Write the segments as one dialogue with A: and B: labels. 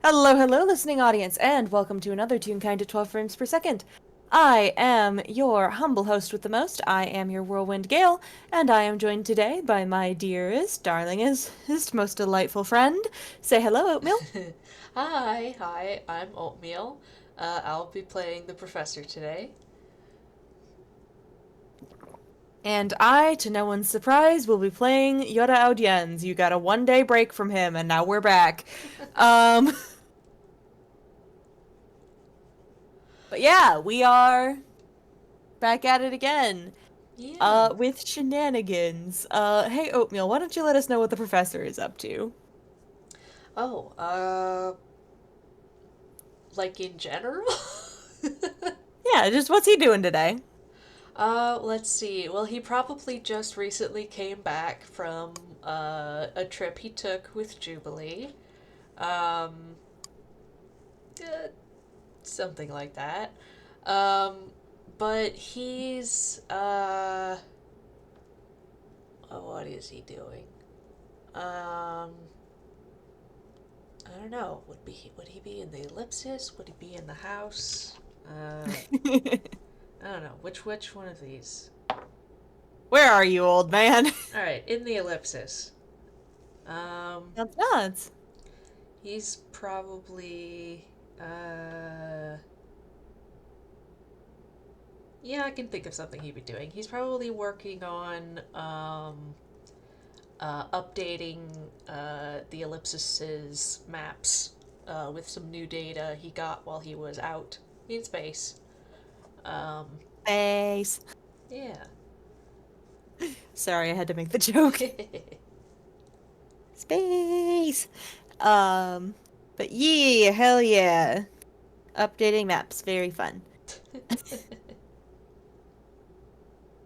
A: Hello, hello, listening audience, and welcome to another Toonkind at 12 frames per second. I am your humble host with the most. I am your Whirlwindgale, and I am joined today by my dearest, darlingest, most delightful friend. Say hello, Oatmeal.
B: Hi, I'm Oatmeal. I'll be playing the professor today.
A: And I, to no one's surprise, will be playing Yuura Audienz. You got a one-day break from him, and now we're back. Um, but yeah, we are back at it again.
B: Yeah.
A: With Shenanigans. Hey Oatmeal, why don't you let us know what the professor is up to?
B: Oh, like in general?
A: Yeah, just what's he doing today?
B: Let's see. Well, he probably just recently came back from a trip he took with Jubilee. Um, uh, Something like that. Um, but what is he doing? Um, I don't know. Would he be in the ellipsis? Would he be in the house? Uh, I don't know. Which one of these?
A: Where are you, old man?
B: All right, in the ellipsis. Um,
A: That's nuts.
B: he's probably. Uh, yeah, I can think of something he'd be doing. He's probably working on updating the ellipsis's maps with some new data he got while he was out in space. Um,
A: Space.
B: yeah.
A: Sorry, I had to make the joke. Space. Um, but yeah, hell yeah. Updating maps, very fun.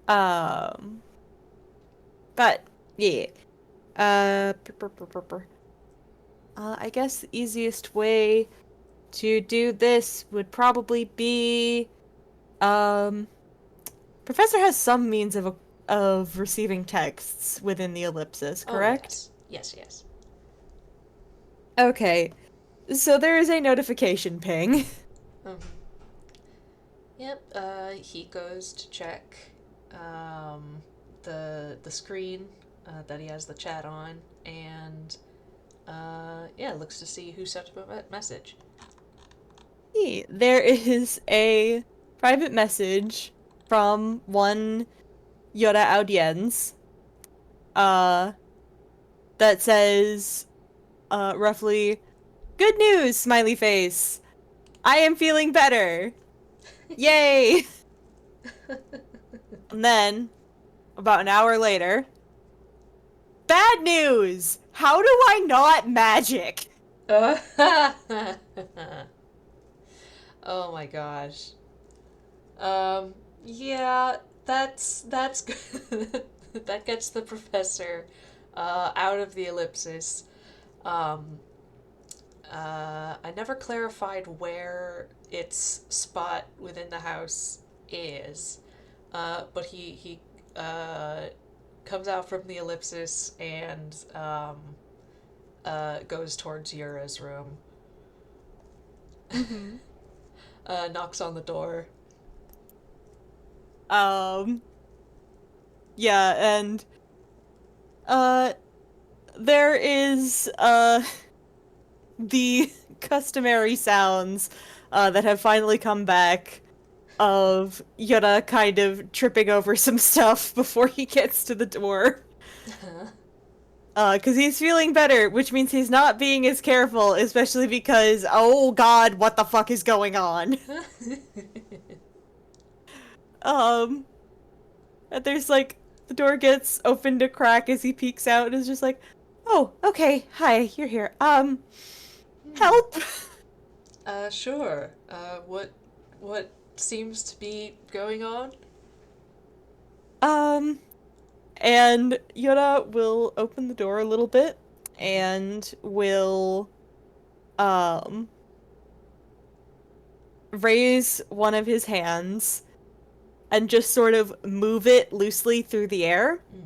A: Um, but yeah. I guess the easiest way to do this would probably be um Professor has some means of receiving texts within the ellipsis,
B: Oh,
A: correct?
B: yes. Yes.
A: Okay, so there is a notification ping.
B: Um, yep, he goes to check um, the screen that he has the chat on, and yeah, looks to see who sent him a message.
A: There is a private message from one Yoda audience uh that says roughly, "Good news, smiley face. I am feeling better. Yay." And then about an hour later, "Bad news! How do I not magic?"
B: Oh my gosh. Um, yeah, that's good. That gets the professor out of the ellipsis. Um, I never clarified where its spot within the house is, but he comes out from the ellipsis and goes towards Yura's room.
A: Mm-hmm.
B: Knocks on the door.
A: Um, yeah, and uh there is the customary sounds that have finally come back of Yura kind of tripping over some stuff before he gets to the door. 'Cause he's feeling better, which means he's not being as careful, especially because, oh god, what the fuck is going on? Um, and there's like, the door gets opened a crack as he peeks out and is just like, "Oh, okay, hi, you're here.
B: Hmm.
A: Help!"
B: Sure. What seems to be going on?
A: Um, and Yoda will open the door a little bit and will, um, raise one of his hands and just sort of move it loosely through the air.
B: Mm.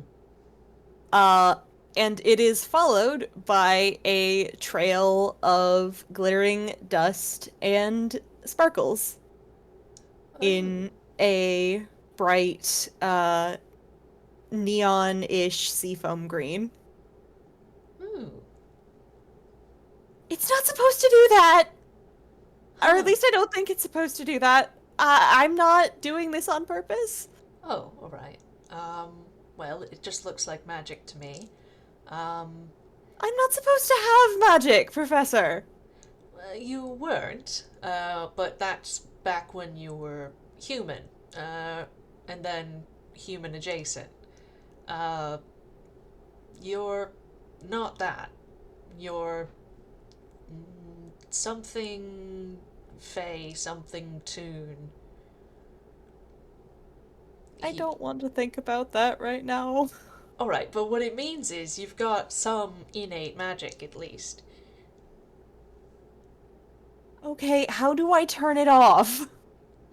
A: Uh, And it is followed by a trail of glittering dust and sparkles
B: Oh.
A: in a bright, neon-ish seafoam green.
B: Ooh.
A: It's not supposed to do that! Or at
B: Huh.
A: least I don't think it's supposed to do that. I'm not doing this on purpose.
B: Oh, alright. Well, it just looks like magic to me. Um,
A: I'm not supposed to have magic, Professor.
B: you weren't, but that's back when you were human, and then human adjacent. Uh, you're not that. You're something Fey, something Toon.
A: I
B: He,
A: don't want to think about that right now.
B: alright, but what it means is you've got some innate magic at least.
A: Okay, how do I turn it off?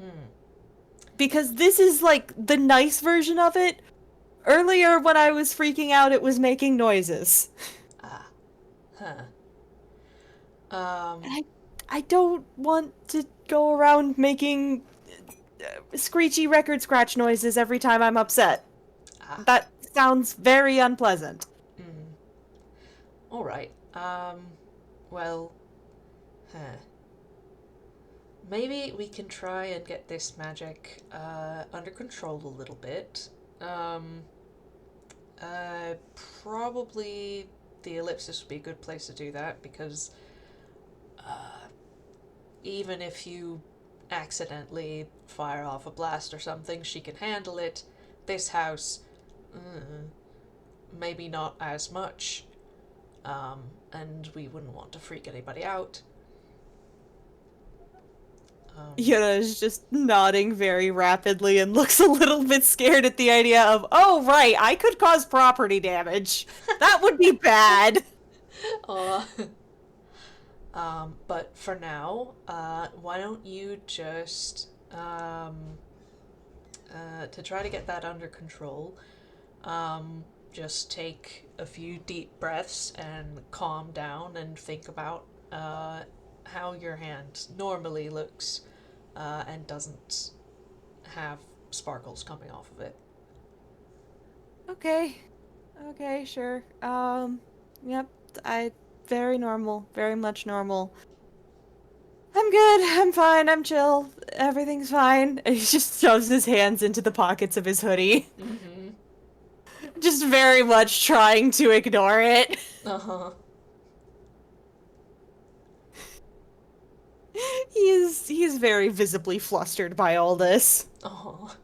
B: Hmm.
A: Because this is like the nice version of it. Earlier, when I was freaking out, it was making noises.
B: Ah. Huh. Um.
A: And I don't want to go around making screechy record scratch noises every time I'm upset.
B: Ah.
A: That sounds very unpleasant.
B: Hmm. Alright. Well. Huh. Maybe we can try and get this magic under control a little bit. Um, uh, Probably the ellipsis would be a good place to do that because even if you accidentally fire off a blast or something, she can handle it. This house, mm, maybe not as much, and we wouldn't want to freak anybody out. Um,
A: Yuna is just nodding very rapidly and looks a little bit scared at the idea of, oh, right, I could cause property damage. That would be bad.
B: uh, but for now, why don't you just, to try to get that under control, just take a few deep breaths and calm down and think about how your hand normally looks and doesn't have sparkles coming off of it.
A: Okay. Okay, sure. Yep, I very normal, very much normal. I'm good. I'm fine. I'm chill. Everything's fine. And he just shoves his hands into the pockets of his hoodie,
B: Mm-hmm.
A: just very much trying to ignore it.
B: Uh-huh.
A: He is very visibly flustered by all this.
B: Uh-huh.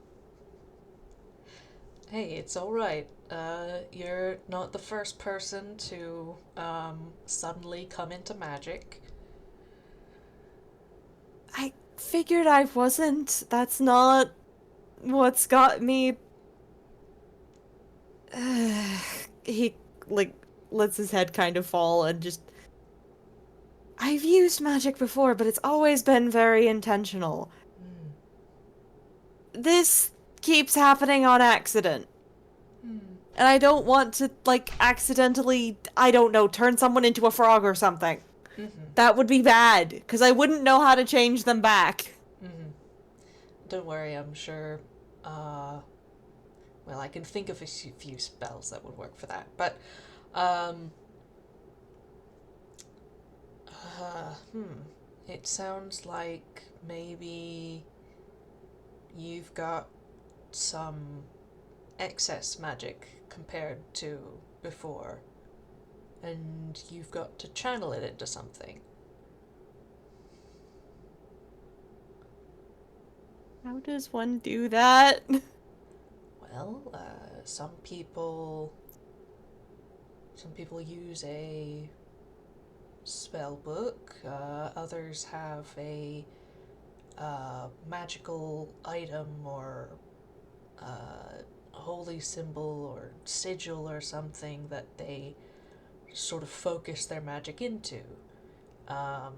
B: Hey, it's all right. You're not the first person to suddenly come into magic.
A: I figured I wasn't. That's not what's got me. He like lets his head kind of fall and just I've used magic before, but it's always been very intentional.
B: Hmm.
A: This keeps happening on accident.
B: Hmm.
A: And I don't want to, like, accidentally, I don't know, turn someone into a frog or something.
B: Mm-hmm.
A: That would be bad, because I wouldn't know how to change them back.
B: Mm-hmm. Don't worry, I'm sure. Uh, well, I can think of a few spells that would work for that. But, um, hmm. It sounds like maybe you've got some excess magic compared to before, and you've got to channel it into something.
A: How does one do that?
B: Well, some people use a spell book. Others have a magical item or holy symbol or sigil or something that they sort of focus their magic into. Um,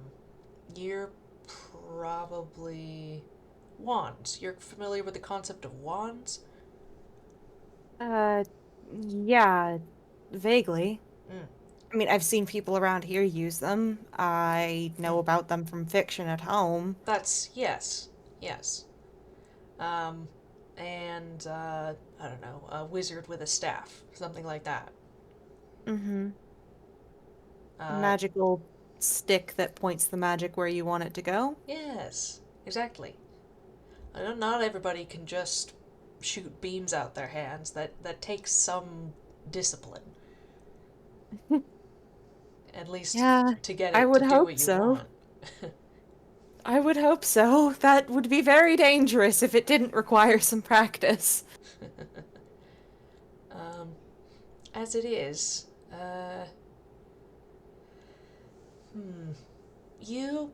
B: you're probably wands. You're familiar with the concept of wands?
A: Uh, yeah. vaguely.
B: Mm.
A: I mean, I've seen people around here use them. I know
B: Mm-hmm.
A: about them from fiction at home.
B: That's yes, yes. Um, and I don't know, a wizard with a staff, something like that.
A: Mm-hmm. A
B: Uh,
A: magical stick that points the magic where you want it to go.
B: yes, exactly. I know not everybody can just shoot beams out their hands. That takes some discipline, at least
A: Yeah,
B: to get
A: I
B: it to
A: would
B: do
A: hope
B: what you
A: so.
B: want.
A: I would hope so. That would be very dangerous if it didn't require some practice.
B: um, as it is, hmm, you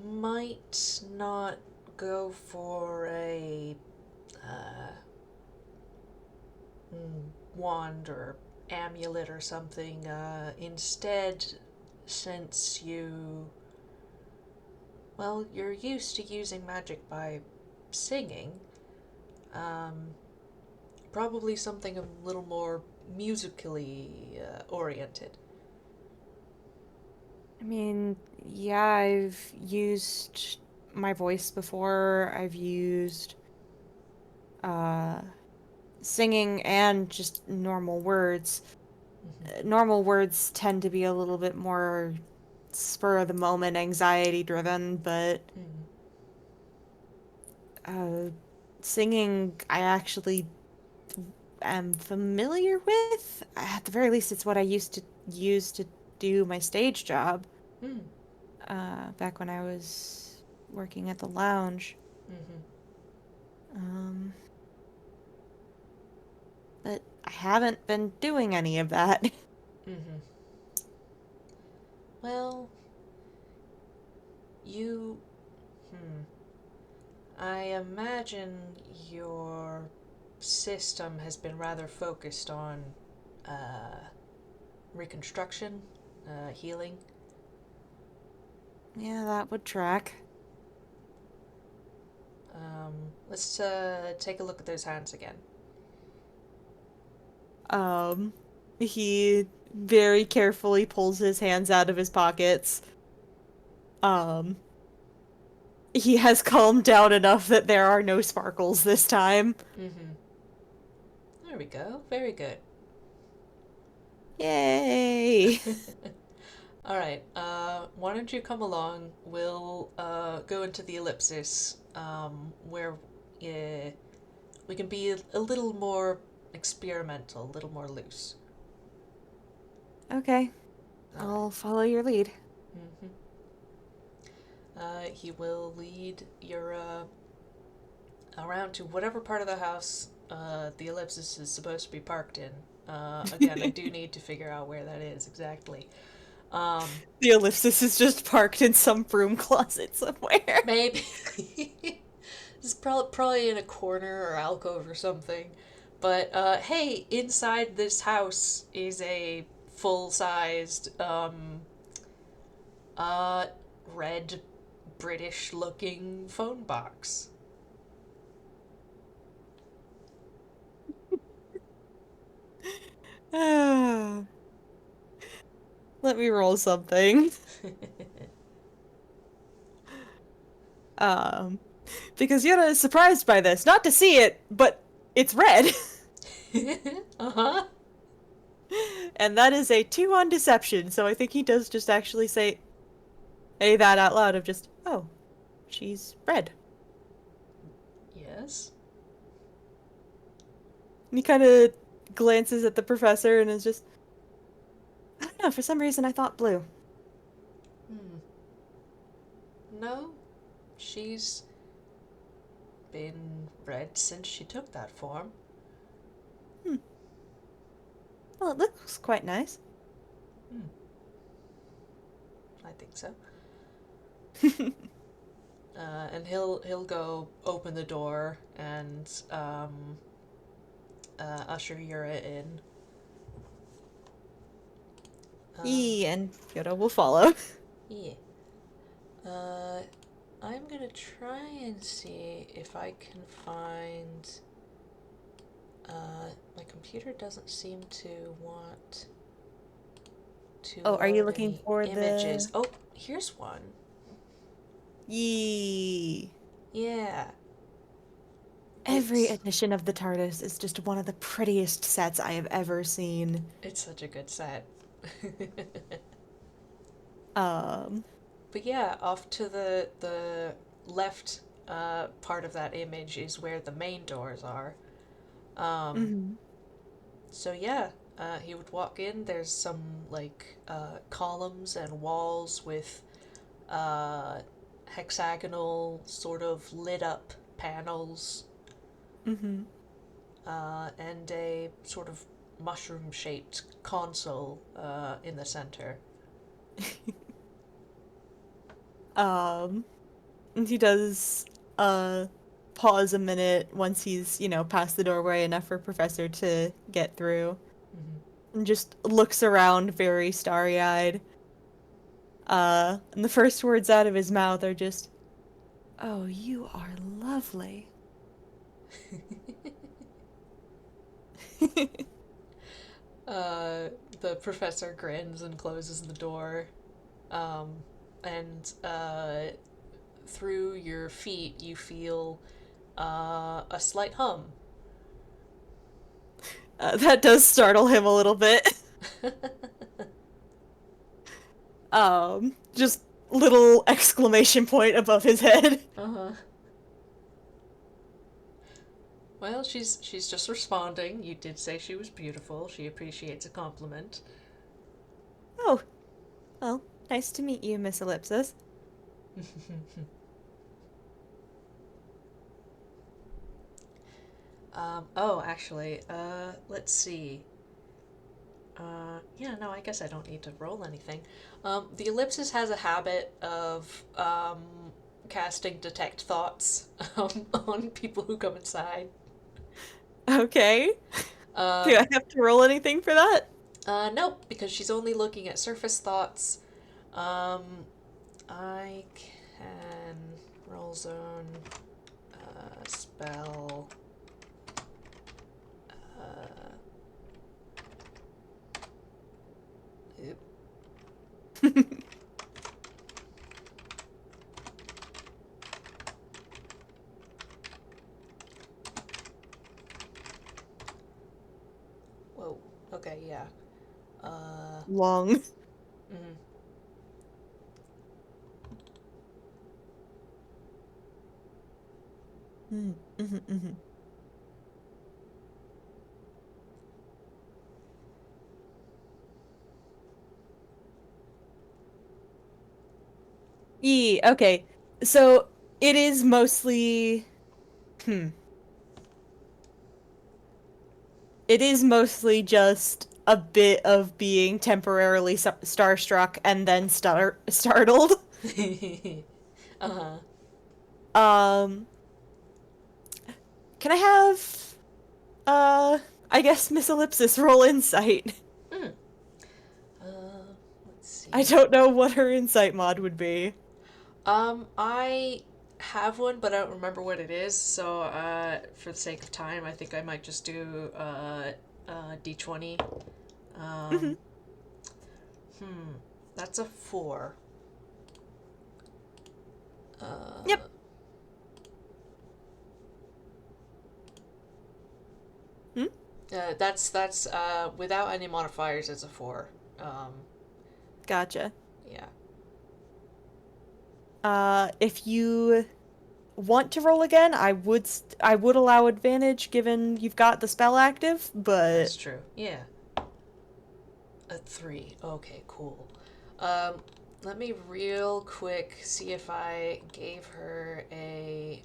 B: might not go for a uh, wand or amulet or something. Instead, since you're used to using magic by singing, um, probably something a little more musically oriented.
A: I mean, yeah, I've used my voice before. I've used uh singing and just normal words.
B: Mm-hmm.
A: Normal words tend to be a little bit more spur of the moment, anxiety driven, but
B: Mm-hmm.
A: uh singing I actually am familiar with. At the very least, it's what I used to use to do my stage job
B: Mm-hmm.
A: back when I was working at the lounge.
B: Mm-hmm.
A: Um, but I haven't been doing any of that.
B: Mm-hmm. Well, you. Hmm. I imagine your system has been rather focused on uh, reconstruction, healing.
A: Yeah, that would track.
B: Let's take a look at those hands again.
A: Um, he very carefully pulls his hands out of his pockets. Um, he has calmed down enough that there are no sparkles this time.
B: Mm-hmm. There we go. Very good.
A: Yay!
B: All right. Why don't you come along? We'll go into the ellipsis, where we can be a little more experimental, a little more loose.
A: Okay,
B: All right.
A: I'll follow your lead.
B: Mm-hmm. He will lead Yuura around to whatever part of the house the ellipsis is supposed to be parked in. Again, I do need to figure out where that is exactly. Um,
A: The ellipsis is just parked in some broom closet somewhere.
B: Maybe. It's probably in a corner or alcove or something. But hey, inside this house is a full sized uh, red British looking phone box.
A: Ah, let me roll something. Um, because Yuna is surprised by this. Not to see it, but it's red.
B: Uh huh.
A: And that is a 2 on deception, so I think he does just actually say that out loud of just, oh, she's red.
B: Yes.
A: And he kind of glances at the professor and is just, I don't know, for some reason I thought blue.
B: Hmm. No, she's been red since she took that form.
A: Hmm. Well, it looks quite nice.
B: Hmm. I think so. And he'll go open the door and usher Yura in. Um,
A: And Yoda will follow.
B: yeah. Uh, I'm gonna try and see if I can find My computer doesn't seem to want to
A: Oh, are you
B: load
A: looking
B: any
A: for
B: images.
A: the...
B: Oh, here's one.
A: Yee.
B: Yeah.
A: Every
B: It's
A: edition of the TARDIS is just one of the prettiest sets I have ever seen.
B: it's such a good set.
A: Um,
B: But yeah, off to the left part of that image is where the main doors are. Um,
A: mhm.
B: so yeah, he would walk in. There's some like columns and walls with uh, hexagonal sort of lit up panels,
A: Mhm.
B: and a sort of mushroom shaped console in the center.
A: Um, and he does uh pause a minute once he's, past the doorway enough for Professor to get through
B: Mm-hmm.
A: and just looks around very starry-eyed. And the first words out of his mouth are just, "Oh, you are lovely."
B: Uh, the professor grins and closes the door, um, and through your feet you feel a slight hum.
A: That does startle him a little bit. Just little exclamation point above his head.
B: Uh-huh. Well, she's just responding. You did say she was beautiful. She appreciates a compliment.
A: Oh, well, nice to meet you, Miss Ellipsis.
B: Oh, actually, let's see. Yeah, no, I guess I don't need to roll anything. The ellipsis has a habit of casting detect thoughts on people who come inside.
A: Okay. Do
B: Um,
A: I have to roll anything for that?
B: nope, because she's only looking at surface thoughts. Um, I can roll zone spell. Uh, oop, whoa. Okay, yeah. Uh,
A: Long.
B: mm,
A: Mm, mhm, mhm. Okay. So it is mostly, hmm. It is mostly just a bit of being temporarily starstruck and then startled.
B: uh-huh.
A: Um, can I have, uh, I guess Miss Ellipsis roll insight?
B: Mm. Let's
A: I
B: see.
A: don't know what her insight mod would be.
B: I have one, but I don't remember what it is. So, for the sake of time, I think I might just do D20.
A: Mhm.
B: Um, hmm, that's a 4.
A: Yep.
B: Uh,
A: Hmm?
B: that's without any modifiers. It's a 4. Um,
A: Gotcha.
B: yeah.
A: If you want to roll again, I would allow advantage given you've got the spell active, but
B: That's true. Yeah. A 3. Okay, cool. Um, Let me real quick see if I gave her a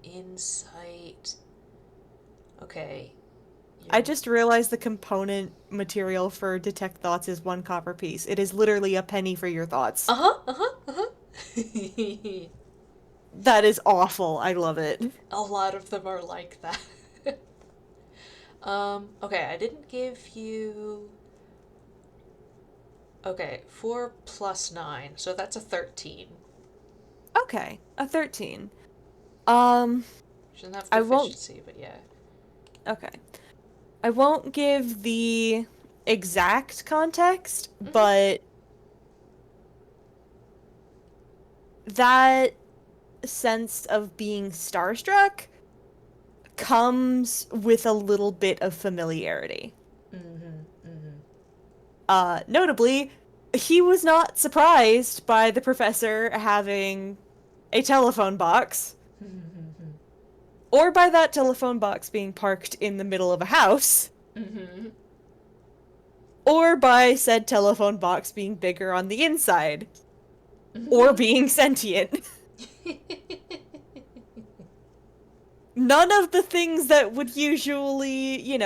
B: insight. Okay.
A: I
B: You're
A: just realized the component material for detect thoughts is 1 copper piece. It is literally a penny for your thoughts.
B: Uh-huh, uh-huh, uh-huh.
A: That is awful. I love it.
B: A lot of them are like that. Okay, I didn't give you. Okay, 4 plus 9, so that's a 13.
A: Okay, a 13. Um,
B: She doesn't have
A: I won't
B: proficiency, but yeah.
A: Okay. I won't give the exact context,
B: Mm-hmm.
A: but that sense of being starstruck comes with a little bit of familiarity.
B: Mm-hmm. Mm-hmm.
A: Notably, he was not surprised by the professor having a telephone box,
B: Mm-hmm.
A: or by that telephone box being parked in the middle of a house,
B: Mm-hmm.
A: or by said telephone box being bigger on the inside, or
B: Mm-hmm.
A: being sentient. None of the things that would usually,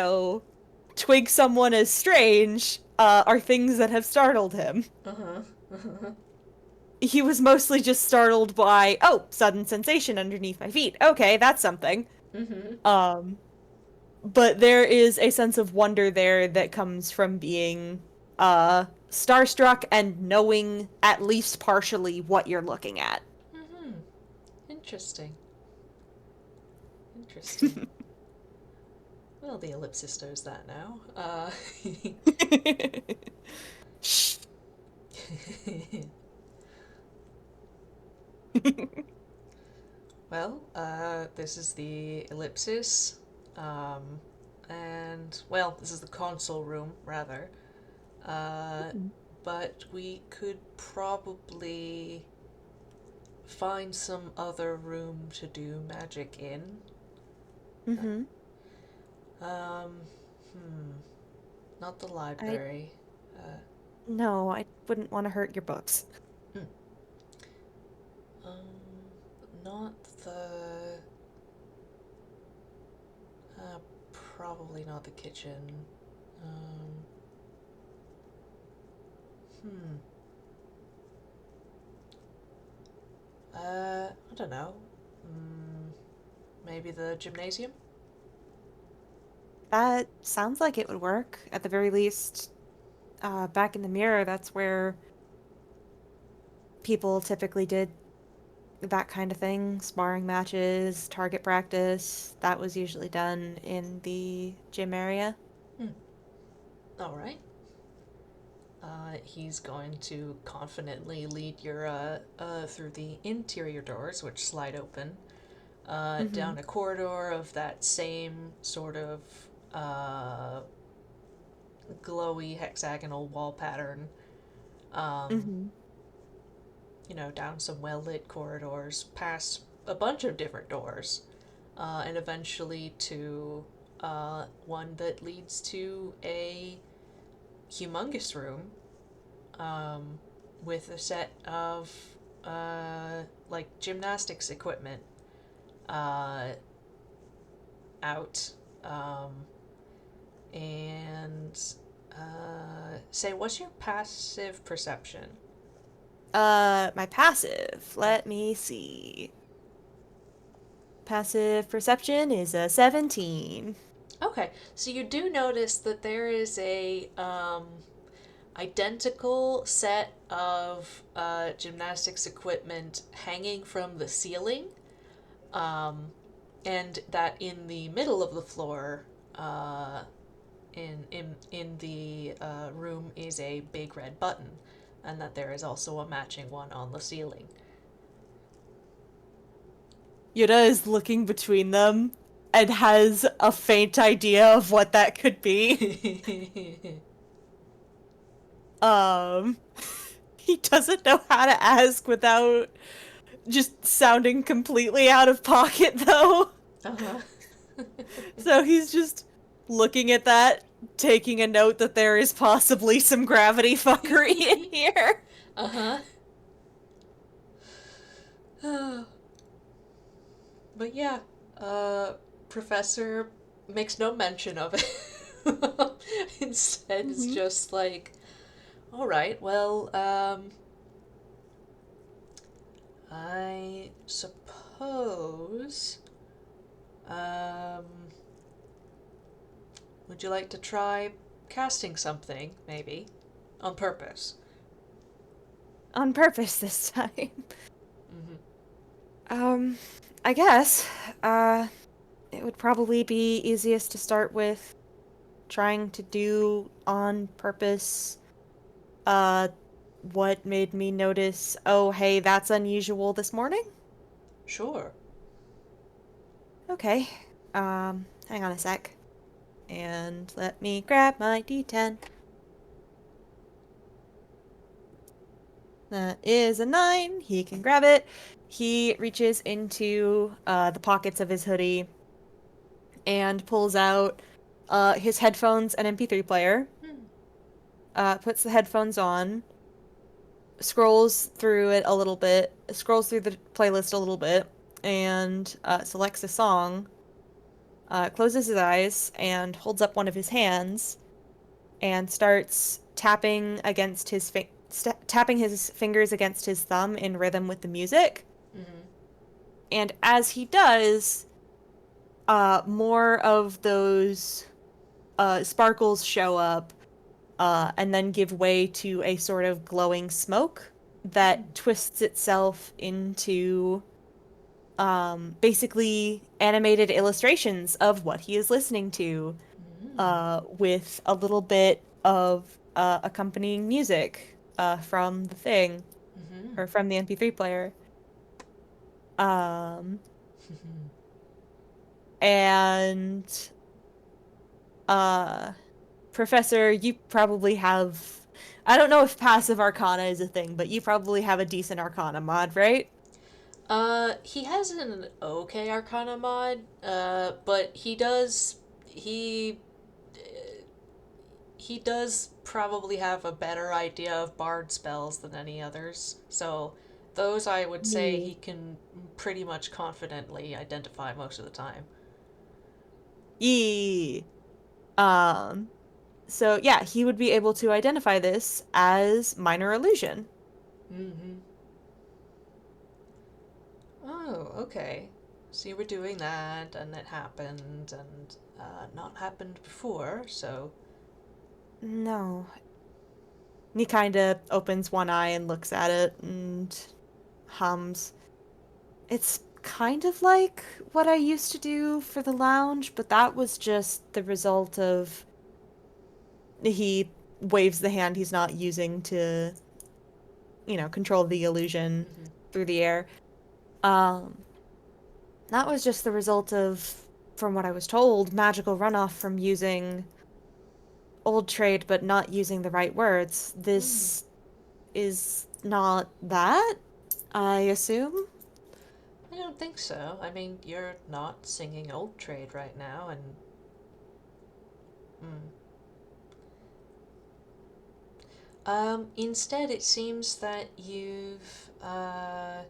A: twig someone as strange, are things that have startled him.
B: Uh-huh. Uh-huh.
A: He was mostly just startled by, oh, sudden sensation underneath my feet. Okay, that's something.
B: Mm-hmm.
A: Um, but there is a sense of wonder there that comes from being starstruck and knowing at least partially what you're looking at.
B: Mm-hmm. Interesting. Interesting. Well, the ellipsis knows that now.
A: Shh.
B: Well, this is the ellipsis. Um, and, well, this is the console room, rather. Uh, but we could probably find some other room to do magic in.
A: Mm-hmm.
B: Um, hmm, not the
A: I
B: library. Uh,
A: No, I wouldn't want to hurt your books.
B: hmm, um, not the. Uh, Probably not the kitchen. Um, hmm. I don't know. Mm, Maybe the gymnasium?
A: That sounds like it would work. At the very least, back in the mirror, that's where people typically did that kind of thing. Sparring matches, target practice. That was usually done in the gym area.
B: Hmm. Alright. He's going to confidently lead Yuura through the interior doors, which slide open,
A: Mm-hmm.
B: down a corridor of that same sort of uh, glowy hexagonal wall pattern. Um,
A: Mm-hmm.
B: down some well lit corridors, past a bunch of different doors, and eventually to one that leads to a humongous room um, with a set of like gymnastics equipment uh, out. And say, what's your passive perception?
A: My passive. Let me see. Passive perception is a 17.
B: Okay, so you do notice that there is a identical set of gymnastics equipment hanging from the ceiling, um, and that in the middle of the floor, uh, in the room, is a big red button, and that there is also a matching one on the ceiling.
A: Yuta is looking between them and has a faint idea of what that could be. Um, he doesn't know how to ask without just sounding completely out of pocket, though.
B: Uh-huh.
A: So he's just looking at that, taking a note that there is possibly some gravity fuckery in here.
B: Uh-huh. But yeah, uh, Professor makes no mention of it. Instead, it's
A: Mm-hmm.
B: just like, all right, well, I suppose, um, would you like to try casting something, maybe, on purpose?
A: On purpose this time.
B: Mm-hmm.
A: Um, I guess. Uh, it would probably be easiest to start with trying to do on purpose uh what made me notice, oh, hey, that's unusual this morning?
B: Sure.
A: Okay. Hang on a sec. And let me grab my D10. That is a 9. He can grab it. He reaches into the pockets of his hoodie and pulls out his headphones and MP3 player,
B: Hmm.
A: puts the headphones on, scrolls through it a little bit, scrolls through the playlist a little bit, and selects a song, closes his eyes, and holds up one of his hands and starts tapping his fingers against his thumb in rhythm with the music.
B: Mm-hmm.
A: And as he does, more of those sparkles show up, and then give way to a sort of glowing smoke that twists itself into basically animated illustrations of what he is listening to,
B: Mm-hmm.
A: with a little bit of accompanying music from the thing,
B: Mm-hmm.
A: or from the MP3 player. Um, and uh, Professor, you probably have. I don't know if passive arcana is a thing, but you probably have a decent arcana mod, right?
B: He has an okay Arcana mod, but he does probably have a better idea of bard spells than any others. So those I would say
A: Yeah.
B: he can pretty much confidently identify most of the time.
A: Yee. Um, so yeah, he would be able to identify this as minor illusion.
B: Mm-hmm. Oh, okay. So you were doing that, and it happened, and not happened before. So
A: No. He kind of opens one eye and looks at it and hums. It's kind of like what I used to do for the lounge, but that was just the result of he waves the hand he's not using to, control the illusion
B: mm-hmm.
A: through the air. Um, that was just the result of, from what I was told, magical runoff from using old trade but not using the right words.
B: Mm.
A: This is not that, I assume.
B: I don't think so. I mean, you're not singing old trade right now, and mm. Instead, it seems that you've well,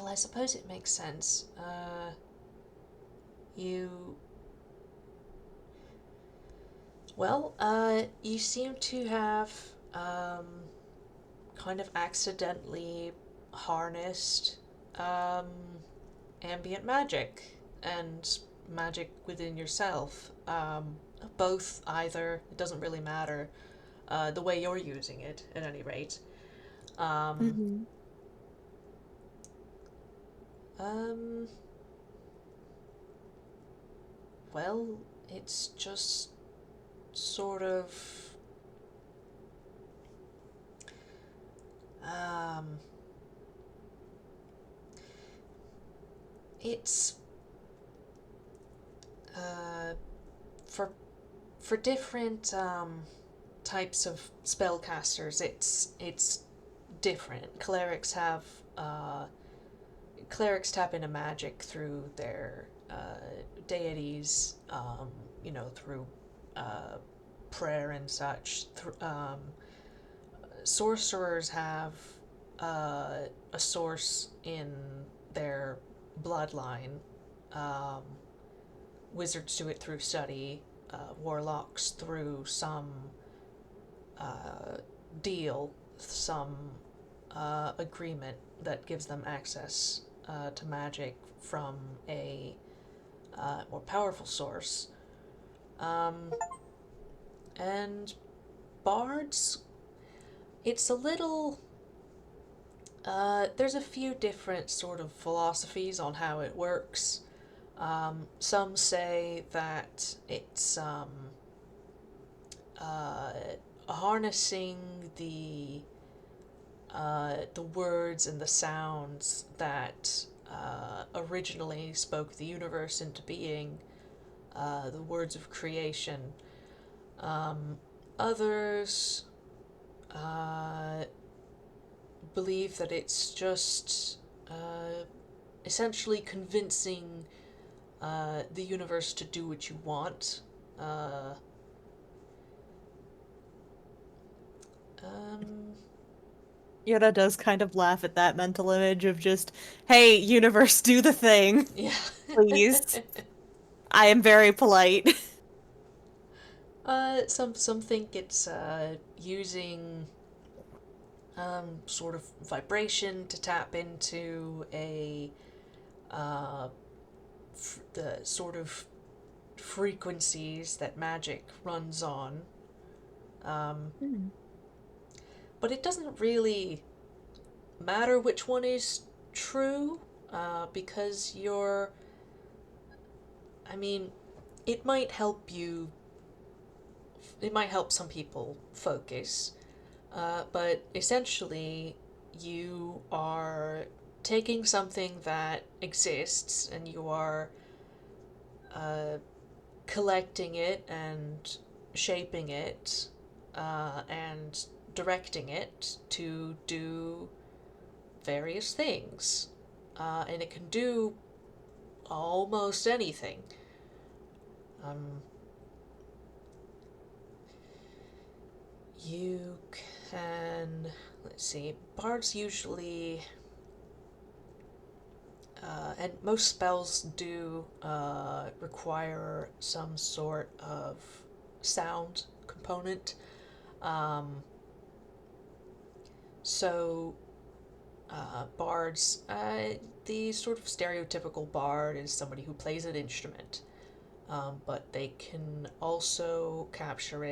B: I suppose it makes sense. You you seem to have kind of accidentally harnessed um, ambient magic and magic within yourself. Both, either, it doesn't really matter the way you're using it, at any rate. Um,
A: Hmm.
B: um, well, it's just sort of. Um, it's uh, for different types of spellcasters. It's different. Clerics tap into magic through their deities. Through uh, prayer and such. Sorcerers have a source in their bloodline. Um, Wizards do it through study. Warlocks through some uh, deal, some agreement that gives them access to magic from a more powerful source. Um, and bards, it's a little. There's a few different sort of philosophies on how it works. Some say that it's uh, harnessing the words and the sounds that originally spoke the universe into being, the words of creation. Um, Others uh, believe that it's just essentially convincing the universe to do what you want. Uh, um,
A: Yoda does kind of laugh at that mental image of just, hey, universe, do the thing,
B: yeah.
A: please. I am very polite.
B: Some think it's using sort of vibration to tap into uh, the sort of frequencies that magic runs on. Um,
A: Hmm.
B: but it doesn't really matter which one is true, because I mean, it might help you, it might help some people focus, but essentially, you are taking something that exists and you are uh, collecting it and shaping it, and directing it to do various things. And it can do almost anything. Um, you can, let's see, bards usually, and most spells do require some sort of sound component. Um, so bards, the sort of stereotypical bard is somebody who plays an instrument, but they can also capture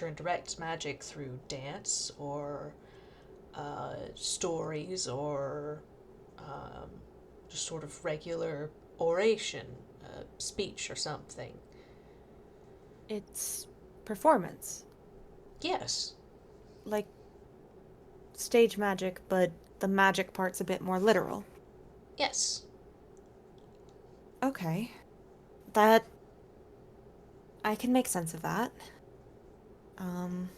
B: and direct magic through dance or stories or um, just sort of regular oration, speech or something.
A: It's performance.
B: Yes,
A: Like stage magic, but the magic part's a bit more literal.
B: yes.
A: Okay. That I can make sense of that. Um,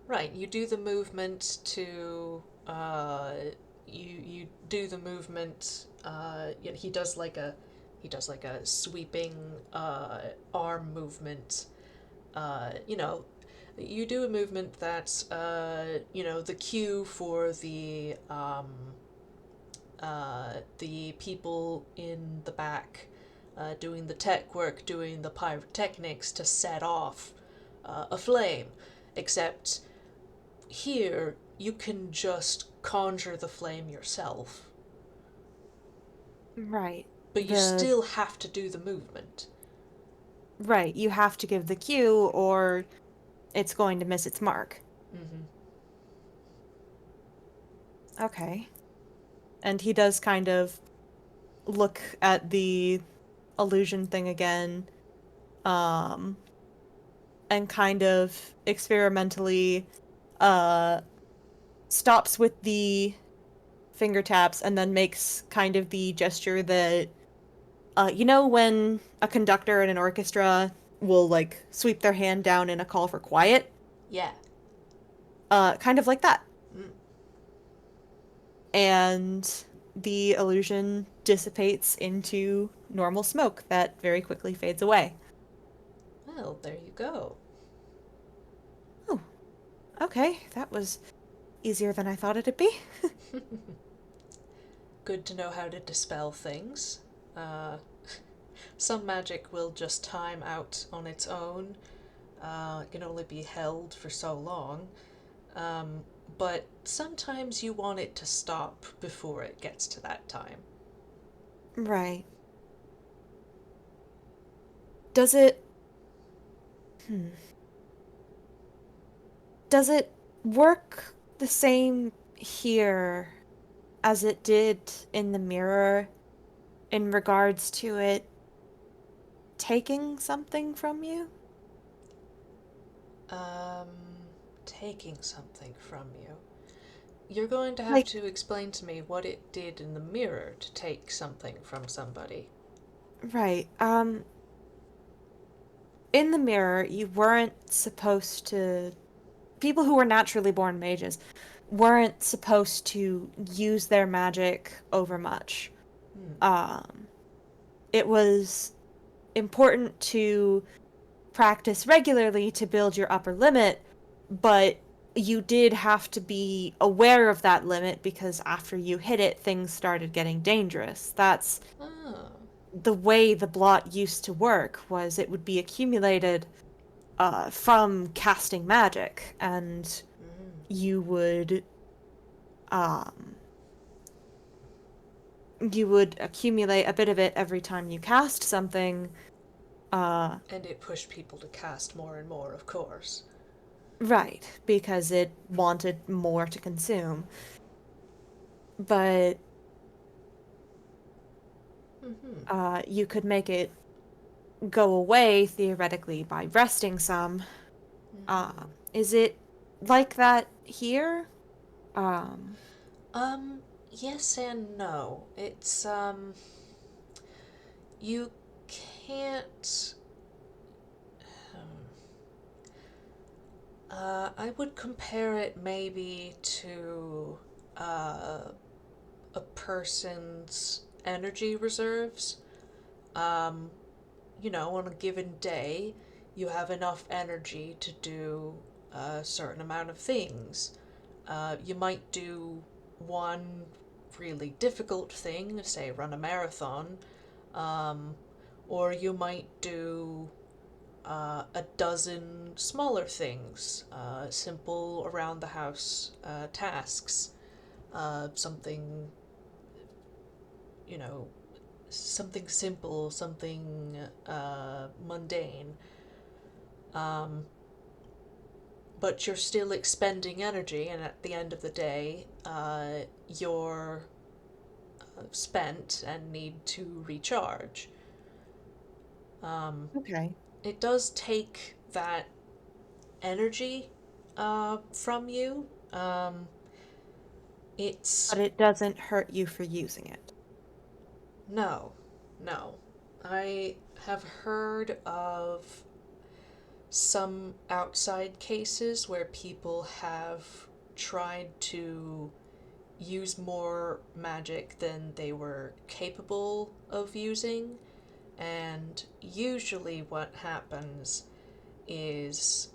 B: Right, you do the movement to you do the movement. He does like a sweeping arm movement. You know, you do a movement that's the cue for the people in the back doing the tech work, doing the pyrotechnics to set off a flame. Except here, you can just conjure the flame yourself,
A: right.
B: but you
A: The
B: still have to do the movement.
A: right, you have to give the cue or it's going to miss its mark.
B: Mm-hmm.
A: Okay. And he does kind of look at the illusion thing again, um, and kind of experimentally uh stops with the finger taps and then makes kind of the gesture that when a conductor in an orchestra will like sweep their hand down in a call for quiet,
B: Yeah.
A: kind of like that.
B: Mm.
A: And the illusion dissipates into normal smoke that very quickly fades away.
B: Well, there you go.
A: Oh, okay, that was easier than I thought it'd be.
B: Good to know how to dispel things. Uh, some magic will just time out on its own. It can only be held for so long. Um, but sometimes you want it to stop before it gets to that time.
A: Right. Does it hmm, does it work the same here? as it did in the mirror in regards to it taking something from you?
B: Um, Taking something from you. You're going to have
A: Like,
B: to explain to me what it did in the mirror to take something from somebody.
A: right. In the mirror, you weren't supposed to. People who were naturally born mages weren't supposed to use their magic over much.
B: Hmm.
A: Um, it was important to practice regularly to build your upper limit, but you did have to be aware of that limit because after you hit it, things started getting dangerous. That's
B: Oh.
A: the way the blot used to work, was it would be accumulated from casting magic, and
B: Mm.
A: you would um, you would accumulate a bit of it every time you cast something. Uh,
B: And it pushed people to cast more and more, of course.
A: right, because it wanted more to consume. But
B: Mm-hmm.
A: you could make it go away theoretically by resting some.
B: Mm-hmm.
A: Is it like that here? Um,
B: Yes and no. You can't. Um, I would compare it maybe to uh, a person's energy reserves. Um, on a given day, you have enough energy to do a certain amount of things. You might do one really difficult thing, say run a marathon, um, or you might do a dozen smaller things, simple around the house tasks, something, you know, something simple, something mundane. Um, but you're still expending energy, and at the end of the day, you're spent and need to recharge. Um,
A: okay.
B: it does take that energy from you.
A: But
B: It's
A: it doesn't hurt you for using it.
B: no, no. I have heard of some outside cases where people have tried to use more magic than they were capable of using, and usually what happens is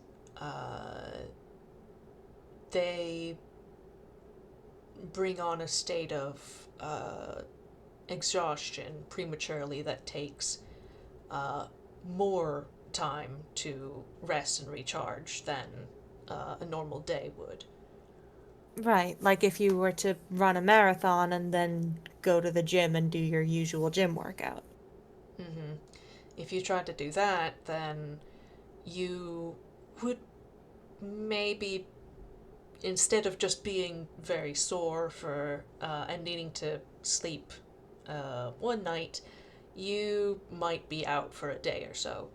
B: they bring on a state of exhaustion prematurely that takes uh, more time to rest and recharge than a normal day would.
A: Right, like if you were to run a marathon and then go to the gym and do your usual gym workout.
B: Mm-hmm. If you tried to do that, then you would maybe, instead of just being very sore for and needing to sleep one night, you might be out for a day or so.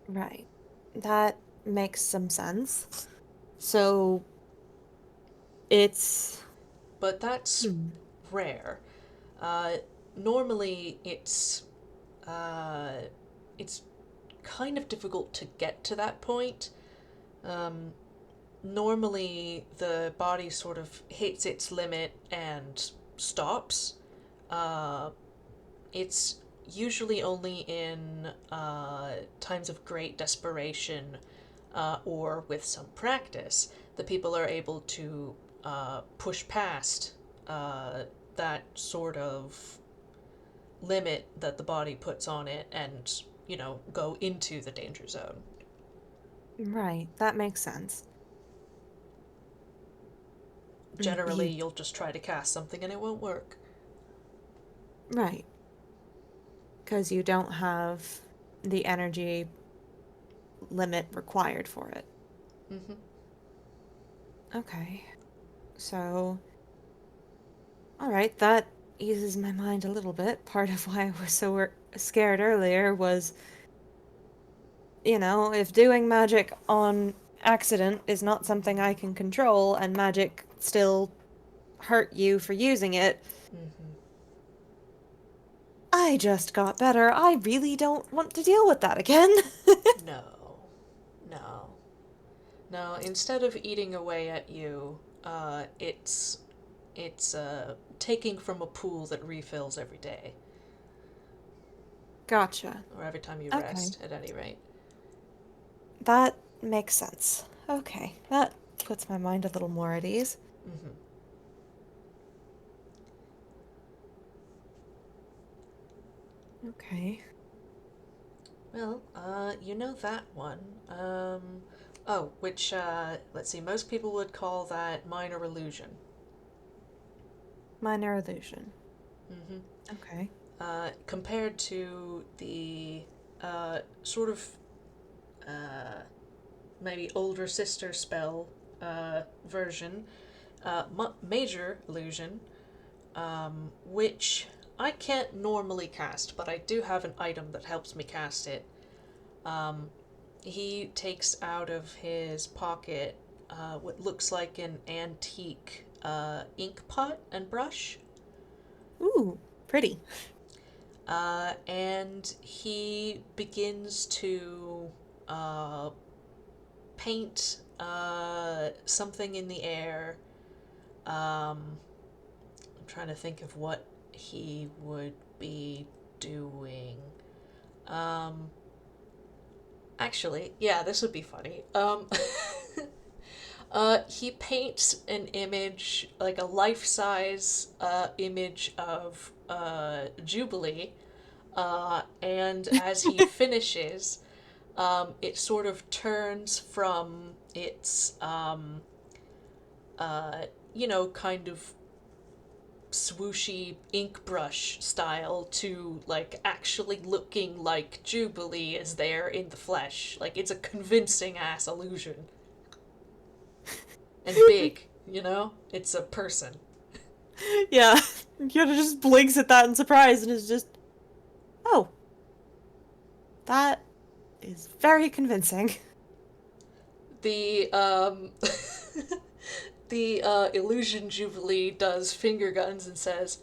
A: Right. That makes some sense. So it's
B: But that's
A: hmm.
B: rare. Uh, Normally, uh, it's kind of difficult to get to that point. Um, Normally, the body sort of hits its limit and stops. Uh, it's usually only in times of great desperation or with some practice that people are able to push past that sort of limit that the body puts on it and, go into the danger zone.
A: Right, that makes sense.
B: Generally,
A: You
B: you'll just try to cast something and it won't work.
A: right, because you don't have the energy limit required for it.
B: Mm-hmm.
A: Okay. So Alright, that eases my mind a little bit. Part of why I was so scared earlier was, if doing magic on accident is not something I can control and magic still hurt you for using it,
B: Mm-hmm.
A: I just got better. I really don't want to deal with that again.
B: No, no, no. Instead of eating away at you, it's taking from a pool that refills every day,
A: Gotcha.
B: or every time you
A: Okay.
B: rest, at any rate.
A: That makes sense. Okay. That puts my mind a little more at ease.
B: Mm-hmm.
A: Okay.
B: Well, you know that one. Oh, which, let's see, most people would call that minor illusion.
A: Minor illusion.
B: Mm-hmm.
A: Okay.
B: Compared to the, sort of, uh, maybe older sister spell, version, major illusion, which I can't normally cast, but I do have an item that helps me cast it. Um, he takes out of his pocket what looks like an antique ink pot and brush,
A: Ooh, pretty.
B: and he begins to uh, paint something in the air. I'm trying to think of what he would be doing. Um, Actually, yeah, this would be funny. He paints an image, like a life size image of Jubilee, and as he finishes, it sort of turns from its, kind of swooshy ink brush style to like actually looking like Jubilee is there in the flesh. Like it's a convincing ass illusion. And big, you know? It's a person.
A: Yeah. Yoda just blinks at that in surprise and is just, oh, that is very convincing.
B: The the illusion Jubilee does finger guns and says,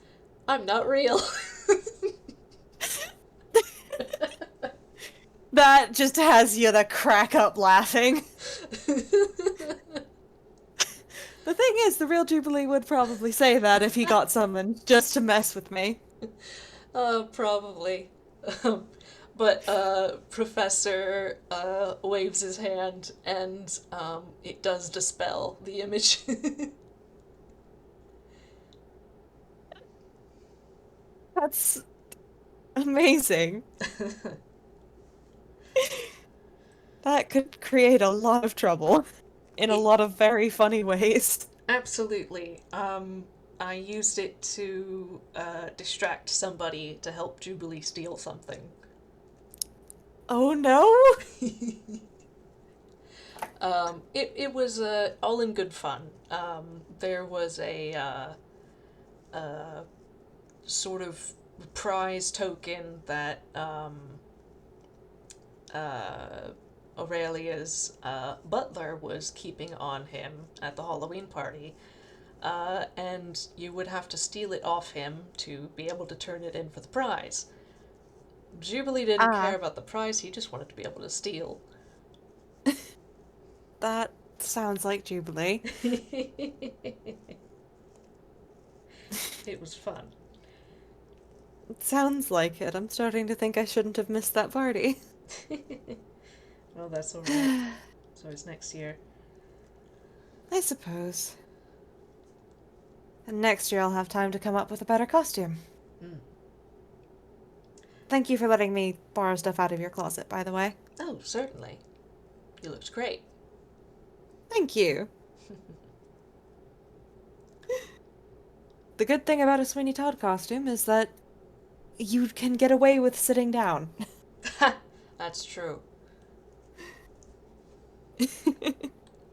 B: "I'm not real."
A: That just has Yoda crack up laughing. The thing is, the real Jubilee would probably say that if he got summoned, just to mess with me.
B: Probably. Um, but Professor waves his hand, and it does dispel the image.
A: That's amazing. That could create a lot of trouble in a
B: It
A: lot of very funny ways.
B: absolutely. I used it to distract somebody to help Jubilee steal something.
A: Oh no?
B: It was all in good fun. There was a sort of prize token that uh, Aurelia's butler was keeping on him at the Halloween party, and you would have to steal it off him to be able to turn it in for the prize. Jubilee didn't care
A: Ah,
B: about the prize, he just wanted to be able to steal.
A: that sounds like Jubilee.
B: It was fun.
A: It sounds like it. I'm starting to think I shouldn't have missed that party.
B: Well, that's alright. So it's next year.
A: I suppose. And next year I'll have time to come up with a better costume.
B: Mm.
A: Thank you for letting me borrow stuff out of your closet, by the way.
B: Oh, certainly. You looked great.
A: Thank you. The good thing about a Sweeney Todd costume is that you can get away with sitting down.
B: That's true.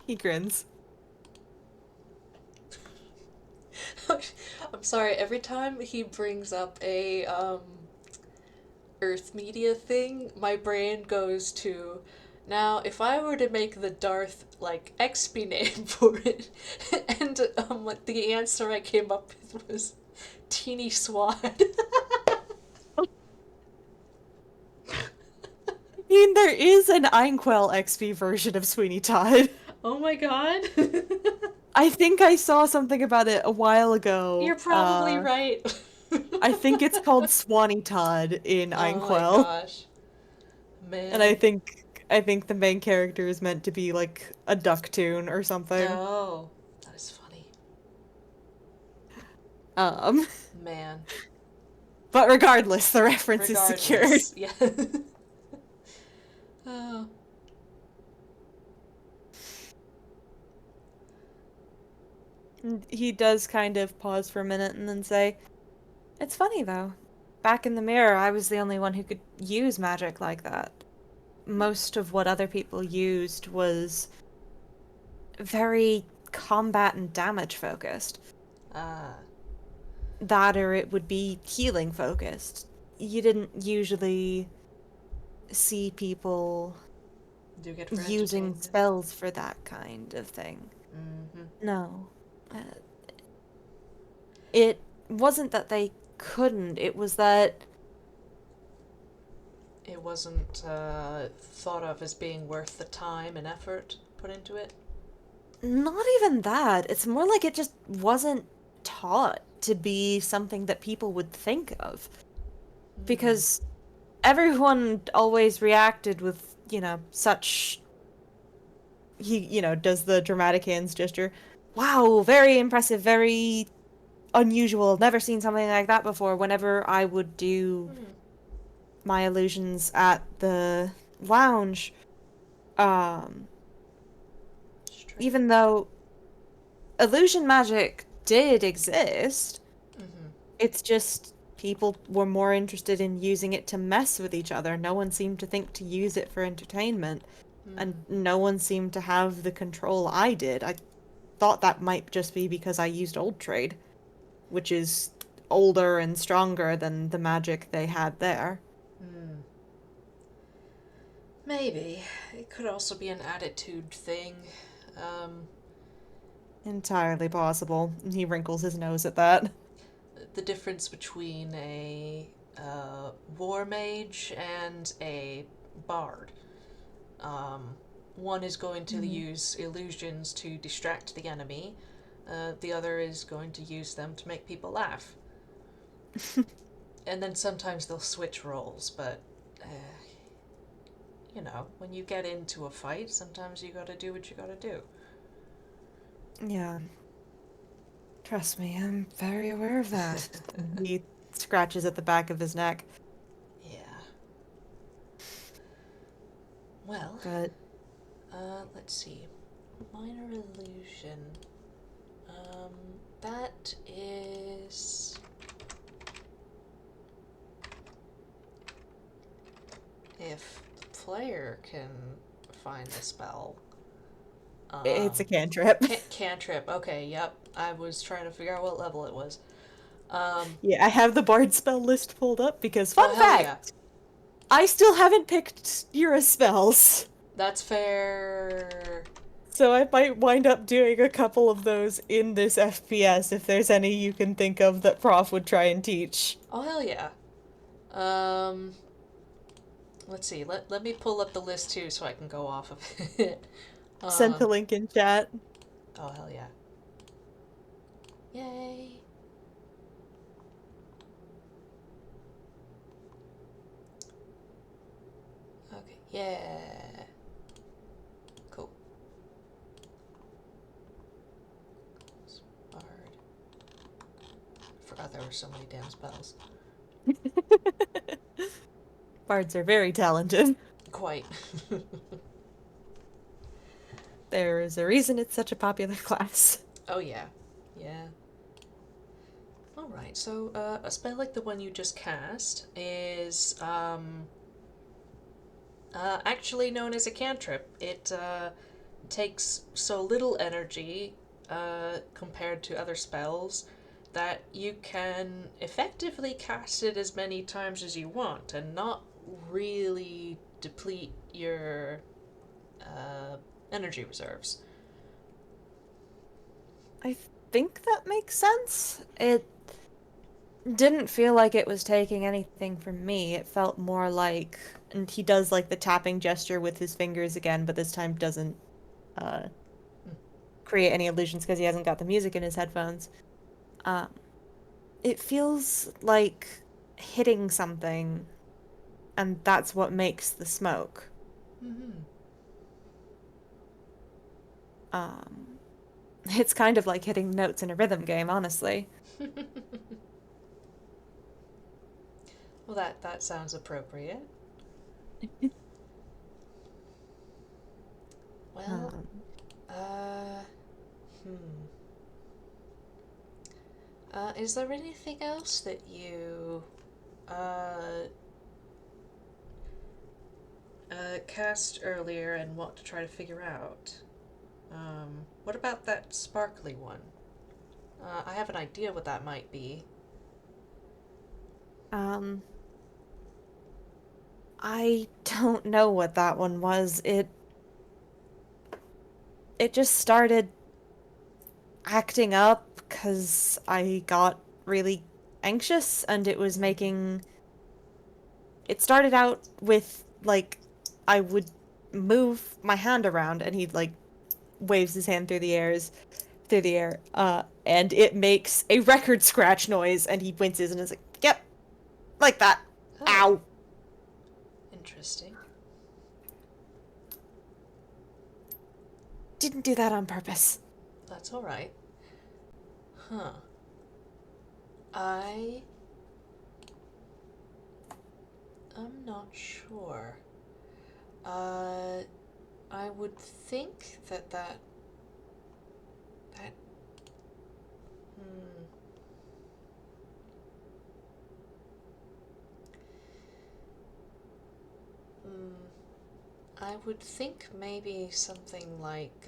A: He grins.
B: I'm Sorry, every time he brings up a Earth media thing, my brain goes to now if I were to make the Darth like XP name for it, and like the answer I came up with was Teeny Swad.
A: I mean, there is an Einquell XP version of Sweeney Todd.
B: Oh my god.
A: I think I saw something about it a while ago.
B: You're probably right.
A: I think it's called Swanee Todd in
B: Oh my
A: Einquell,
B: gosh.
A: and
B: Man.
A: I think the main character is meant to be like a Ducktoon or something.
B: Oh, that is funny.
A: Um,
B: Man.
A: but regardless, the reference is secured.
B: Regardless, yeah. Oh.
A: He does kind of pause for a minute and then say, "It's funny though. Back in the mirror, I was the only one who could use magic like that. Most of what other people used was very combat and damage focused.
B: Ah.
A: That or it would be healing focused. You didn't usually see people
B: Do get for
A: using
B: entertainment.
A: spells for that kind of thing.
B: Mm-hmm.
A: No. Uh, it wasn't that they couldn't, it was that
B: It wasn't thought of as being worth the time and effort put into it.
A: not even that. It's more like it just wasn't taught to be something that people would think of.
B: Mm.
A: Because everyone always reacted with, such. He does the dramatic hands gesture. Wow, very impressive, very unusual. Never seen something like that before. Whenever I would do
B: Mm.
A: my illusions at the lounge, um,
B: Strange.
A: even though illusion magic did exist,
B: Mm-hmm.
A: it's just people were more interested in using it to mess with each other. No one seemed to think to use it for entertainment, and
B: Mm.
A: no one seemed to have the control I did. I thought that might just be because I used Old Trade, which is older and stronger than the magic they had there.
B: Mm. Maybe. It could also be an attitude thing. Um,
A: Entirely possible. He wrinkles his nose at that.
B: the difference between a war mage and a bard. Um, one is going to
A: Mhm.
B: use illusions to distract the enemy. The other is going to use them to make people laugh. And then sometimes they'll switch roles, but when you get into a fight, sometimes you gotta do what you gotta do.
A: Yeah, trust me, I'm very aware of that. He scratches at the back of his neck,
B: Yeah. Well,
A: but
B: let's see. Minor illusion. Um, that is. If the player can find the spell.
A: it's a
B: Um,
A: cantrip.
B: cantrip. Okay, yep. I was trying to figure out what level it was. Um,
A: Yeah, I have the bard spell list pulled up because,
B: oh,
A: fun
B: hell yeah.
A: fact, I still haven't picked Yuura spells.
B: That's fair.
A: So I might wind up doing a couple of those in this FPS if there's any you can think of that Prof would try and teach.
B: Oh, hell yeah. Um, let's see. Let me pull up the list too so I can go off of it.
A: Sent the
B: Um,
A: link in chat.
B: oh, hell yeah. Yay. Okay, yeah. Cool. Bard. Forgot there were so many damn spells.
A: Bards are very talented.
B: Quite.
A: There is a reason it's such a popular class.
B: Oh, yeah. Yeah. Alright, so a spell like the one you just cast is actually known as a cantrip. It takes so little energy compared to other spells that you can effectively cast it as many times as you want and not really deplete your energy reserves.
A: I think that makes sense. It didn't feel like it was taking anything from me. It felt more like, and he does like the tapping gesture with his fingers again, but this time doesn't uh, create any illusions because he hasn't got the music in his headphones. Um, it feels like hitting something, and that's what makes the smoke.
B: Mm-hmm.
A: Um, it's kind of like hitting notes in a rhythm game, honestly.
B: Well, that sounds appropriate. Well,
A: Um,
B: uh, hmm. Is there anything else that you uh, cast earlier and want to try to figure out? What about that sparkly one? I have an idea what that might be.
A: um, I don't know what that one was. It just started acting up because I got really anxious and it was making it started out with like I would move my hand around and he like waves his hand through the air and it makes a record scratch noise and he winces and is like, "Yep, like that."
B: Oh,
A: Ow.
B: interesting.
A: Didn't do that on purpose.
B: That's all right. Huh. I am not sure. Uh, I would think that hmm, hmm, I would think maybe something like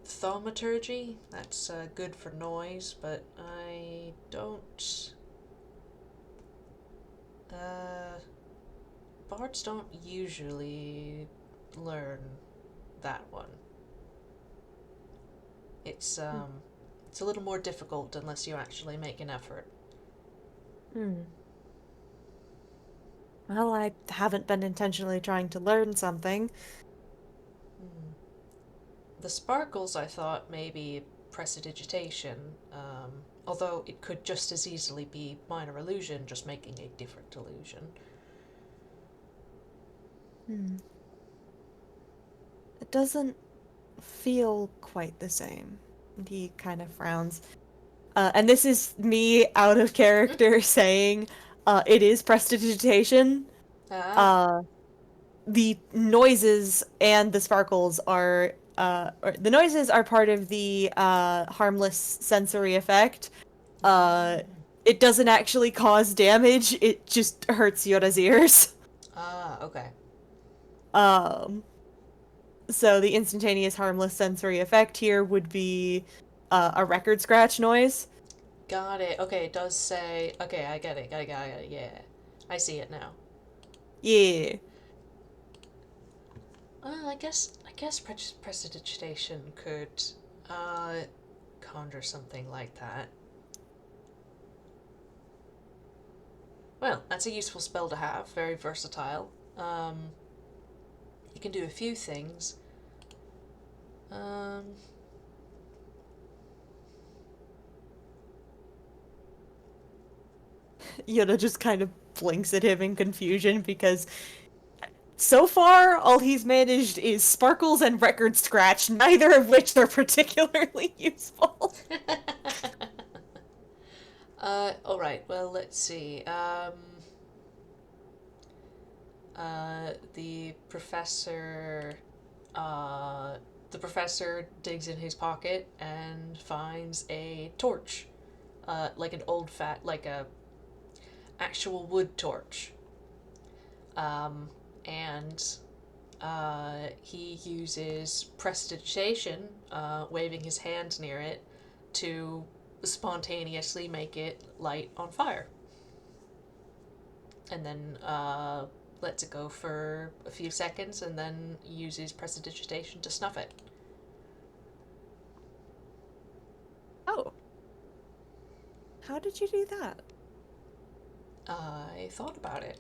B: thaumaturgy. That's good for noise, but I don't. Uh, bards don't usually learn that one. It's um, it's a little more difficult unless you actually make an effort.
A: Hmm. Well, I haven't been intentionally trying to learn something.
B: Hmm. The sparkles, I thought maybe prestidigitation, although it could just as easily be minor illusion, just making a different illusion.
A: Hmm. It doesn't feel quite the same. And he kind of frowns. And this is me out of character saying, it is prestidigitation.
B: Ah,
A: Uh, the noises and the sparkles are, or the noises are part of the harmless sensory effect. Uh, it doesn't actually cause damage. It just hurts Yoda's ears.
B: okay.
A: Um, so the instantaneous harmless sensory effect here would be a record scratch noise.
B: Got it. Okay, it does say. Okay, I get it. Got it. Yeah, I see it now.
A: Yeah.
B: Well, I guess prestidigitation could uh, conjure something like that. Well, that's a useful spell to have. Very versatile. You can do a few things. Um,
A: Yoda just kind of blinks at him in confusion because so far all he's managed is sparkles and record scratch, neither of which are particularly useful.
B: all right. Well, let's see. The professor, uh, the professor digs in his pocket and finds a torch, like an old like a actual wood torch. Um, and he uses prestidigitation, waving his hand near it, to spontaneously make it light on fire. And then lets it go for a few seconds and then uses prestidigitation to snuff it.
A: Oh, how did you do that?
B: I thought about it.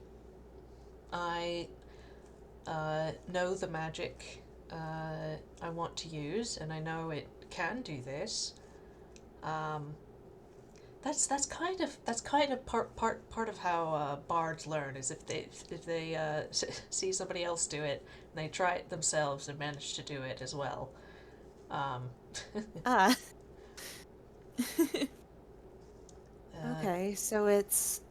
B: I know the magic I want to use, and I know it can do this. Um, that's kind of part of how bards learn is if they see somebody else do it, and they try it themselves and manage to do it as well. Um,
A: Ah,
B: uh,
A: okay, so it's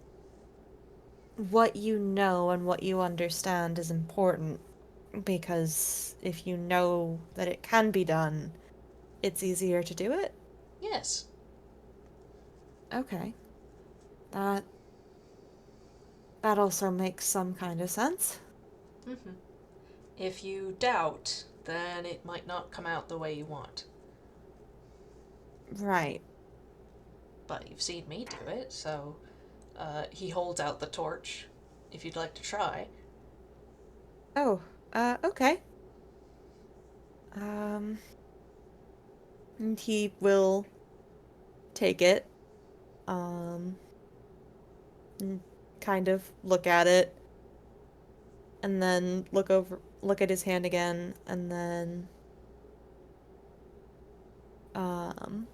A: what you know and what you understand is important because if you know that it can be done, it's easier to do it.
B: yes.
A: Okay. That that also makes some kind of sense.
B: Hmm. If you doubt, then it might not come out the way you want.
A: Right.
B: But you've seen me do it, so he holds out the torch if you'd like to try.
A: Oh, okay. Um, and he will take it, um, and kind of look at it, and then look at his hand again, and then, um,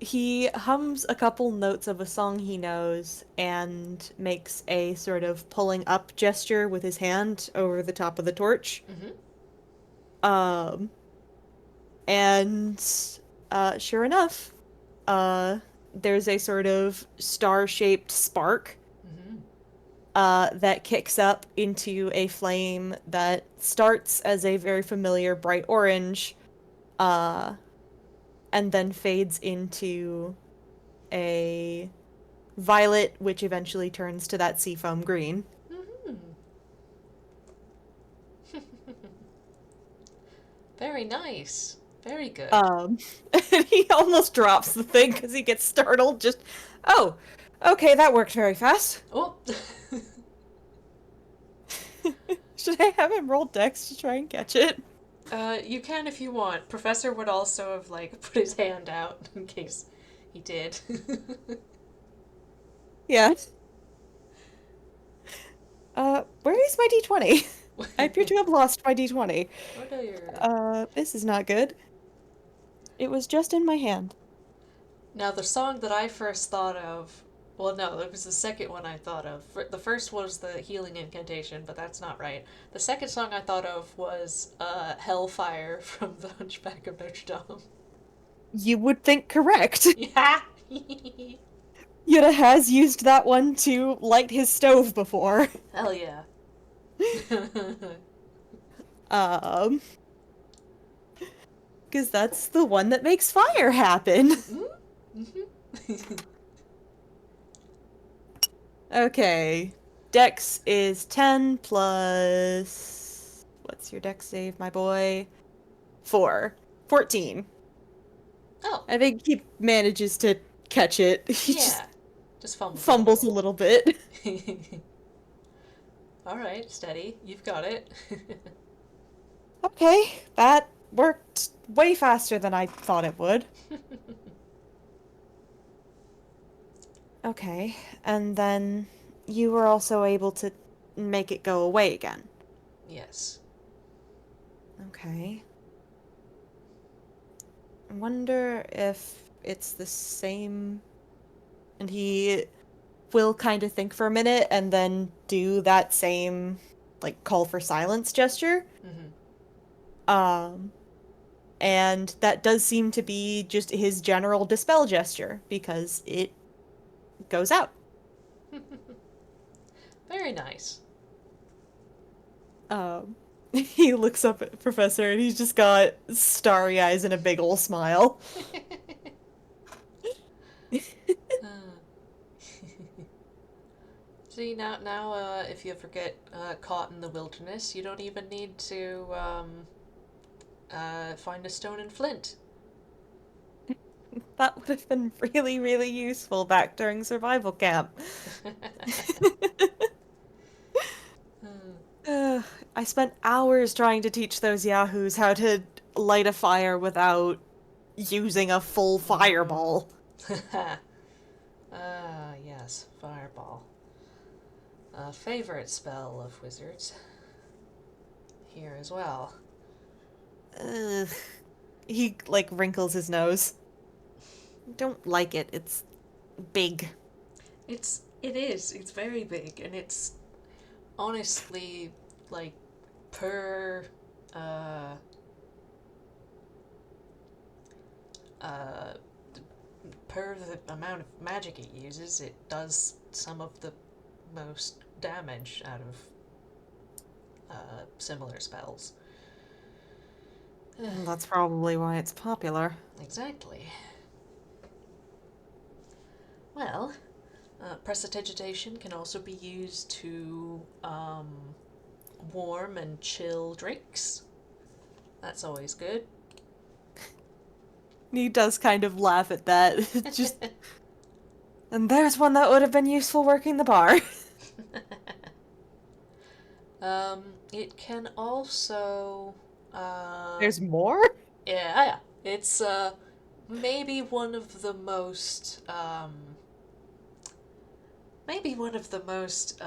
A: he hums a couple notes of a song he knows and makes a sort of pulling up gesture with his hand over the top of the torch.
B: Mm-hmm.
A: Um, and sure enough, uh, there's a sort of star-shaped spark
B: Mm-hmm.
A: that kicks up into a flame that starts as a very familiar bright orange, uh, and then fades into a violet, which eventually turns to that seafoam green.
B: Mm-hmm. Very nice. Very good.
A: Um, and he almost drops the thing because he gets startled. Just, oh, okay, that worked very fast.
B: Oh.
A: Should I have him roll dex to try and catch it?
B: You can if you want. Professor would also have like put his hand out in case he did.
A: Yeah. Where is my d20? I appear to have lost my d20.
B: Oh no, you're.
A: This is not good. It was just in my hand.
B: Now the song that I first thought of. Well, no, it was the second one I thought of. The first was the healing incantation, but that's not right. The second song I thought of was Hellfire from The Hunchback of Notre Dame.
A: You would think correct.
B: Yeah!
A: Yuta has used that one to light his stove before.
B: Hell yeah.
A: Um, because that's the one that makes fire happen.
B: Mm-hmm.
A: Okay. Dex is 10 plus. What's your dex save, my boy? 4. 14.
B: Oh,
A: I think he manages to catch it. He just
B: yeah. Just fumbles a
A: fumbles a
B: little.
A: little bit.
B: Alright, steady. You've got it.
A: Okay, that worked way faster than I thought it would. Okay, and then you were also able to make it go away again.
B: Yes.
A: Okay. I wonder if it's the same. And he will kind of think for a minute and then do that same, like, call for silence gesture.
B: Mm-hmm.
A: Um, and that does seem to be just his general dispel gesture because it goes out.
B: Very nice.
A: Um, he looks up at Professor and he's just got starry eyes and a big ol' smile.
B: See now, if you ever get caught in the wilderness, you don't even need to find a stone and flint.
A: That would have been really, really useful back during survival camp.
B: Hmm.
A: Ugh, I spent hours trying to teach those yahoos how to light a fire without using a full fireball.
B: Ah, yes, fireball. A favorite spell of wizards here as well.
A: Ugh. He like wrinkles his nose. Don't like it. It's big.
B: It's very big, and it's honestly like per uh uh per the amount of magic it uses, it does some of the most damage out of similar spells.
A: Well, that's probably why it's popular.
B: Exactly. Well, prestidigitation can also be used to warm and chill drinks. That's always good.
A: He does kind of laugh at that. Just, and there's one that would have been useful working the bar.
B: It can also, uh,
A: There's more?
B: yeah. It's maybe one of the most, maybe one of the most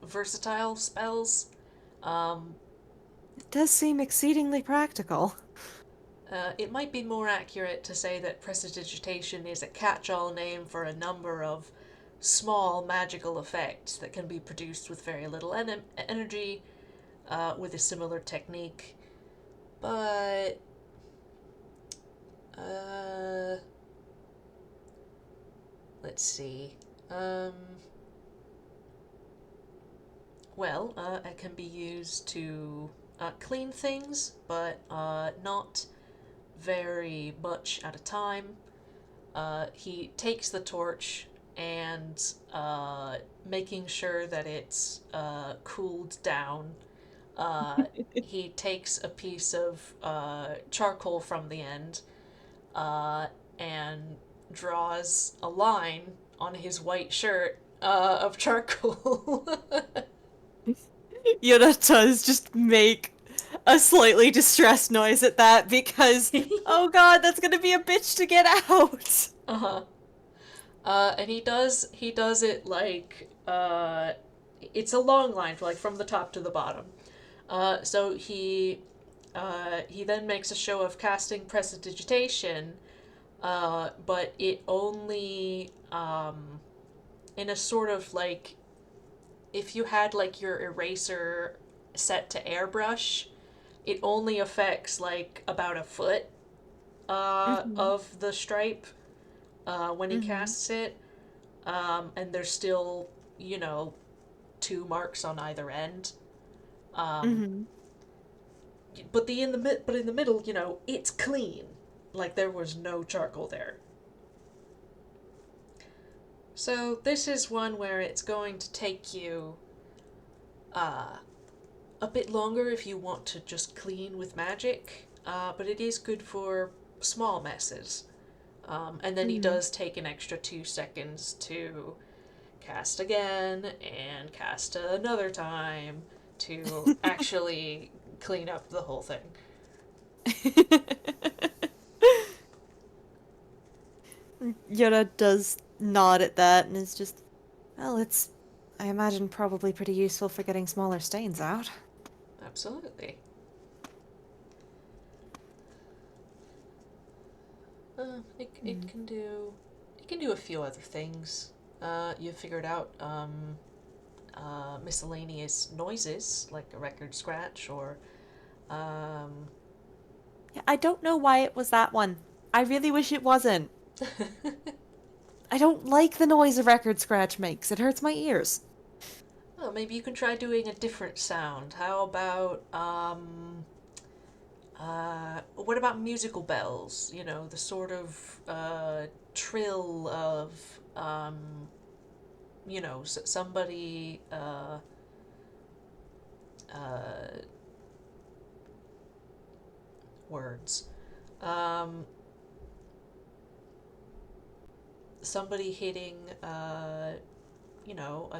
B: versatile spells. Um,
A: It does seem exceedingly practical.
B: it might be more accurate to say that prestidigitation is a catch-all name for a number of small magical effects that can be produced with very little energy, with a similar technique. But uh, let's see. Um, it can be used to clean things, but not very much at a time. He takes the torch and making sure that it's cooled down. Uh, he takes a piece of charcoal from the end and draws a line on his white shirt of charcoal.
A: Yoda does just make a slightly distressed noise at that because, oh god, that's gonna be a bitch to get out.
B: Uh huh. And he does it like it's a long line, like from the top to the bottom. So he then makes a show of casting prestidigitation, but it only in a sort of like if you had like your eraser set to airbrush, it only affects like about a foot
A: Mm-hmm.
B: of the stripe when he
A: Mm-hmm.
B: casts it, and there's still you know two marks on either end. Um,
A: Mm-hmm.
B: but in the middle, it's clean, like there was no charcoal there. So this is one where it's going to take you uh, a bit longer if you want to just clean with magic, but it is good for small messes. And then he
A: Mm-hmm.
B: does take an extra 2 seconds to cast again and cast another time to actually clean up the whole thing.
A: Yoda does nod at that and is just, well, it's, I imagine, probably pretty useful for getting smaller stains out.
B: Absolutely.
A: Mm.
B: It can do a few other things. You figured out miscellaneous noises like a record scratch or um,
A: Yeah, I don't know why it was that one. I really wish it wasn't. I don't like the noise a record scratch makes. It hurts my ears.
B: well, maybe you can try doing a different sound. How about what about musical bells? You know, the sort of trill of somebody uh, words. Um, somebody hitting, a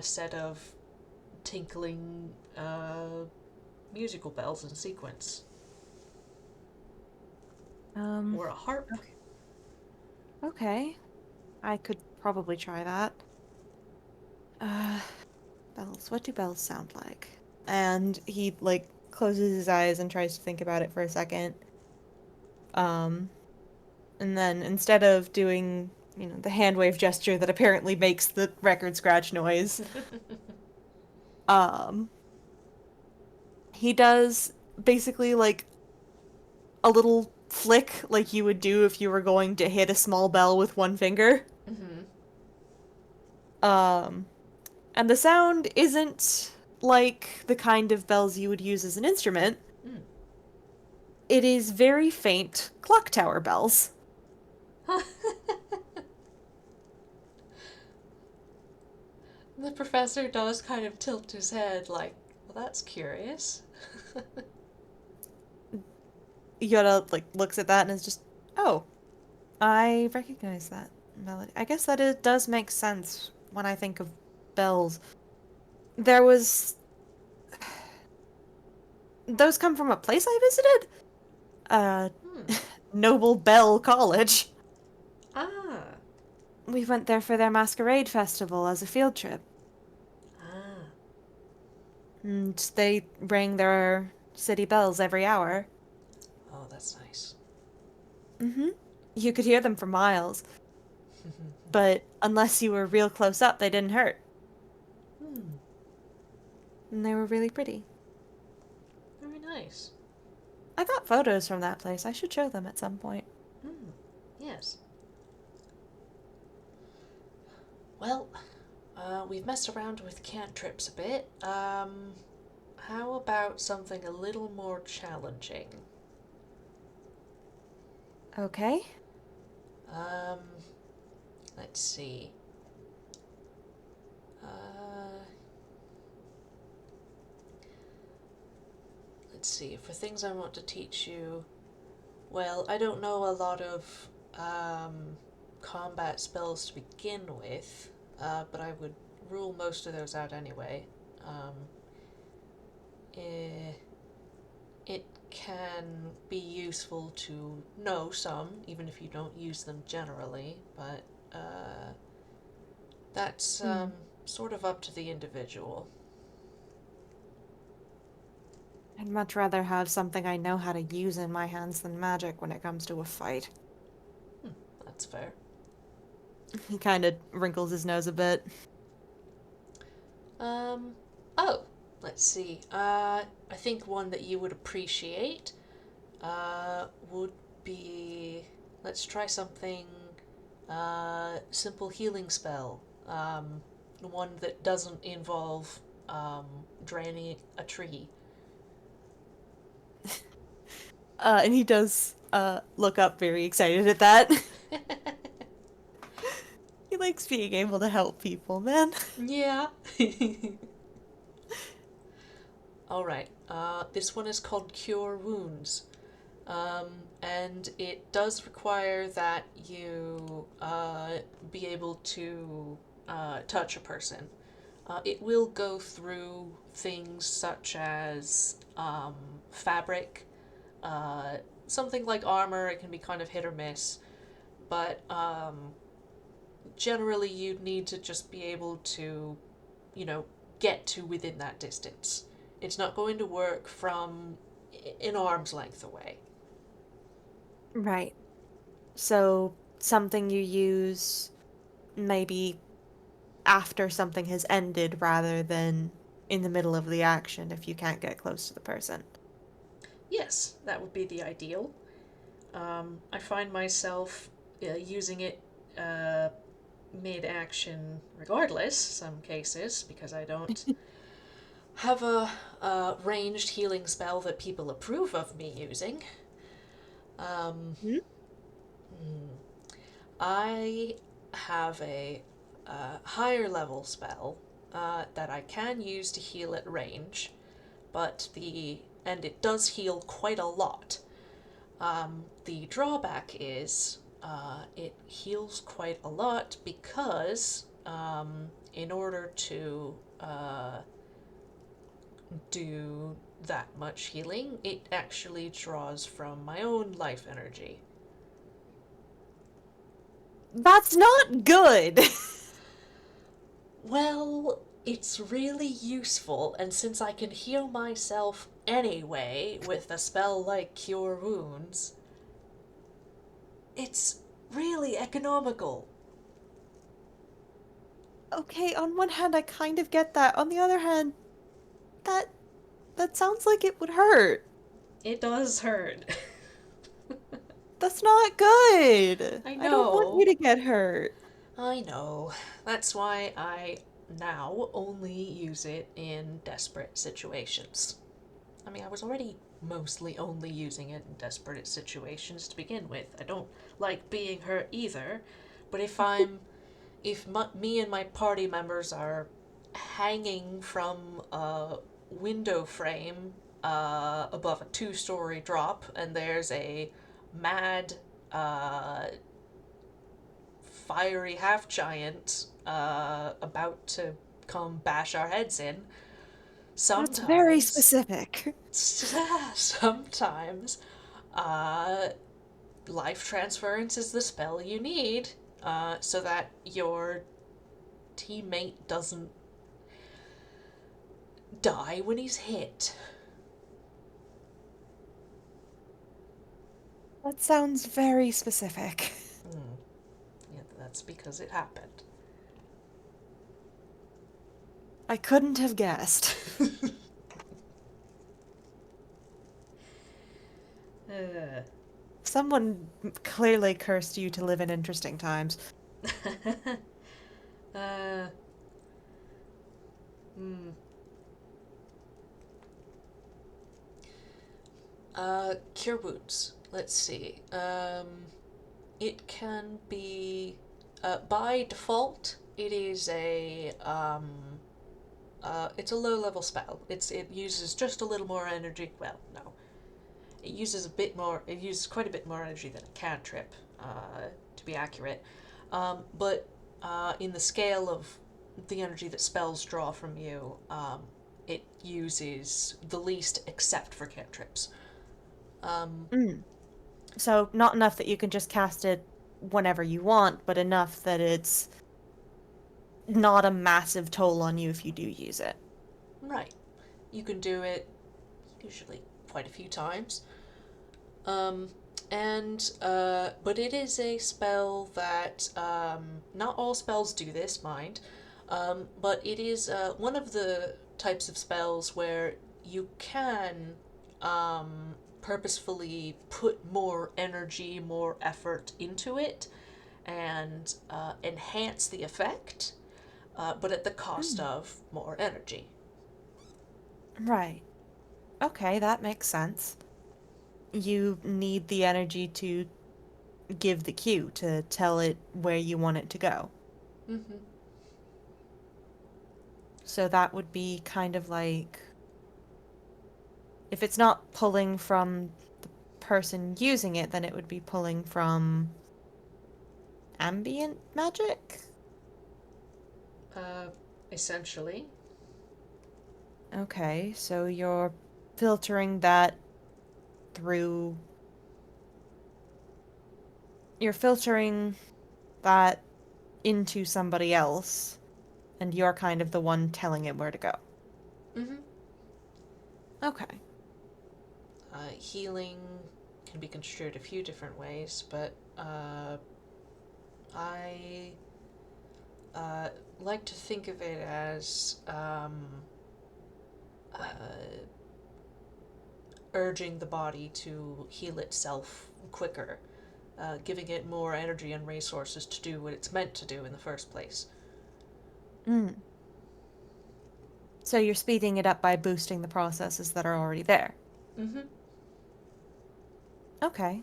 B: set of tinkling musical bells in sequence,
A: Um,
B: or a harp.
A: okay. Okay. I could probably try that. Uh, bells. What do bells sound like? And he, like, closes his eyes and tries to think about it for a second. Um, and then instead of doing, the hand wave gesture that apparently makes the record scratch noise, um, he does basically like a little flick like you would do if you were going to hit a small bell with one finger.
B: Mm-hmm.
A: Um, and the sound isn't like the kind of bells you would use as an instrument.
B: Mm.
A: It is very faint clock tower bells.
B: The professor does kind of tilt his head, like, well, that's curious.
A: Yoda like looks at that and is just, oh, I recognize that melody. I guess that it does make sense when I think of bells. There was those come from a place I visited. Uh,
B: Hmm.
A: Noble Bell College.
B: Ah.
A: We went there for their masquerade festival as a field trip,
B: Ah.
A: and they rang their city bells every hour.
B: Oh, that's nice.
A: Mm-hmm. You could hear them for miles, but unless you were real close up, they didn't hurt.
B: Hmm.
A: And they were really pretty.
B: Very nice.
A: I got photos from that place. I should show them at some point.
B: Hmm. Yes. Well, we've messed around with cantrips a bit. How about something a little more challenging?
A: Okay.
B: Um, let's see. Uh, let's see. For things I want to teach you, well, I don't know a lot of combat spells to begin with, but I would rule most of those out anyway. Um, eh, it can be useful to know some, even if you don't use them generally, but that's
A: Hmm.
B: sort of up to the individual.
A: I'd much rather have something I know how to use in my hands than magic when it comes to a fight.
B: Hmm, that's fair.
A: He kind of wrinkles his nose a bit.
B: Um, oh, let's see. I think one that you would appreciate would be. Let's try something. Simple healing spell. One that doesn't involve draining a tree.
A: And he does look up very excited at that. He likes being able to help people, man.
B: Yeah. All right. This one is called Cure Wounds. And it does require that you be able to touch a person. It will go through things such as fabric, something like armor. It can be kind of hit or miss, but generally you'd need to just be able to, you know, get to within that distance. It's not going to work from an arm's length away.
A: Right. So, something you use maybe after something has ended rather than in the middle of the action if you can't get close to the person.
B: Yes, that would be the ideal. I find myself using it mid action regardless, some cases, because I don't have a ranged healing spell that people approve of me using. Um,
A: Hmm?
B: hmm, I have a higher level spell that I can use to heal at range, but it does heal quite a lot. The drawback is it heals quite a lot because in order to do that much healing, it actually draws from my own life energy.
A: That's not good.
B: Well, it's really useful, and since I can heal myself anyway with a spell like Cure Wounds, it's really economical.
A: Okay, on one hand, I kind of get that. On the other hand, that that sounds like it would hurt.
B: It does hurt.
A: That's not good.
B: I
A: I don't want you
B: know.
A: to get hurt.
B: I know. That's why I now only use it in desperate situations. I mean, I was already mostly only using it in desperate situations to begin with. I don't like being hurt either, but me and my party members are hanging from a window frame above a two-story drop, and there's a mad, uh, fiery half giant about to come bash our heads in.
A: That's very
B: Sometimes,
A: specific.
B: sometimes, uh, life transference is the spell you need so that your teammate doesn't die when he's hit.
A: That sounds very specific.
B: Mm, yeah, that's because it happened.
A: I couldn't have guessed.
B: uh,
A: Someone clearly cursed you to live in interesting times.
B: uh, mm. Cure wounds. Let's see. It can be, by default, it is it's a low level spell. It uses just a little more energy. Well, no, it uses a bit more. It uses quite a bit more energy than a cantrip, to be accurate. But in the scale of the energy that spells draw from you, it uses the least except for cantrips. Um,
A: Mm. So, not enough that you can just cast it whenever you want, but enough that it's not a massive toll on you if you do use it.
B: right. You can do it usually quite a few times. Um, but it is a spell that not all spells do this, mind. But it is one of the types of spells where you can purposefully put more energy, more effort into it, and enhance the effect, but at the cost
A: Mm.
B: of more energy.
A: Right. Okay, that makes sense. You need the energy to give the cue to tell it where you want it to go.
B: Mm-hmm.
A: So that would be kind of like if it's not pulling from the person using it, then it would be pulling from ambient magic?
B: Uh, Essentially.
A: Okay, so you're filtering that through. You're filtering that into somebody else, and you're kind of the one telling it where to go.
B: Mm-hmm.
A: Okay.
B: Healing can be construed a few different ways, but I like to think of it as uh, urging the body to heal itself quicker, giving it more energy and resources to do what it's meant to do in the first place.
A: Mm. So you're speeding it up by boosting the processes that are already there.
B: Mm-hmm.
A: Okay,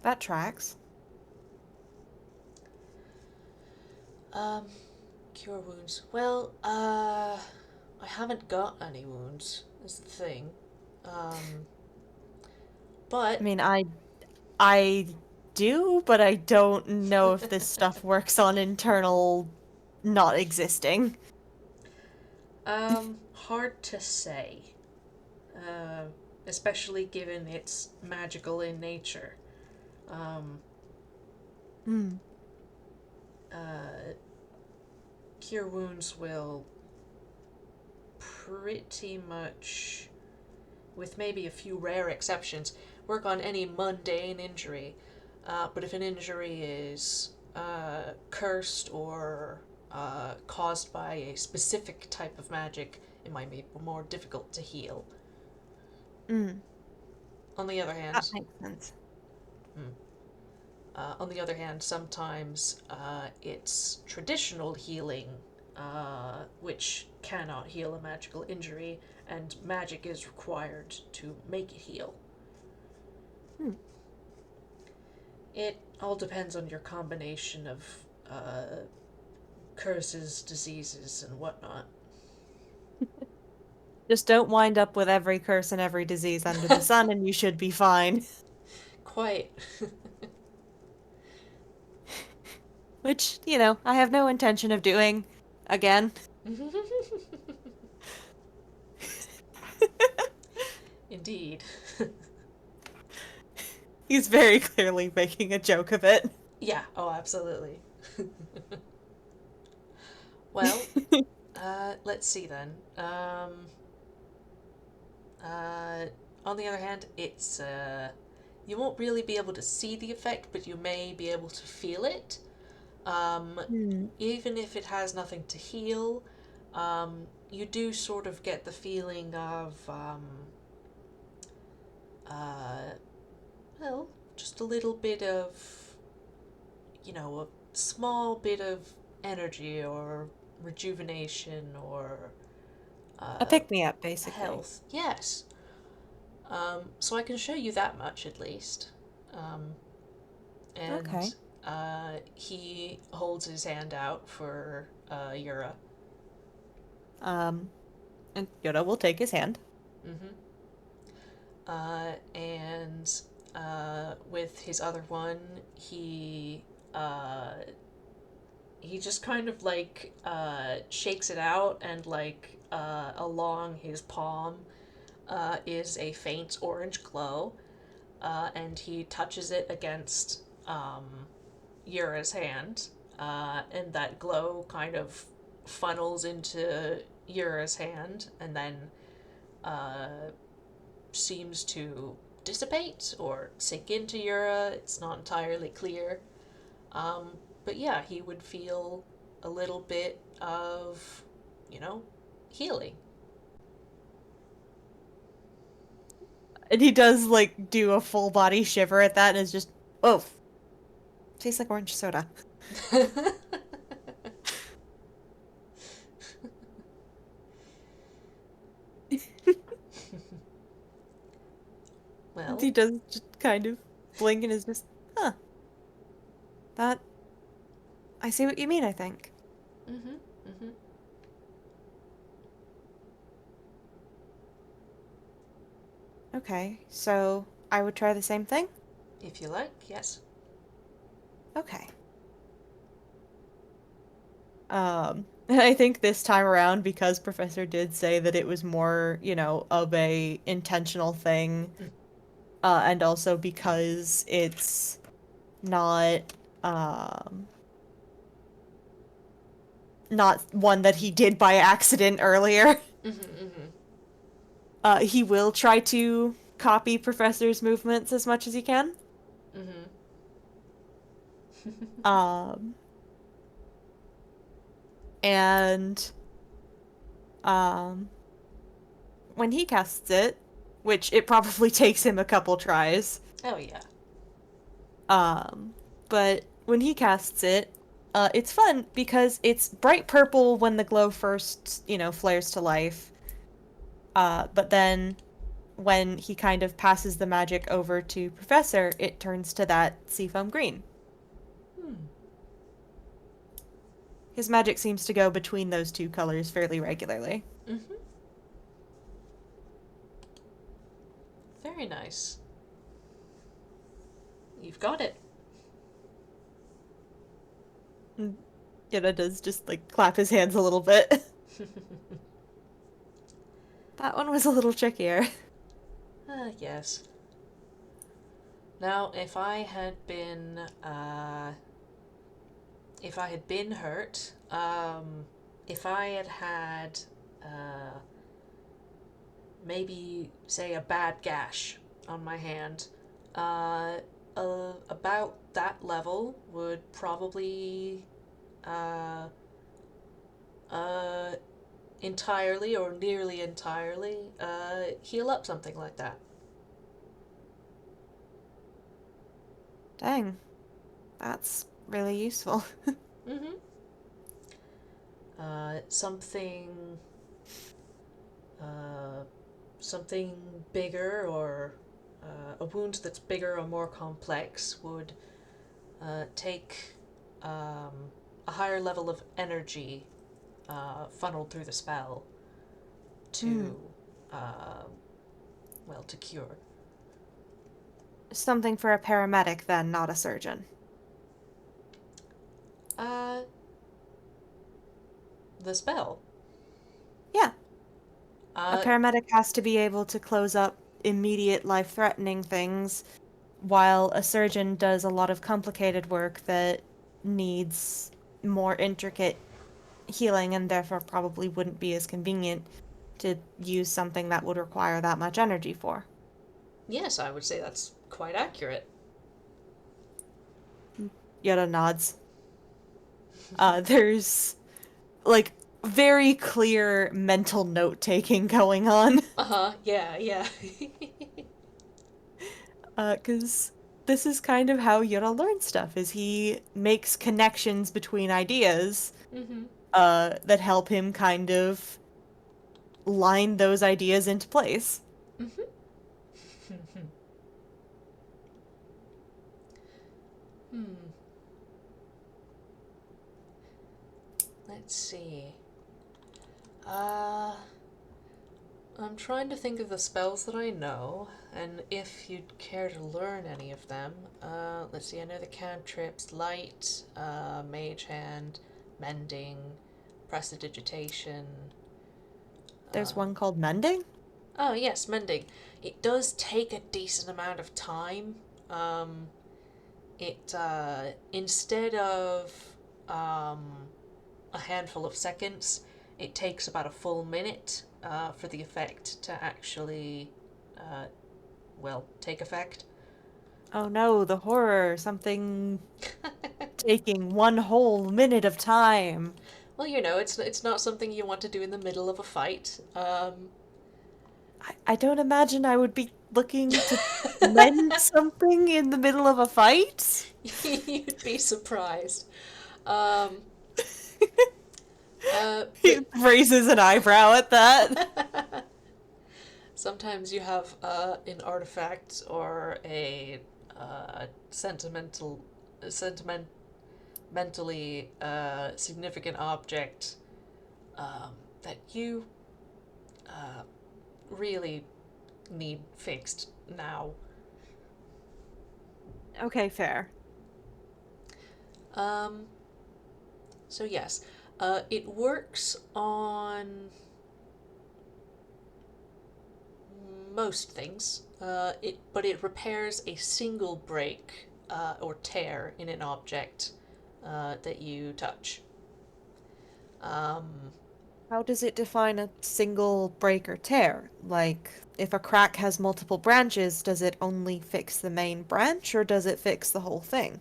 A: that tracks.
B: Um, Cure wounds. Well, I haven't got any wounds. Is the thing. Um,
A: I
B: but
A: mean, I do, but I don't know if this stuff works on internal not existing.
B: Hard to say. Uh, Especially given it's magical in nature. Um,
A: Hmm.
B: uh, Cure wounds will pretty much, with maybe a few rare exceptions, work on any mundane injury. But if an injury is cursed or caused by a specific type of magic, it might be more difficult to heal.
A: Hmm.
B: On the other
A: That
B: hand,
A: makes sense.
B: hmm, sometimes it's traditional healing, which cannot heal a magical injury, and magic is required to make it heal.
A: Hmm.
B: It all depends on your combination of curses, diseases, and whatnot.
A: Just don't wind up with every curse and every disease under the sun, and you should be fine.
B: Quite.
A: Which, I have no intention of doing again.
B: Indeed.
A: He's very clearly making a joke of it.
B: Yeah, oh, absolutely. Well, let's see then. Uh, on the other hand, it's you won't really be able to see the effect, but you may be able to feel it.
A: Hmm.
B: Even if it has nothing to heal, you do sort of get the feeling of uh, well, just a little bit of, a small bit of energy or rejuvenation or
A: A
B: uh,
A: pick-me-up, basically.
B: health. Yes. So I can show you that much at least. Um,
A: Okay.
B: and he holds his hand out for Yura.
A: Um, and Yoda will take his hand.
B: Mm-hmm. And with his other one, uh, he just kind of like shakes it out, and like along his palm is a faint orange glow, and he touches it against Yura's hand, and that glow kind of funnels into Yura's hand, and then uh, seems to dissipate or sink into Yura. It's not entirely clear. But yeah, he would feel a little bit of, you know, healing.
A: And he does, like, do a full body shiver at that and is just, oh, tastes like orange soda.
B: Well,
A: He does just kind of blink and is just, huh, that, I see what you mean, I think.
B: mm-hmm, mm-hmm.
A: Okay, so I would try the same thing?
B: If you like, yes.
A: Okay. I think this time around, because Professor did say that it was more, of a intentional thing,
B: Mm,
A: and also because it's not, um, not one that he did by accident earlier.
B: mm-hmm, mm-hmm,
A: He will try to copy Professor's movements as much as he can.
B: mm-hmm.
A: Um, and um, when he casts it, which it probably takes him a couple tries,
B: Oh yeah.
A: um, but when he casts it, it's fun because it's bright purple when the glow first, flares to life. But then when he kind of passes the magic over to Professor, it turns to that seafoam green.
B: Hmm.
A: His magic seems to go between those two colors fairly regularly.
B: Mm-hmm. Very nice. You've got it.
A: Mm, Yoda does just like clap his hands a little bit. That one was a little trickier.
B: Yes. Now, if I had been hurt, if I had had, uh, maybe say a bad gash on my hand, uh, about that level would probably, uh, uh, entirely or nearly entirely heal up something like that.
A: Dang, that's really useful.
B: Mm-hmm. Something, uh, something bigger or a wound that's bigger or more complex would take a higher level of energy funneled through the spell
A: Hmm.
B: to, uh, well, to cure.
A: Something for a paramedic then, not a surgeon.
B: Uh, the spell.
A: Yeah, a
B: Uh,
A: paramedic has to be able to close up immediate life-threatening things, while a surgeon does a lot of complicated work that needs more intricate healing and therefore probably wouldn't be as convenient to use something that would require that much energy for.
B: yes, I would say that's quite accurate.
A: Yoda nods. There's like very clear mental note taking going on.
B: Uh huh. Yeah. Yeah.
A: 'Cause this is kind of how Yoda learns stuff, is he makes connections between ideas,
B: Mm-hmm.
A: that help him kind of line those ideas into place.
B: Mm-hmm. Hmm. Let's see. Uh, I'm trying to think of the spells that I know, and if you'd care to learn any of them. Let's see. I know the cantrips: light, mage hand, mending, prestidigitation.
A: There's
B: Um,
A: one called Mending?
B: oh yes, mending. It does take a decent amount of time. Um, it instead of um, a handful of seconds, it takes about a full minute for the effect to actually, uh, well, take effect.
A: Oh no, the horror, something taking one whole minute of time.
B: Well, you know, it's not something you want to do in the middle of a fight.
A: I don't imagine I would be looking to mend something in the middle of a fight.
B: You'd be surprised. Um,
A: He
B: but
A: raises an eyebrow at that.
B: sometimes you have an artifact or a sentiment mentally significant object that you uh, really need fixed now.
A: Okay, fair.
B: Um, so yes, it works on most things. But it repairs a single break or tear in an object that you touch. Um,
A: How does it define a single break or tear? Like, if a crack has multiple branches, does it only fix the main branch or does it fix the whole thing?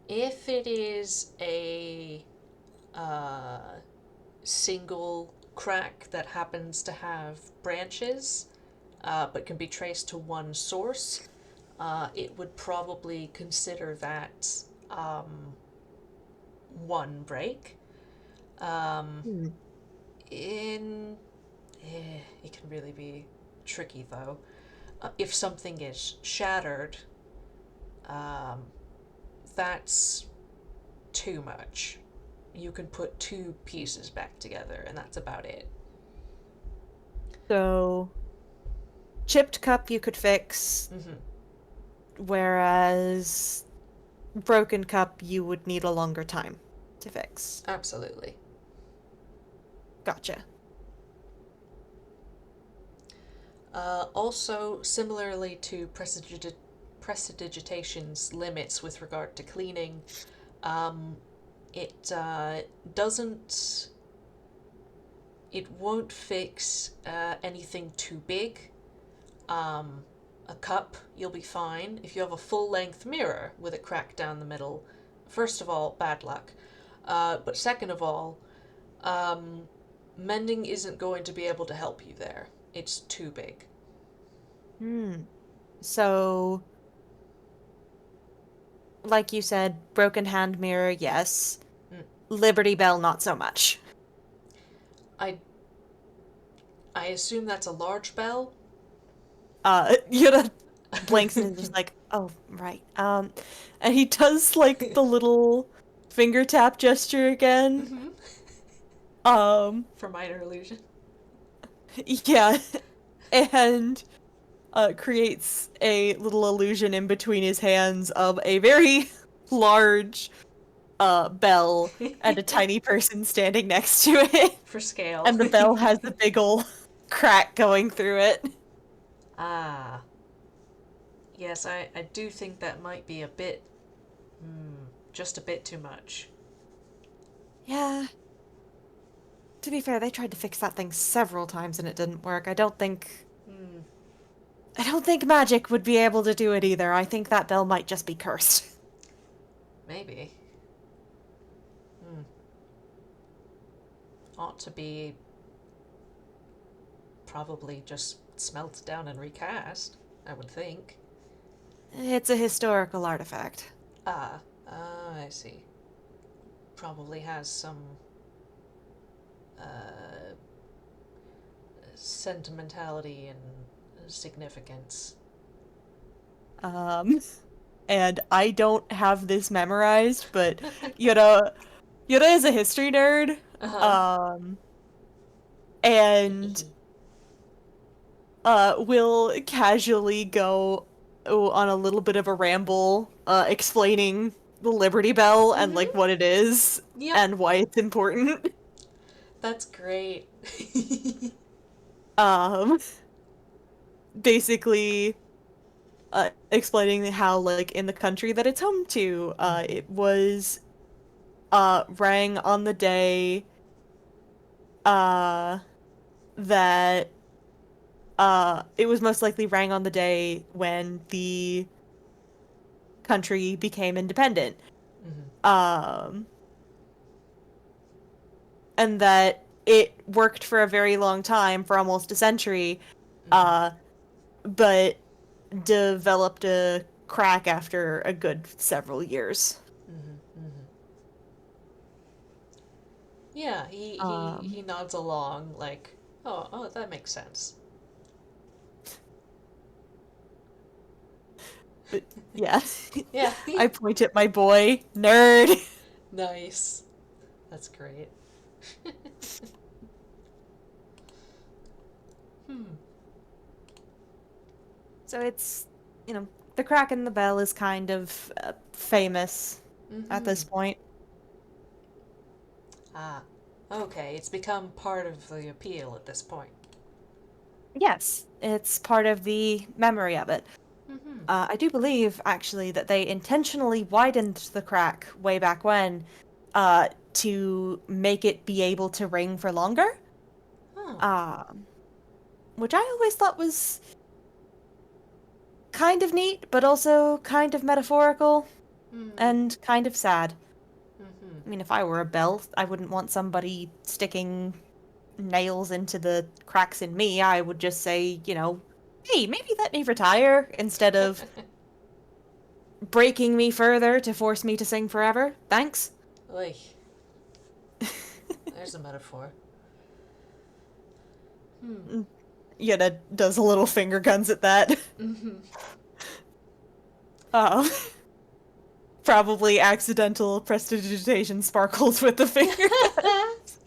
B: if it is a uh, single crack that happens to have branches, but can be traced to one source, it would probably consider that one break. Um,
A: Hmm.
B: in it can really be tricky though. If something is shattered, um, that's too much. You can put two pieces back together, and that's about it.
A: So, chipped cup you could fix,
B: Mm-hmm.
A: whereas broken cup you would need a longer time to fix.
B: Absolutely.
A: Gotcha.
B: Also, similarly to prestidigitation's limits with regard to cleaning, um, it doesn't. It won't fix anything too big. Um, a cup, you'll be fine. If you have a full length mirror with a crack down the middle, first of all, bad luck. But second of all, um, mending isn't going to be able to help you there. It's too big.
A: Hmm. So, like you said, broken hand mirror, yes.
B: Mm.
A: Liberty Bell, not so much.
B: I I assume that's a large bell.
A: Yoda blinks and is just like, oh, right. And he does like the little finger tap gesture again.
B: Mm-hmm.
A: Um,
B: For minor illusion.
A: yeah, and creates a little illusion in between his hands of a very large bell and a tiny person standing next to it.
B: For scale.
A: And the bell has a big ol' crack going through it.
B: Ah. Yes, I do think that might be a bit. Just a bit too much.
A: Yeah. To be fair, they tried to fix that thing several times and it didn't work.
B: Hmm.
A: I don't think magic would be able to do it either. I think that bell might just be cursed.
B: Maybe. Hmm. Ought to be probably just smelted down and recast, I would think.
A: It's a historical artifact.
B: I see. Probably has some uh, sentimentality and significance.
A: Um, and I don't have this memorized, but Yoda Yoda is a history nerd.
B: Uh huh.
A: Um, and will casually go on a little bit of a ramble, explaining the Liberty Bell and like
B: Mm-hmm.
A: what it is
B: Yep.
A: and why it's important.
B: That's great.
A: Um, basically, explaining how like in the country that it's home to,
B: Mm-hmm.
A: it was rang on the day uh that it was most likely rang on the day when the country became independent.
B: Mm-hmm.
A: Um, and that it worked for a very long time, for almost a century,
B: Mm-hmm.
A: uh, but developed a crack after a good several years.
B: Mm-hmm. Mm-hmm. Yeah, he
A: Um,
B: nods along like, oh, that makes sense.
A: but yeah,
B: Yeah.
A: I point at my boy, nerd.
B: Nice. That's great. Hmm.
A: So it's, the crack in the bell is kind of famous at
B: Mm-hmm.
A: this point.
B: Ah. Okay, it's become part of the appeal at this point.
A: Yes, it's part of the memory of it.
B: Mm-hmm.
A: I do believe, actually, that they intentionally widened the crack way back when to make it be able to ring for longer.
B: Oh.
A: Um, which I always thought was kind of neat, but also kind of metaphorical
B: Hmm.
A: and kind of sad.
B: Mm-hmm.
A: I mean, if I were a bell, I wouldn't want somebody sticking nails into the cracks in me. I would just say, hey, maybe let me retire instead of breaking me further to force me to sing forever. Thanks.
B: Oy, there's a metaphor. Hmm.
A: Yetta does a little finger guns at that.
B: Mm-hmm.
A: Um, probably accidental prestidigitation sparkles with the finger guns.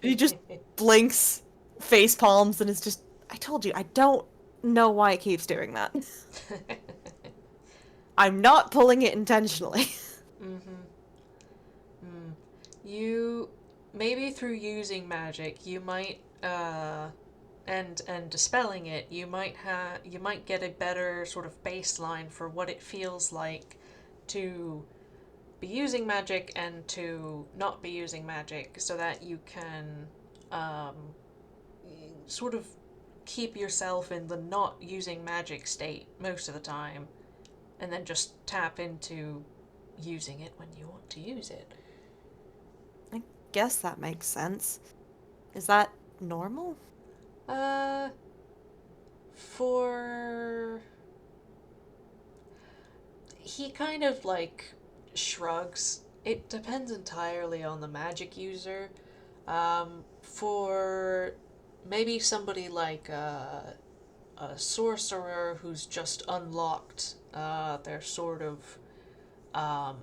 A: He just blinks, face palms, and is just, I told you, I don't know why it keeps doing that. I'm not pulling it intentionally.
B: Mm-hmm. Mm. You maybe through using magic, you might and dispelling it, you might get a better sort of baseline for what it feels like to be using magic and to not be using magic, so that you can um, sort of keep yourself in the not using magic state most of the time, and then just tap into using it when you want to use it.
A: I guess that makes sense. Is that normal?
B: Uh, for he kind of like shrugs. It depends entirely on the magic user. For maybe somebody like a sorcerer who's just unlocked their sort of um,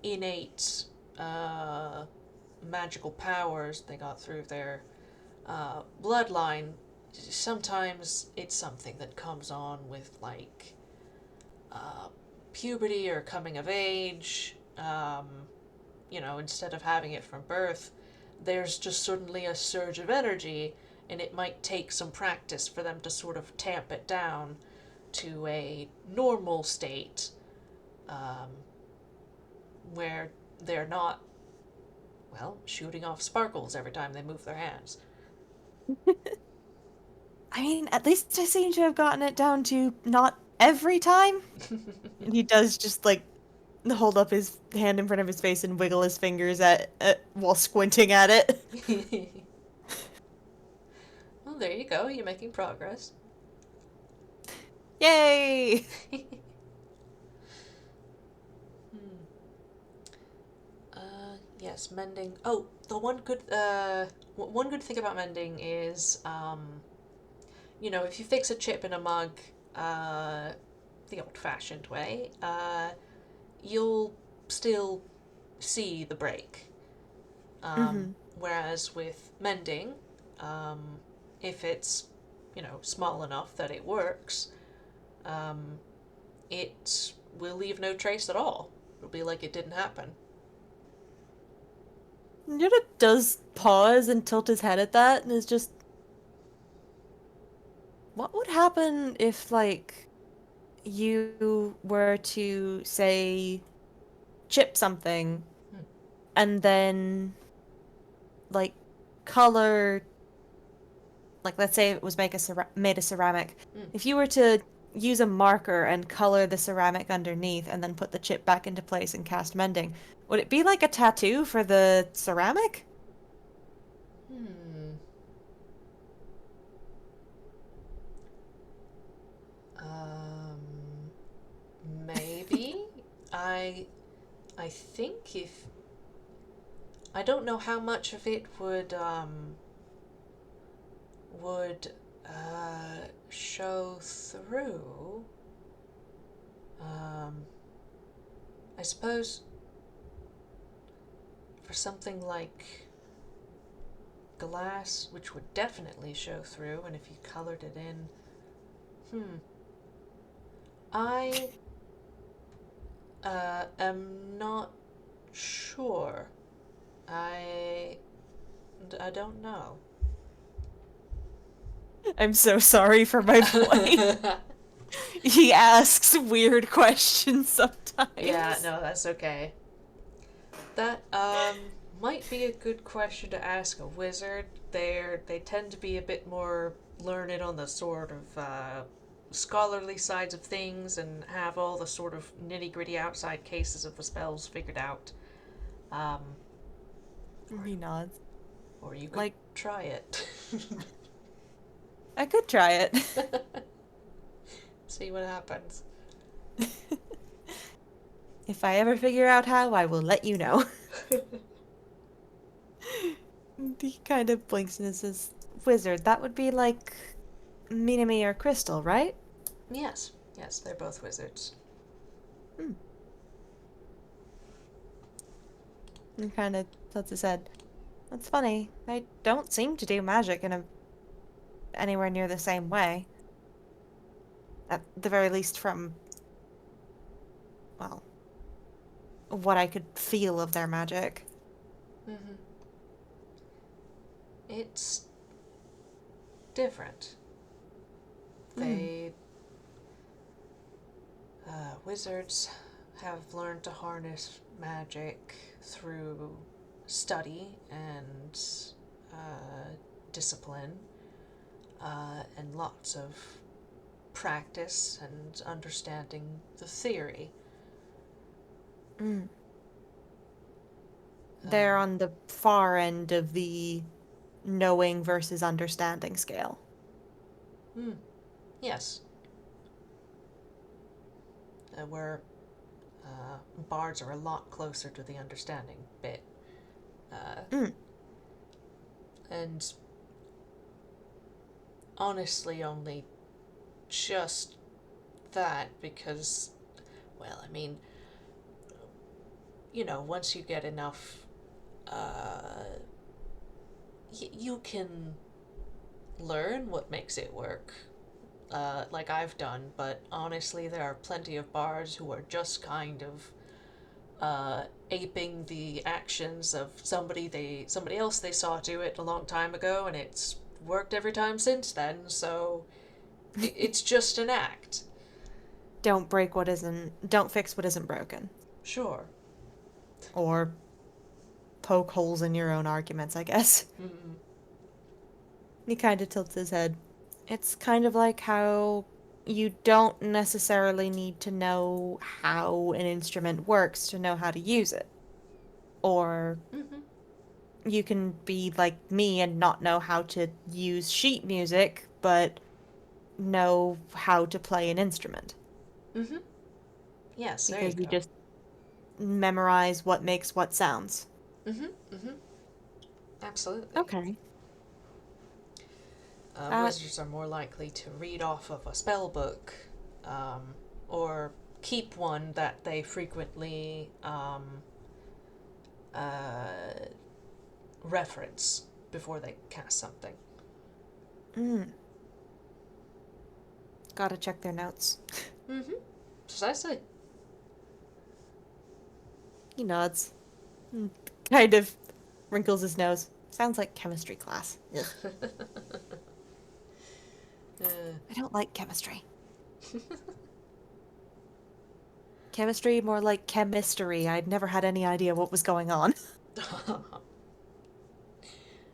B: innate uh, magical powers they got through their bloodline, sometimes it's something that comes on with like uh, puberty or coming of age. Instead of having it from birth, there's just suddenly a surge of energy, and it might take some practice for them to sort of tamp it down to a normal state um, where they're not, well, shooting off sparkles every time they move their hands.
A: I mean, at least I seem to have gotten it down to not every time. And he does just like hold up his hand in front of his face and wiggle his fingers at while squinting at it.
B: Well, there you go. You're making progress.
A: Yay!
B: Hmm. Yes, mending. Oh, the one good thing about mending is, if you fix a chip in a mug, uh, the old-fashioned way, you'll still see the break.
A: Hmm.
B: Whereas with mending, um, if it's, small enough that it works, um, it will leave no trace at all. It'll be like it didn't happen.
A: Yuta does pause and tilt his head at that and is just, what would happen if, like, you were to, say, chip something
B: Hmm.
A: and then, like, color, like, let's say it was made of ceramic.
B: Hmm.
A: If you were to use a marker and color the ceramic underneath and then put the chip back into place and cast mending, would it be like a tattoo for the ceramic?
B: Hmm. Um, Maybe. I I think if I don't know how much of it would show through. Um, I suppose for something like glass, which would definitely show through, and if you colored it in, I am not sure. I I don't know.
A: I'm so sorry for my boy. He asks weird questions
B: Yeah,
A: sometimes.
B: no, that's okay. That might be a good question to ask a wizard. They tend to be a bit more learned on the sort of scholarly sides of things and have all the sort of nitty gritty outside cases of the spells figured out. Um, or
A: He nods.
B: or you could
A: Like,
B: try it.
A: I could try it.
B: See what happens.
A: If I ever figure out how, I will let you know. He kind of blinks and says, Wizard, that would be like Minami or Crystal, right?
B: Yes, yes, they're both wizards.
A: Hmm. And kind of tilts his head. That's funny. I don't seem to do magic in anywhere near the same way. At the very least from well, what I could feel of their magic.
B: Mm-hmm. It's different.
A: Mm.
B: They, wizards have learned to harness magic through study and discipline, and lots of practice and understanding the theory.
A: Mm. They're
B: Uh,
A: on the far end of the knowing versus understanding scale.
B: hmm, yes, where bards are a lot closer to the understanding bit. Uh,
A: Mm.
B: and honestly, only just that because, well, I mean, once you get enough, you can learn what makes it work, like I've done, but honestly, there are plenty of bards who are just kind of aping the actions of somebody else they saw do it a long time ago, and it's worked every time since then. So it's just an act.
A: Don't fix what isn't broken.
B: Sure.
A: Or poke holes in your own arguments, I guess.
B: Mm-hmm.
A: He kind of tilts his head. It's kind of like how you don't necessarily need to know how an instrument works to know how to use it. Or
B: Mm-hmm.
A: you can be like me and not know how to use sheet music, but know how to play an instrument.
B: Mm-hmm. Yes, there you
A: Because you
B: go.
A: just memorize what makes what sounds.
B: Mm-hmm. Mm-hmm. Absolutely.
A: Okay. That
B: Wizards are more likely to read off of a spell book, um, or keep one that they frequently uh, reference before they cast something.
A: mm, gotta check their notes.
B: Mm-hmm. Precisely.
A: He nods. Kind of wrinkles his nose. Sounds like chemistry class. Ugh.
B: Uh,
A: I don't like chemistry. Chemistry, more like chemistry. I'd never had any idea what was going on.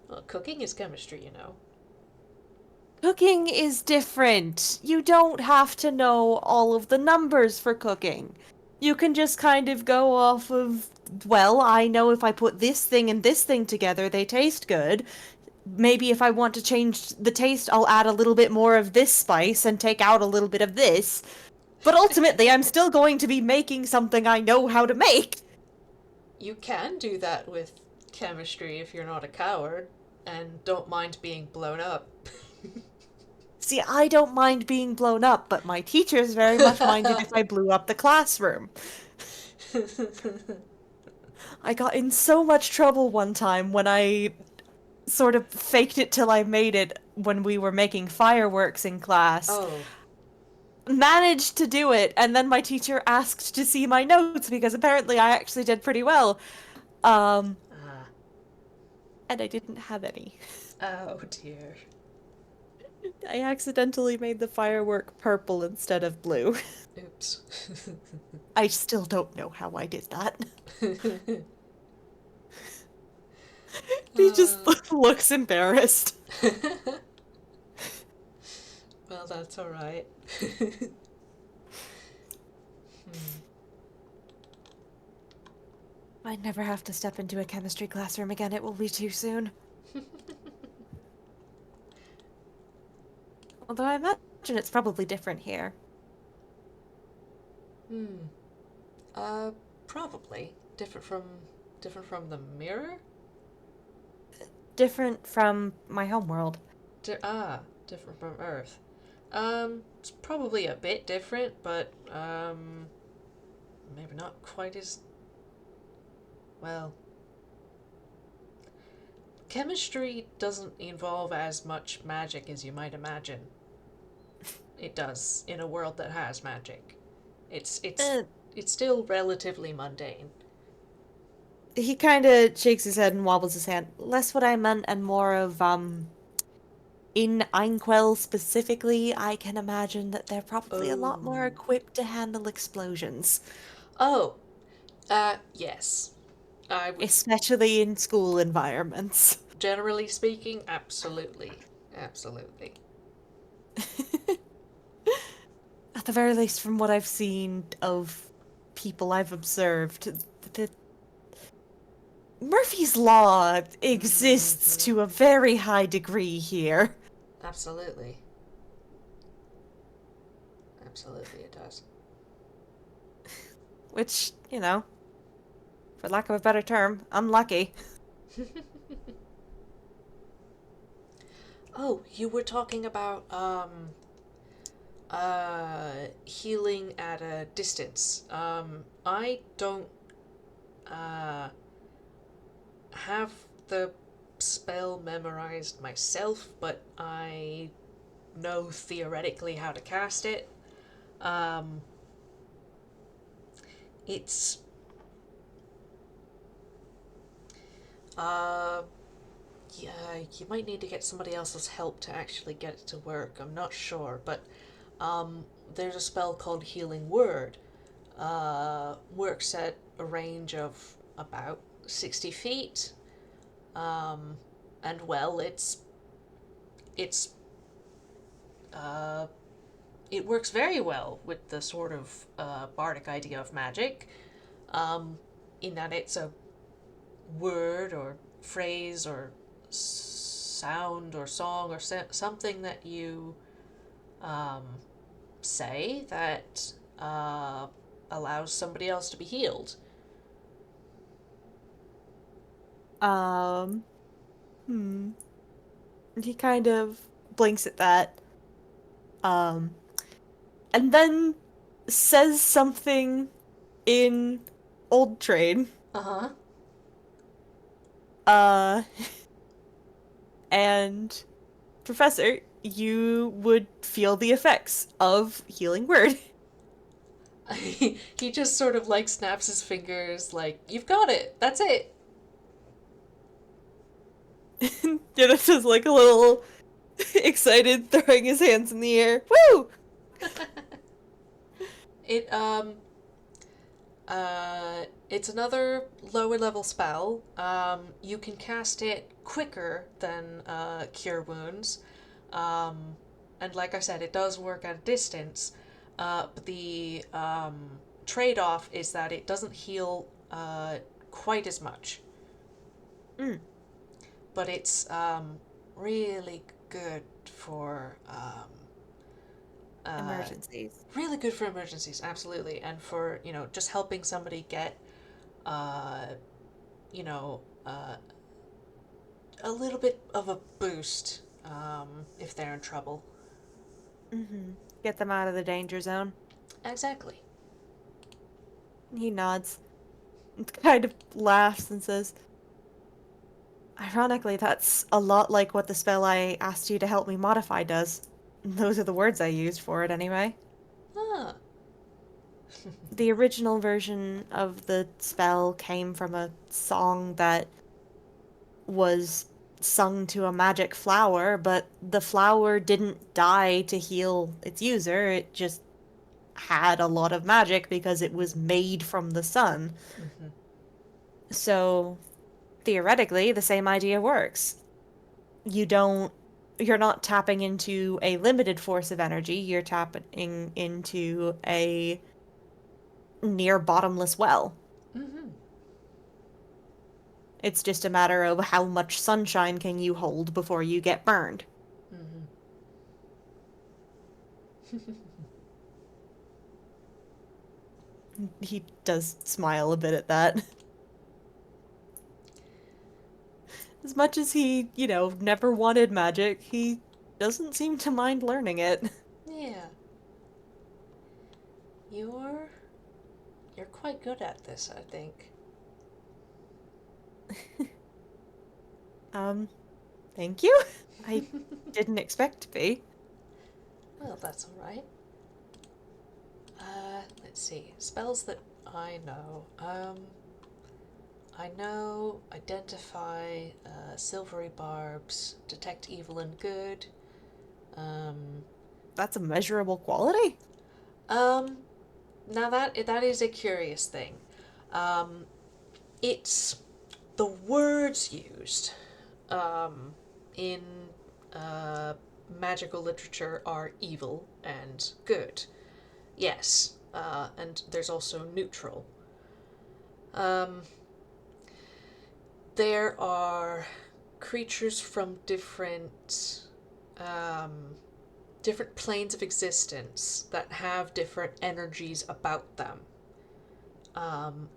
B: well, cooking is chemistry, you know.
A: Cooking is different. You don't have to know all of the numbers for cooking. You can just kind of go off of, well, I know if I put this thing and this thing together, they taste good. Maybe if I want to change the taste, I'll add a little bit more of this spice and take out a little bit of this. But ultimately, I'm still going to be making something I know how to make.
B: You can do that with chemistry if you're not a coward and don't mind being blown up.
A: See, I don't mind being blown up, but my teachers very much minded if I blew up the classroom. I got in so much trouble one time when I sort of faked it till I made it when we were making fireworks in class.
B: oh,
A: Managed to do it, and then my teacher asked to see my notes because apparently I actually did pretty well. Um,
B: ah,
A: and I didn't have any.
B: oh dear.
A: I accidentally made the firework purple instead of blue.
B: Oops.
A: I still don't know how I did that. He just
B: uh,
A: looks embarrassed.
B: well, that's alright. Hmm.
A: I never have to step into a chemistry classroom again. It will be too soon. Although I imagine it's probably different here.
B: Hmm. Uh, Probably different from the mirror.
A: Different from my homeworld.
B: Different from Earth. It's probably a bit different, but maybe not quite as well. Chemistry doesn't involve as much magic as you might imagine. It does in a world that has magic. It's
A: Uh,
B: it's still relatively mundane.
A: He kind of shakes his head and wobbles his hand. Less what I meant and more of, in Einquell specifically, I can imagine that they're probably a lot more
B: Oh.
A: equipped to handle explosions,
B: Oh, yes. I would,
A: especially in school environments.
B: generally speaking, absolutely. Absolutely.
A: At the very least, from what I've seen of people I've observed, the Murphy's Law exists
B: Hmm.
A: to a very high degree here.
B: Absolutely. Absolutely, it does.
A: Which, for lack of a better term, unlucky.
B: Oh, you were talking about, healing at a distance. I don't, uh, have the spell memorized myself, but I know theoretically how to cast it. Um, it's uh, yeah, you might need to get somebody else's help to actually get it to work. I'm not sure, but there's a spell called Healing Word. Works at a range of about 60 feet. Um, and well, it's uh, it works very well with the sort of bardic idea of magic, um, in that it's a word or phrase or sound or song or something that you um, say that allows somebody else to be healed.
A: Um, hmm. He kind of blinks at that, um, and then says something in Old Trade.
B: Uh huh.
A: Uh, and Professor, you would feel the effects of Healing Word.
B: He just sort of like snaps his fingers, like, you've got it, that's it.
A: Dennis is like a little excited, throwing his hands in the air. Woo!
B: It, it's another lower level spell. You can cast it quicker than Cure Wounds. Um, and like I said, it does work at a distance. But the trade off is that it doesn't heal quite as much.
A: Mm,
B: But it's really good for uh,
A: emergencies.
B: really good for emergencies, absolutely, and for just helping somebody get uh, you know uh, a little bit of a boost if they're in trouble.
A: Mm-hmm. Get them out of the danger zone.
B: Exactly.
A: He nods, and kind of laughs, and says, ironically, that's a lot like what the spell I asked you to help me modify does. Those are the words I used for it, anyway.
B: Ah.
A: The original version of the spell came from a song that was sung to a magic flower, but the flower didn't die to heal its user. It just had a lot of magic because it was made from the sun.
B: Mm-hmm.
A: So theoretically, the same idea works. You don't, you're not tapping into a limited force of energy, you're tapping into a near bottomless well.
B: Mm-hmm.
A: It's just a matter of how much sunshine can you hold before you get burned.
B: Mm-hmm.
A: He does smile a bit at that. As much as he, never wanted magic, he doesn't seem to mind learning it.
B: Yeah, you're you're quite good at this, I think.
A: Um, Thank you. I didn't expect to be.
B: Well, that's all right. Let's let's see. Spells that I know. I know identify silvery barbs, detect evil and good. Um,
A: That's a measurable quality?
B: um, Now that is a curious thing. Um, it's the words used in uh, magical literature are evil and good. Yes, and there's also neutral. Um, there are creatures from um, different planes of existence that have different energies about them.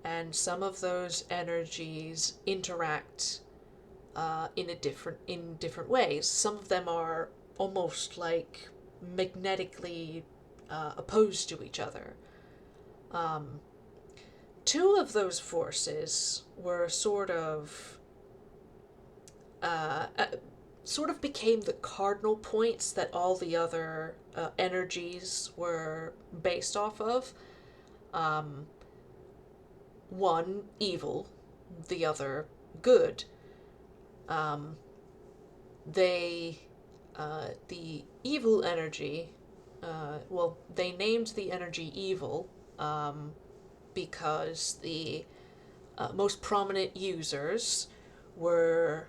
B: And some of those energies interact in different ways. Some of them are almost like magnetically opposed to each other. Um, Two of those forces were uh, uh, sort of became the cardinal points that all the other energies were based off of. Um, One evil, the other good. Um, they the evil energy. Well, they named the energy evil because the most prominent users were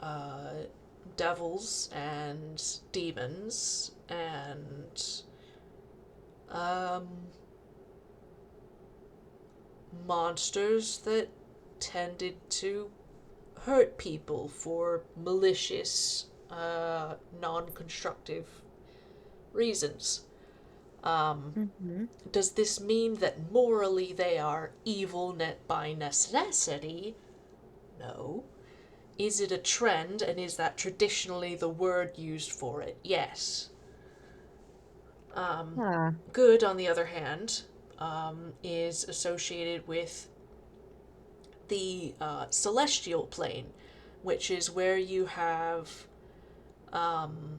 B: uh, devils and demons and um, monsters that tended to hurt people for malicious, non constructive reasons. Um,
A: Mm-hmm.
B: does this mean that morally they are evil net by necessity? No. Is it a trend, and is that traditionally the word used for it? Yes. Um,
A: Huh.
B: Good, on the other hand, is associated with the celestial plane, which is where you have um,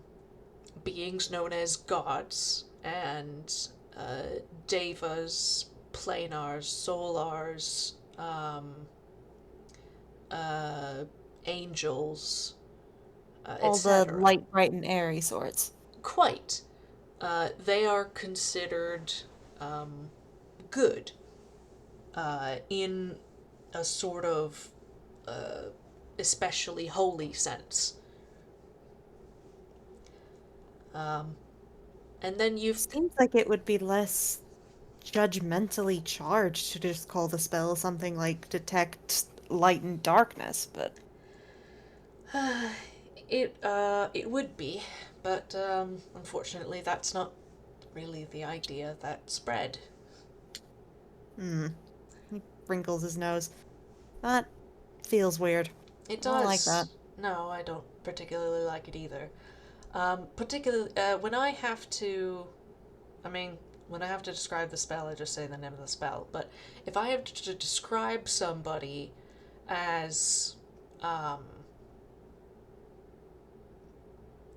B: beings known as gods and devas, planars, solars, uh, angels,
A: All the
B: etc.
A: light, bright, and airy sorts.
B: Quite. They are considered um, good in a sort of uh, especially holy sense. Um, and then you've
A: Seems like it would be less judgmentally charged to just call the spell something like detect light and darkness, but
B: it would be, but unfortunately that's not really the idea that spread.
A: hmm. He wrinkles his nose. That feels weird.
B: It
A: I don't like that.
B: does. No, I don't particularly like it either. Particularly when I have to, I mean, when I have to describe the spell, I just say the name of the spell. But if I have to describe somebody as, um,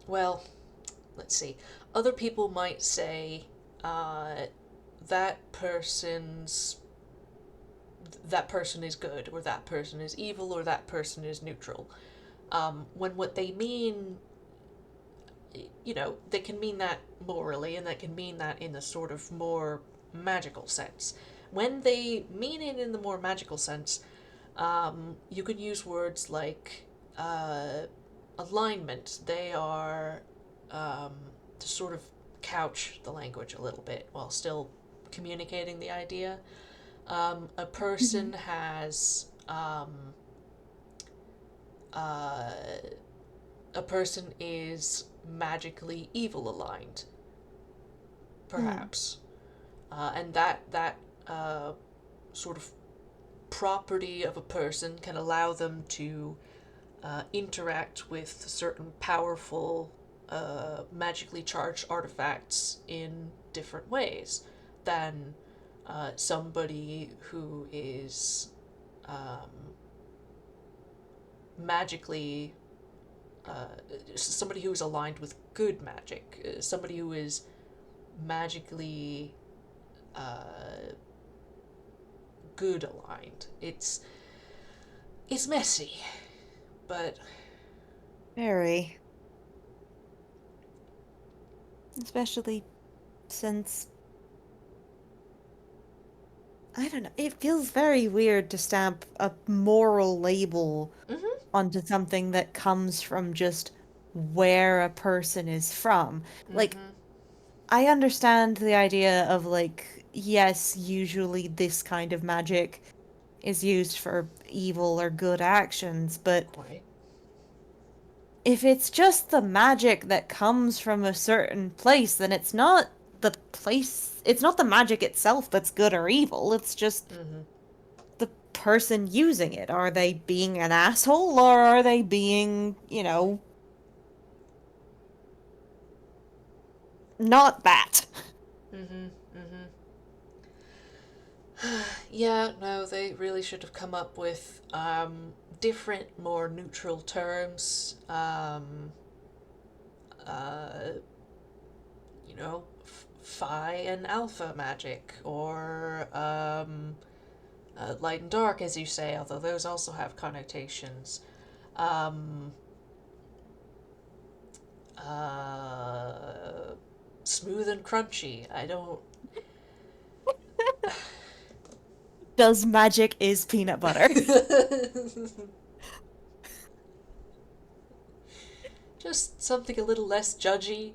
B: well, let's see, other people might say uh, that person's that person is good, or that person is evil, or that person is neutral. When what they mean, they can mean that morally, and that can mean that in the sort of more magical sense. When they mean it in the more magical sense, you can use words like uh, alignment. They are um, to sort of couch the language a little bit while still communicating the idea. A
A: Mhm.
B: person has uh, a person is magically evil aligned,
A: Hmm.
B: perhaps, and that uh, sort of property of a person can allow them to interact with certain powerful, magically charged artifacts in different ways than somebody who is um, magically somebody who is aligned with good magic, somebody who is magically good aligned. It's messy, but
A: Very. Especially since, I don't know, it feels very weird to stamp a moral label
B: mm-hmm,
A: onto something that comes from just where a person is from. Like,
B: mm-hmm,
A: I understand the idea of, like, yes, usually this kind of magic is used for evil or good actions, but
B: quite.
A: if it's just the magic that comes from a certain place, then it's not the place, it's not the magic itself that's good or evil, it's just
B: Mm-hmm.
A: the person using it. Are they being an asshole or are they being, not that?
B: Mm-hmm. Mm-hmm. Yeah, no, they really should have come up with different, more neutral terms. Uh, phi and alpha magic, or light and dark, as you say, although those also have connotations. Um, uh, Smooth and crunchy. I don't.
A: Does magic is peanut butter?
B: Just something a little less judgy.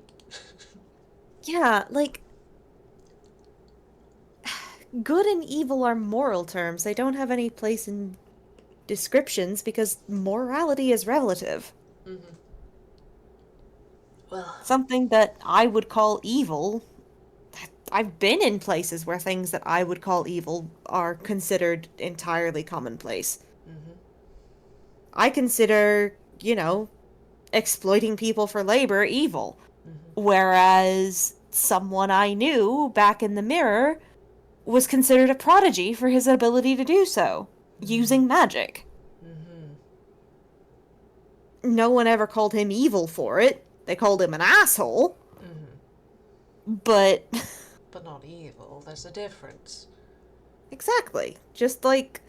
A: Yeah, like, good and evil are moral terms. They don't have any place in descriptions because morality is relative.
B: Mm-hmm. Well,
A: Something that I would call evil, I've been in places where things that I would call evil are considered entirely commonplace.
B: mm-hmm.
A: I consider, exploiting people for labor evil,
B: Mm-hmm.
A: whereas someone I knew back in the mirror was considered a prodigy for his ability to do so,
B: Mm-hmm.
A: using magic.
B: Mm-hmm.
A: No one ever called him evil for it. They called him an asshole,
B: Mm-hmm.
A: but
B: But not evil. There's a difference.
A: exactly. Just like,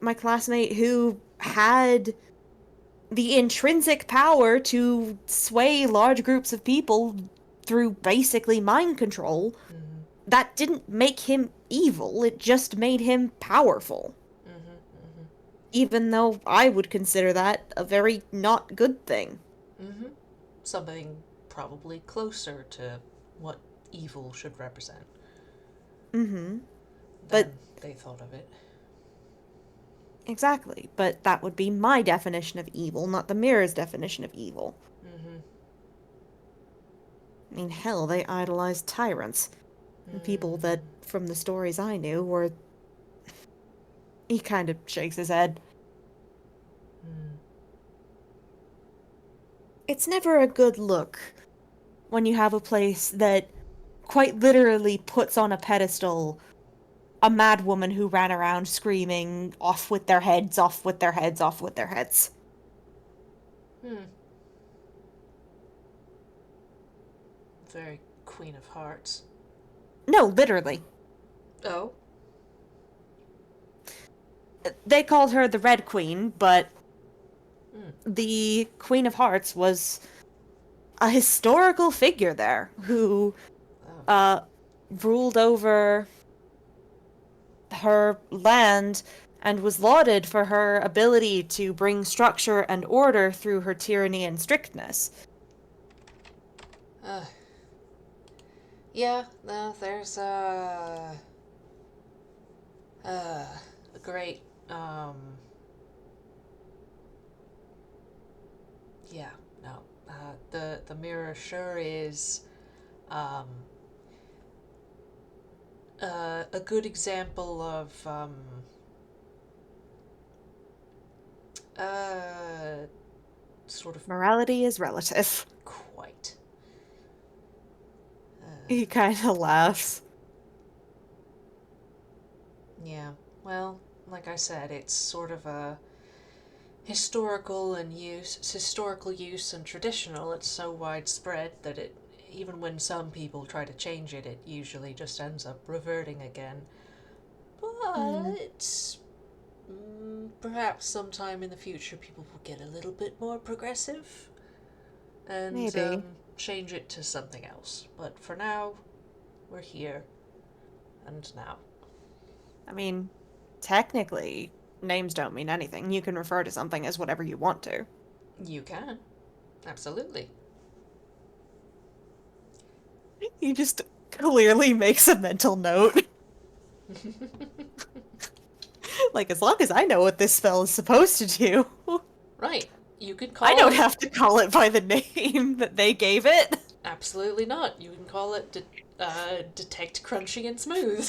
A: my classmate who had the intrinsic power to sway large groups of people through basically mind control,
B: Mm-hmm.
A: that didn't make him evil, it just made him powerful.
B: Mm-hmm.
A: Even though I would consider that a very not good thing.
B: Mm-hmm. Mm-hmm. Something probably closer to what evil should represent
A: Mm-hmm. But
B: than they thought of it.
A: exactly. But that would be my definition of evil, not the mirror's definition of evil.
B: Mm-hmm.
A: I mean, hell, they idolized tyrants. And people
B: Mm-hmm.
A: that, from the stories I knew, were. He kind of shakes his head.
B: Mm.
A: It's never a good look when you have a place that quite literally puts on a pedestal a mad woman who ran around screaming, off with their heads, off with their heads, off with their heads.
B: Hmm. Very Queen of Hearts.
A: No, literally.
B: Oh.
A: They called her the Red Queen, but
B: Mm.
A: the Queen of Hearts was a historical figure there who
B: Oh.
A: uh ruled over her land and was lauded for her ability to bring structure and order through her tyranny and strictness.
B: Uh, yeah, no, there's a great yeah, no. The mirror sure is um a good example of uh sort of
A: Morality is relative.
B: quite
A: He kind of laughs.
B: yeah. Well, like I said, it's sort of a historical use and traditional. It's so widespread that it, even when some people try to change it, it usually just ends up reverting again.
A: Hmm.
B: But perhaps sometime in the future people will get a little bit more progressive and
A: Maybe.
B: change it to something else. But for now, we're here and now.
A: I mean, technically, names don't mean anything. You can refer to something as whatever you want to.
B: You can. Absolutely.
A: He just clearly makes a mental note. Like, as long as I know what this spell is supposed to do,
B: Right. You could
A: I
B: call
A: don't
B: it.
A: have to call it by the name that they gave it.
B: Absolutely not. You can call it detect crunchy and smooth.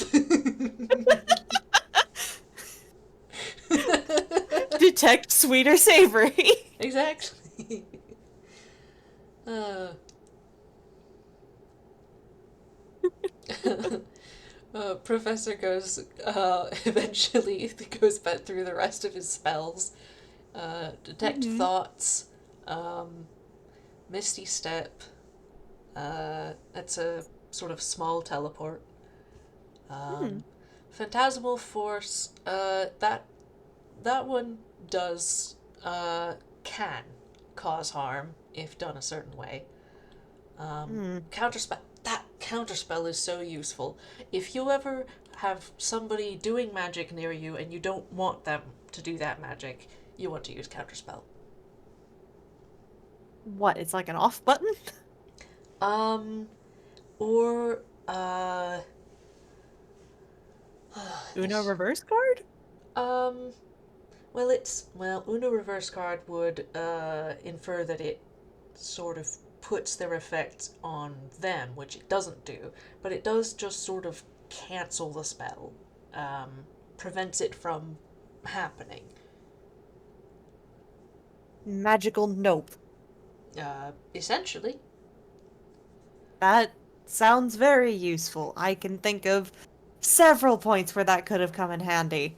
A: Detect sweet or savory.
B: Exactly. Uh, Professor goes, eventually goes back through the rest of his spells. Detect
A: Hmm.
B: thoughts, um, Misty Step, it's a sort of small teleport.
A: Hmm.
B: Phantasmal Force, that one does, can cause harm if done a certain way.
A: Hmm.
B: Counterspell, that counterspell is so useful. If you ever have somebody doing magic near you and you don't want them to do that magic, you want to use counterspell.
A: What? It's like an off button?
B: Um, or
A: Uno reverse card?
B: um, well, Uno reverse card would infer that it sort of puts their effect on them, which it doesn't do, but it does just sort of cancel the spell, um, prevents it from happening.
A: Magical nope.
B: Essentially.
A: That sounds very useful. I can think of several points where that could have come in handy.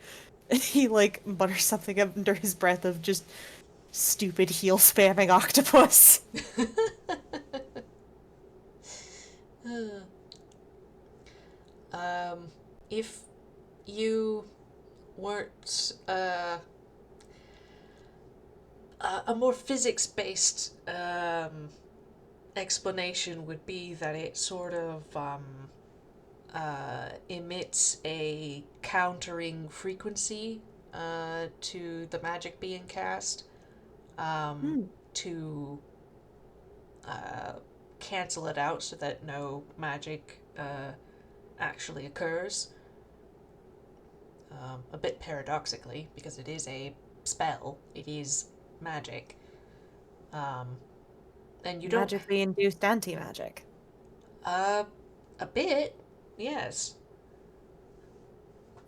A: He like mutters something under his breath of just stupid heel spamming octopus.
B: um, if you weren't a more physics based explanation would be that it sort of emits a countering frequency to the magic being cast,
A: Hmm.
B: to uh, cancel it out so that no magic actually occurs. A bit paradoxically, because it is a spell, it is magic. Um, and you don't.
A: Magically induced anti-magic.
B: Uh, a bit, yes.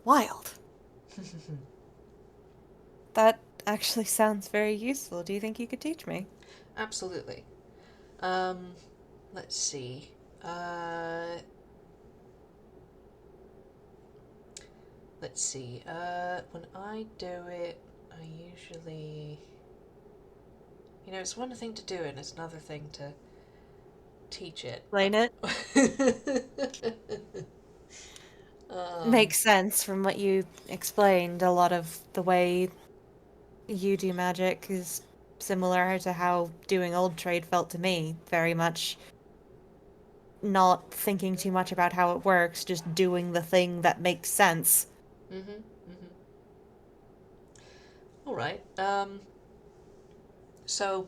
A: Wild. That actually sounds very useful. Do you think you could teach me?
B: Absolutely. Um, let's see. Uh, let's see. When I do it, I usually. It's one thing to do it, and it's another thing to teach it.
A: Explain it.
B: um,
A: Makes sense from what you explained. A lot of the way you do magic is similar to how doing old trade felt to me. Very much not thinking too much about how it works, just doing the thing that makes sense.
B: mhm, mhm. All right. So,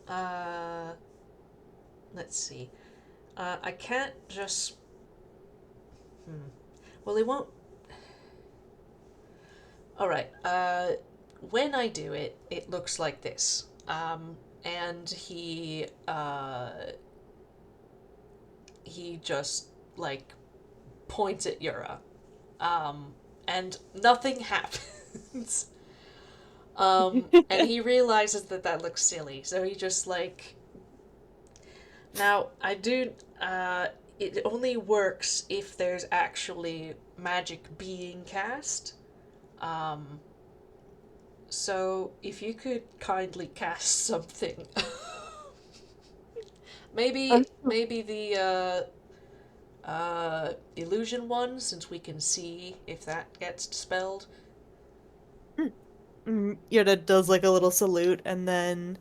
B: uh, let's see. I can't just. Hmm. Well, it won't. All right. When I do it, it looks like this. And he just like points at Yura. Um, and nothing happens. And he realizes that that looks silly, so he just like. Now I do. It only works if there's actually magic being cast. Um, so if you could kindly cast something, maybe
A: Um,
B: maybe the Illusion one, since we can see if that gets dispelled.
A: Yoda does like a little salute and then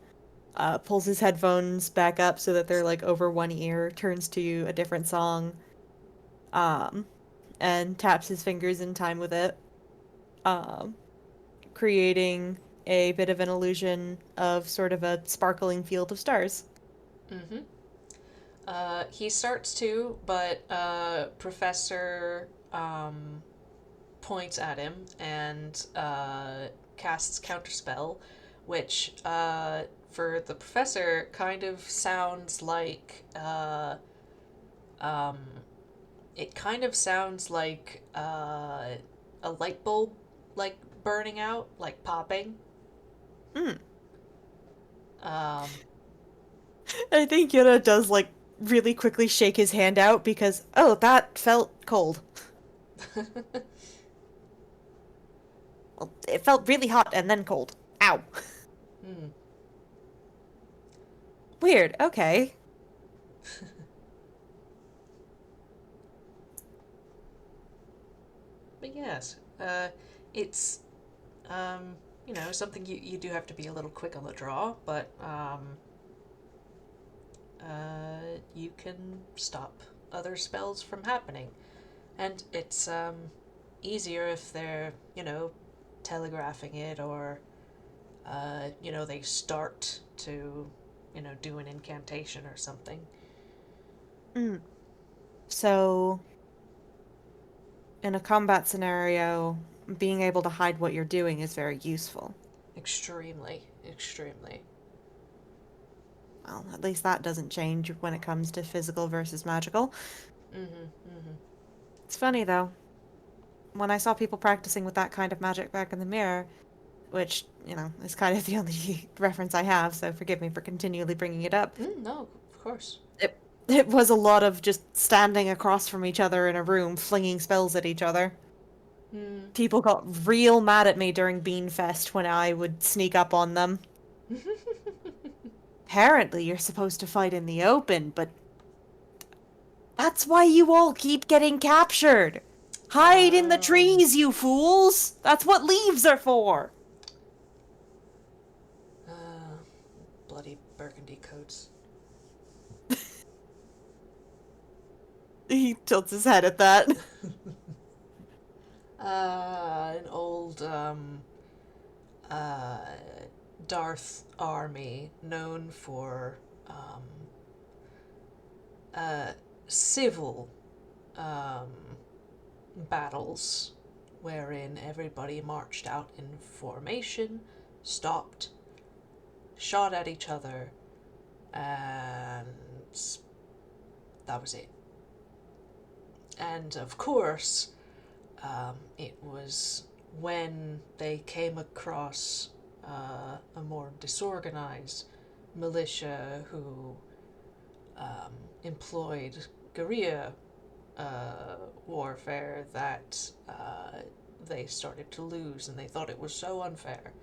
A: pulls his headphones back up so that they're like over one ear, turns to a different song, um, and taps his fingers in time with it, um, creating a bit of an illusion of sort of a sparkling field of stars.
B: Mm-hmm. He starts to, but Professor points at him and casts Counterspell, which for the professor kind of sounds like um, it kind of sounds like a light bulb like burning out, like popping.
A: Mm.
B: Um,
A: I think Yoda does like really quickly shake his hand out because, oh, that felt cold. Well, it felt really hot and then cold. Ow.
B: hmm.
A: Weird. Okay.
B: But yes, it's something you do have to be a little quick on the draw, but you can stop other spells from happening. And it's easier if they're, telegraphing it or, they start to, do an incantation or something.
A: Mm. So, in a combat scenario, being able to hide what you're doing is very useful.
B: Extremely, extremely.
A: Well, at least that doesn't change when it comes to physical versus magical.
B: Mm-hmm, mm-hmm.
A: It's funny though, when I saw people practicing with that kind of magic back in the mirror, which, is kind of the only reference I have, so forgive me for continually bringing it up.
B: No, of course.
A: It was a lot of just standing across from each other in a room, flinging spells at each other.
B: Mm.
A: People got real mad at me during Beanfest when I would sneak up on them. Apparently, you're supposed to fight in the open, but that's why you all keep getting captured. Hide in the
B: Oh,
A: trees, you fools! That's what leaves are for!
B: uh, bloody burgundy coats.
A: He tilts his head at that.
B: An old uh, Darth army known for um, uh, civil um, battles wherein everybody marched out in formation, stopped, shot at each other, and that was it. And of course, it was when they came across a more disorganized militia who employed guerrilla warfare that they started to lose, and they thought it was so unfair.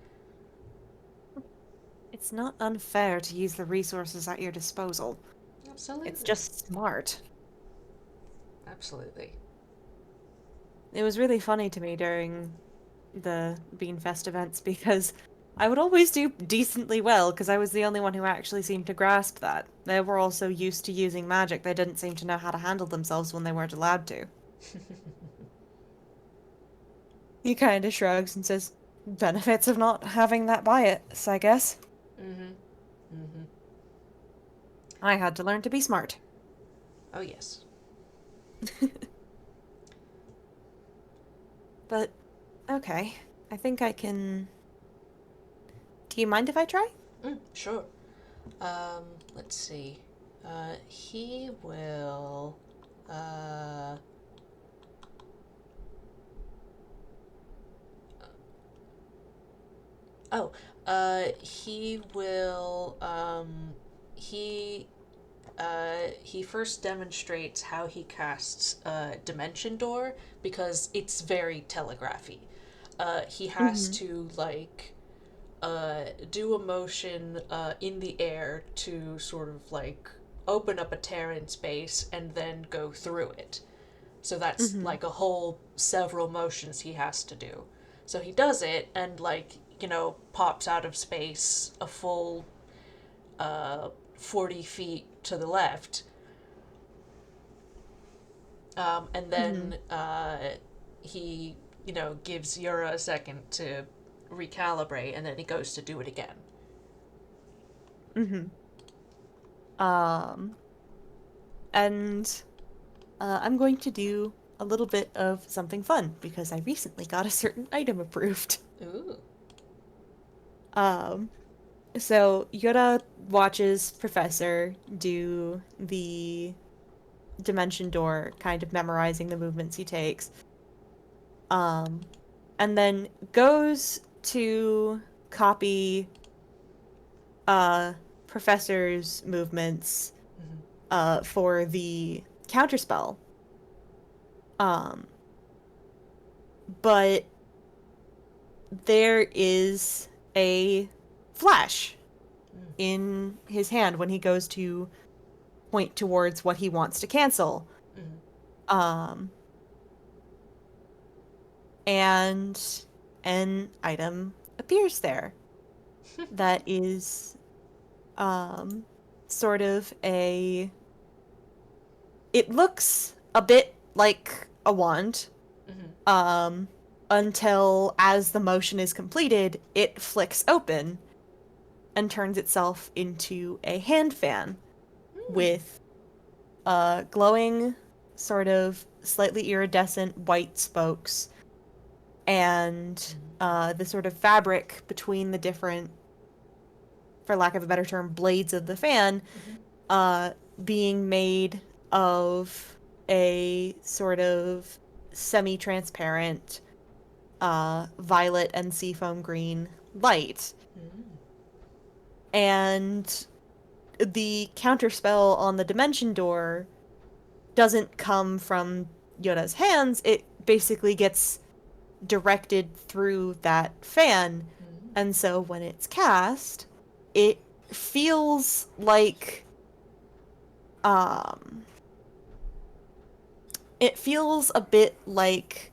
A: It's not unfair to use the resources at your disposal. It's
B: Absolutely.
A: just smart.
B: Absolutely.
A: It was really funny to me during the Beanfest events because I would always do decently well because I was the only one who actually seemed to grasp that. They were all so used to using magic, they didn't seem to know how to handle themselves when they weren't allowed to. He kind of shrugs and says, benefits of not having that bias, I guess.
B: Mm-hmm. Mm-hmm.
A: I had to learn to be smart.
B: Oh, yes.
A: But, okay. I think I can. Do you mind if I try?
B: Sure. Let's see. He will. Uh, oh, he will. He first demonstrates how he casts Dimension Door because it's very telegraphy. He has
A: Mm-hmm.
B: to do a motion in the air to sort of like open up a tear in space and then go through it. So that's
A: Mm-hmm.
B: like a whole several motions he has to do. So he does it and, like, pops out of space a full 40 feet to the left. And
A: Mm-hmm.
B: then he, gives Yuura a second to recalibrate, and then he goes to do it again.
A: Mm-hmm. Um, and I'm going to do a little bit of something fun because I recently got a certain item approved.
B: Ooh.
A: Um, so Yoda watches Professor do the dimension door, kind of memorizing the movements he takes. Um, and then goes to copy uh Professor's movements
B: Mm-hmm.
A: for the counterspell. Um, but there is a flash in his hand when he goes to point towards what he wants to cancel.
B: Mm-hmm.
A: Um, and an item appears there that is um sort of a it looks a bit like a wand
B: Mm-hmm.
A: um until as the motion is completed it flicks open and turns itself into a hand fan
B: Mm.
A: with glowing sort of slightly iridescent white spokes and the sort of fabric between the different, for lack of a better term, blades of the fan
B: Mm-hmm.
A: uh, being made of a sort of semi-transparent violet and seafoam green light.
B: Mm-hmm.
A: And the counterspell on the dimension door doesn't come from Yoda's hands. It basically gets directed through that fan.
B: Mm-hmm.
A: And so when it's cast, it feels like um it feels a bit like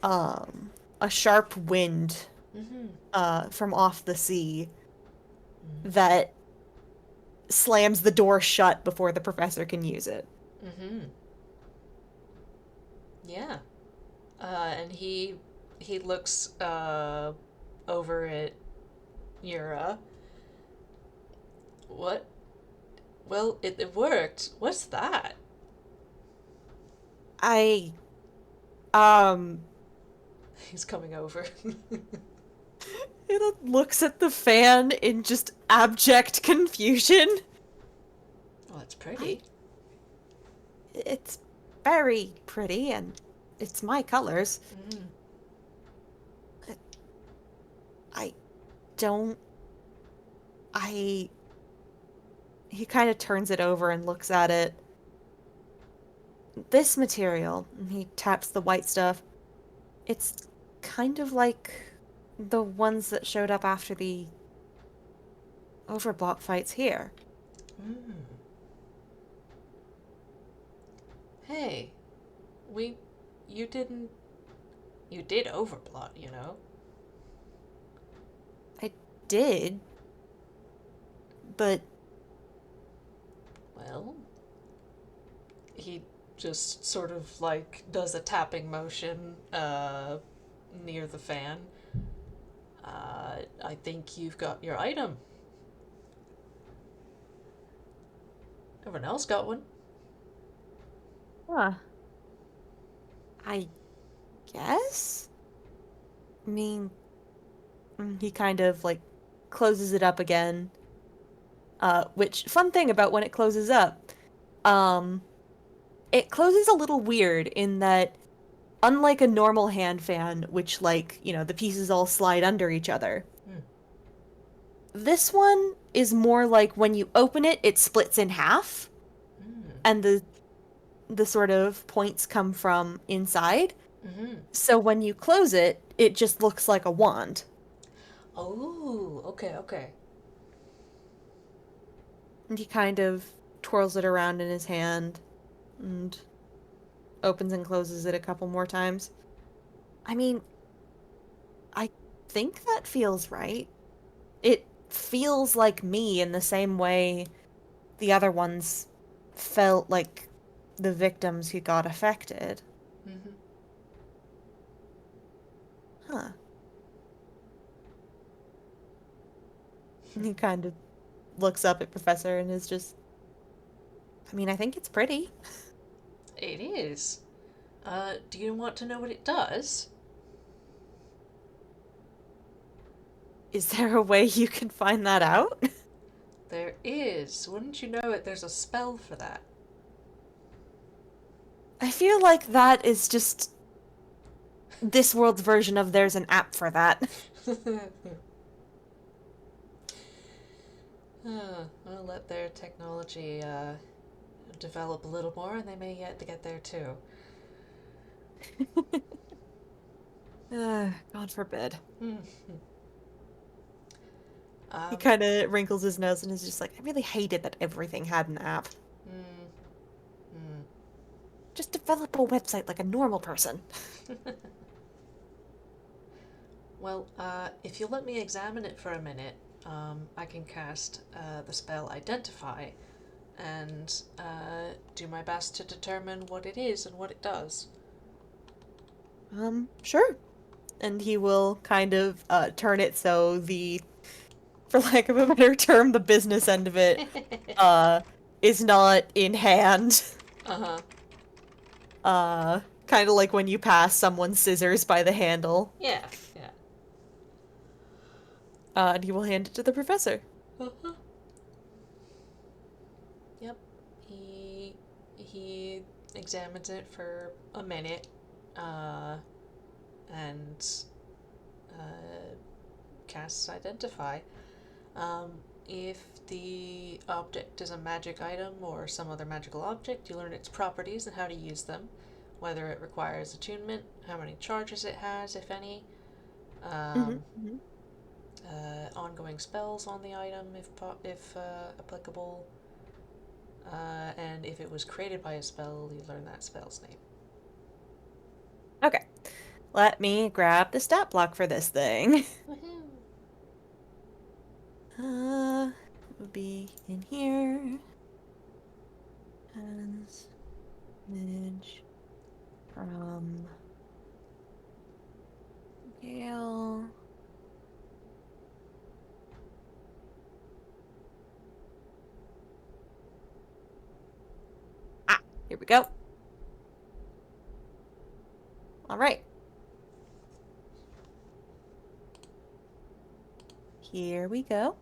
A: um a sharp wind
B: Mm-hmm.
A: from off the sea that slams the door shut before the professor can use it.
B: Mm-hmm. Yeah. And he looks over at Yura. What? Well, it worked. What's that?
A: I um
B: He's coming over.
A: it looks at the fan in just abject confusion.
B: Oh, that's
A: I
B: pretty.
A: it's very pretty and it's my colors.
B: Mm.
A: I don't I he kind of turns it over and looks at it. This material, and he taps the white stuff. It's kind of like the ones that showed up after the overblock fights here.
B: Mm. Hey, we, you didn't, you did overplot, you know?
A: I did, but
B: Well, he just sort of like does a tapping motion near the fan. I think you've got your item. Everyone else got one.
A: huh, I guess? I mean, he kind of like closes it up again. Which fun thing about when it closes up, um, it closes a little weird in that unlike a normal hand fan, which like, the pieces all slide under each other,
B: Mm.
A: this one is more like when you open it, it splits in half,
B: Mm.
A: and the sort of points come from inside.
B: Mm-hmm.
A: So when you close it, it just looks like a wand.
B: Oh, okay, okay.
A: And he kind of twirls it around in his hand and opens and closes it a couple more times. I mean, I think that feels right. It feels like me in the same way the other ones felt like the victims who got affected.
B: Mm-hmm.
A: Huh. He kind of looks up at Professor and is just, I mean, I think it's pretty.
B: It is. Do you want to know what it does?
A: Is there a way you can find that out?
B: There is. Wouldn't you know it? There's a spell for that.
A: I feel like that is just this world's version of there's an app for that.
B: I'll let their technology develop a little more, and they may yet to get there too.
A: God forbid.
B: Hmm.
A: He
B: Um,
A: kind of wrinkles his nose and is just like, I really hated that everything had an app.
B: mm, mm.
A: Just develop a website like a normal person.
B: Well, if you'll let me examine it for a minute, I can cast the spell Identify and do my best to determine what it is and what it does.
A: Sure. And he will kind of turn it so for lack of a better term, the business end of it uh is not in hand.
B: Uh-huh.
A: Kind of like when you pass someone's scissors by the handle.
B: Yeah, yeah.
A: And he will hand it to the professor.
B: Uh-huh. Yep. He examines it for a minute, uh, and uh, casts Identify. Um, if the object is a magic item or some other magical object, you learn its properties and how to use them, whether it requires attunement, how many charges it has, if any,
A: Hmm.
B: um,
A: Hmm.
B: ongoing spells on the item, if applicable, and if it was created by a spell, you learn that spell's name.
A: Okay. Let me grab the stat block for this thing.
B: Woohoo!
A: It would be in here. Transmage from Gale. Ah, here we go. All right. Here we go.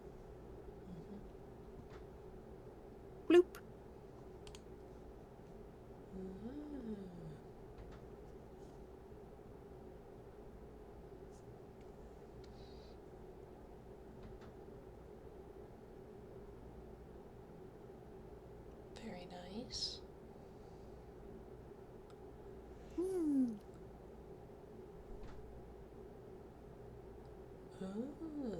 A: Bloop.
B: Mm-hmm. Very nice.
A: Hmm.
B: Ooh.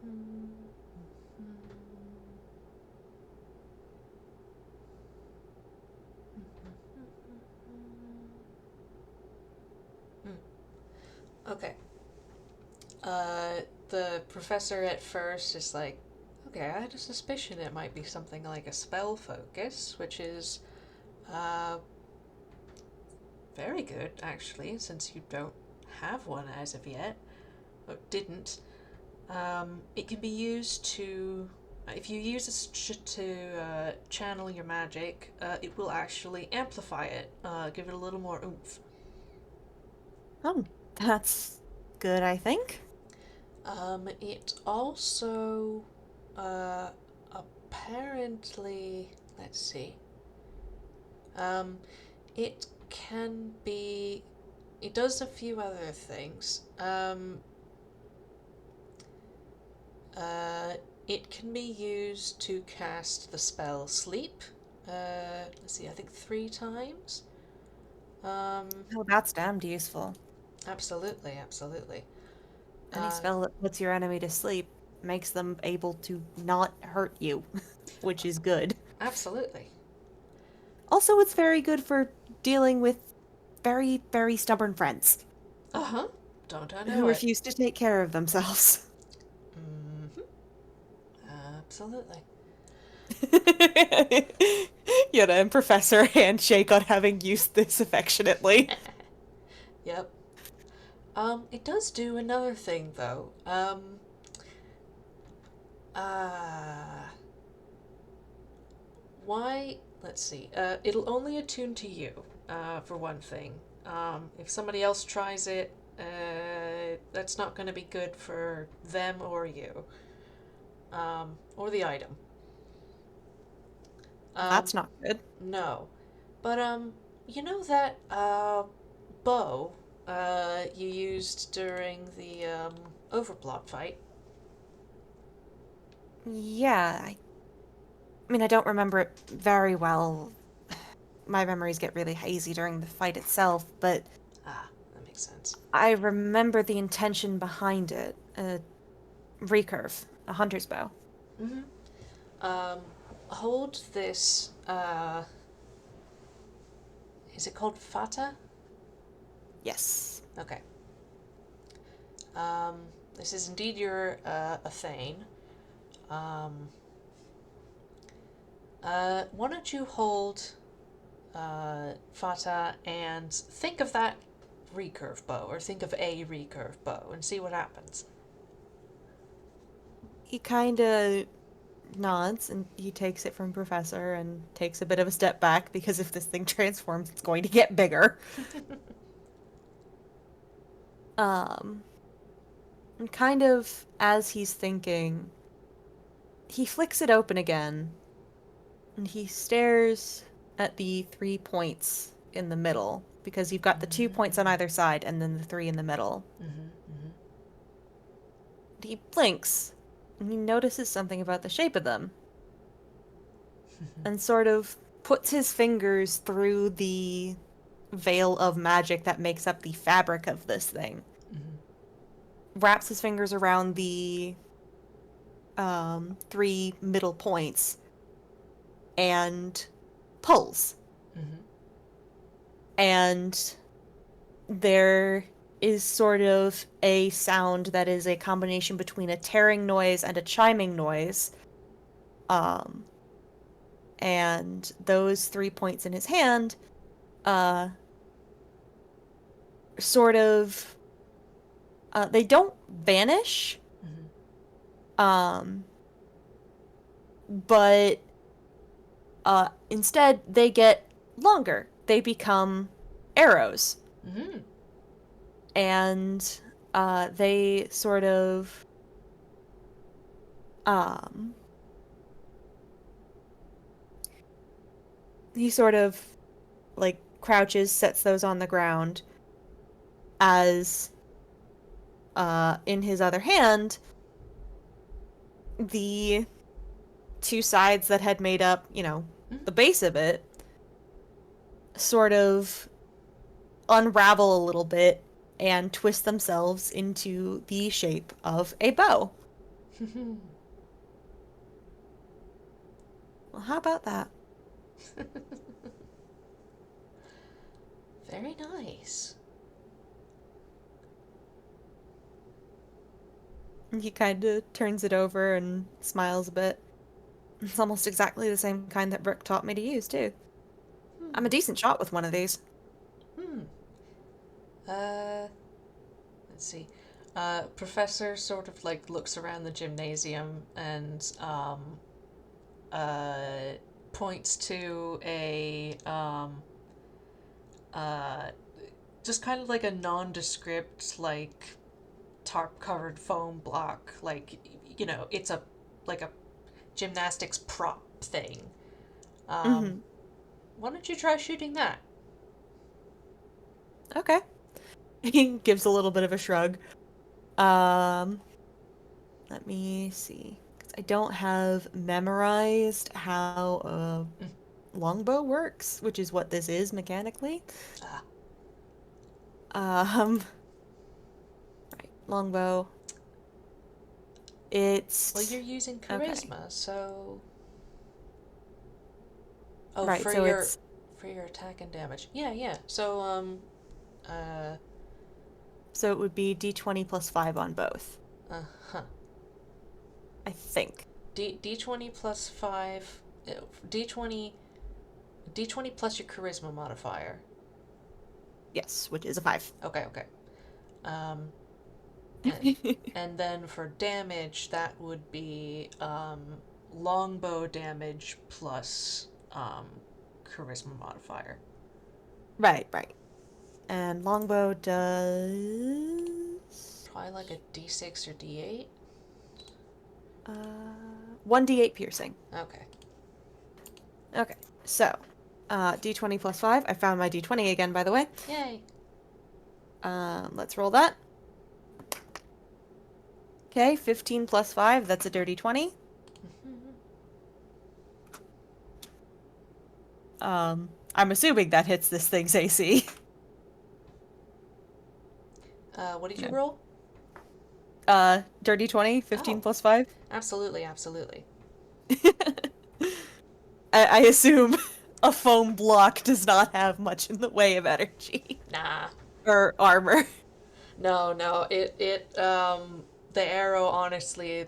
B: Mm-hmm. Okay. Uh, the professor at first is like, okay, I had a suspicion it might be something like a spell focus, which is uh, very good, actually, since you don't have one as of yet, or didn't. It can be used to, if you use it to channel your magic, it will actually amplify it, give it a little more oomph.
A: Oh, that's good, I think.
B: It also apparently, let's see, um, it can be, it does a few other things. Uh, it can be used to cast the spell Sleep. Let's see, I think 3 times.
A: Oh, that's damned useful.
B: Absolutely, absolutely.
A: Any
B: Uh,
A: spell that puts your enemy to sleep makes them able to not hurt you, which is good.
B: Absolutely.
A: Also, it's very good for dealing with very, very stubborn friends
B: Uh huh. Don't I
A: who
B: know it?
A: refuse to take care of themselves.
B: Mm-hmm. Absolutely.
A: Yoda and Professor handshake on having used this affectionately.
B: Yep. It does do another thing though. Uh, why? Let's see. It'll only attune to you, for one thing. If somebody else tries it, that's not going to be good for them or you, or the item. Um,
A: That's not good.
B: no. But, you know that, bow, you used during the, overplot fight?
A: Yeah, I mean, I don't remember it very well. My memories get really hazy during the fight itself, but
B: Ah, that makes sense.
A: I remember the intention behind it. A recurve, a hunter's bow.
B: Mm-hmm. Um, hold this, is it called Fata?
A: Yes.
B: Okay. Um, this is indeed your, a Thane. Um, why don't you hold, Fata and think of that recurve bow, or think of a recurve bow, and see what happens.
A: He kind of nods and he takes it from Professor and takes a bit of a step back because if this thing transforms, it's going to get bigger. Um, and kind of as he's thinking, he flicks it open again and he stares at the 3 points in the middle because you've got the 2 points on either side and then the three in the middle.
B: Mm-hmm,
A: He blinks and he notices something about the shape of them and sort of puts his fingers through the veil of magic that makes up the fabric of this thing.
B: mm-hmm,
A: Wraps his fingers around the three middle points and pulls.
B: mm-hmm,
A: And there is sort of a sound that is a combination between a tearing noise and a chiming noise. Um, and those 3 points in his hand, uh, sort of, they don't vanish,
B: mm-hmm,
A: um, but instead they get longer. They become arrows,
B: mm-hmm.
A: and they sort of um, he sort of like crouches, sets those on the ground as in his other hand, the two sides that had made up, the base of it sort of unravel a little bit and twist themselves into the shape of a bow.
B: Mm-hmm.
A: Well, how about that?
B: Very nice.
A: And he kind of turns it over and smiles a bit. It's almost exactly the same kind that Brooke taught me to use, too. I'm
B: Hmm.
A: a decent shot with one of these.
B: Hmm. Uh, let's see. Professor sort of like looks around the gymnasium and, uh, points to a, uh, just kind of like a nondescript, like tarp covered foam block. Like, it's a like a gymnastics prop thing. Um,
A: Mm-hmm.
B: why don't you try shooting that?
A: Okay. He gives a little bit of a shrug. Um, Let me see. 'Cause I don't have memorized how a
B: Mm.
A: longbow works, which is what this is mechanically.
B: Ah.
A: Um, right, longbow.
B: Well, you're
A: It's
B: using
A: okay.
B: charisma, so oh,
A: Right, so it's
B: for your attack and damage. Yeah, yeah. So uh
A: so it would be d20 plus 5 on both,
B: huh.
A: I think.
B: D20 plus 5 D20 D20 plus your charisma modifier.
A: Yes, which is a 5.
B: Okay, okay. Um and and then for damage that would be longbow damage plus charisma modifier.
A: Right, right. And longbow does
B: Probably like a D6 or D8.
A: 1d8 piercing.
B: Okay.
A: Okay, so d20 plus 5. I found my d20 again, by the way.
B: Yay.
A: Let's roll that. Okay, 15 plus 5. That's a dirty 20. I'm assuming that hits this thing's AC.
B: What did you
A: Yeah.
B: roll?
A: Dirty 20, 15
B: Oh,
A: plus 5.
B: absolutely, absolutely.
A: I assume a foam block does not have much in the way of energy
B: Nah.
A: or armor.
B: No, no. The arrow honestly,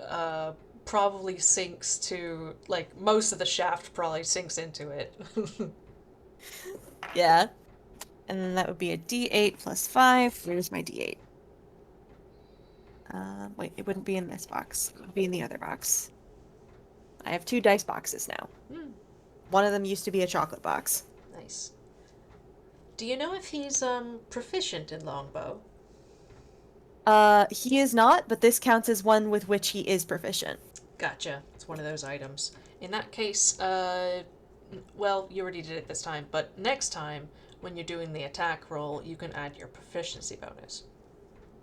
B: uh, probably sinks to, like, most of the shaft probably sinks into it.
A: Yeah. And then that would be a d8 plus 5. Where's my d8? Wait, it wouldn't be in this box. It would be in the other box. I have 2 dice boxes now.
B: Hmm,
A: One of them used to be a chocolate box.
B: nice. Do you know if he's, proficient in longbow?
A: He is not, but this counts as one with which he is proficient.
B: Gotcha. It's one of those items. In that case, well, you already did it this time, but next time, when you're doing the attack roll, you can add your proficiency bonus.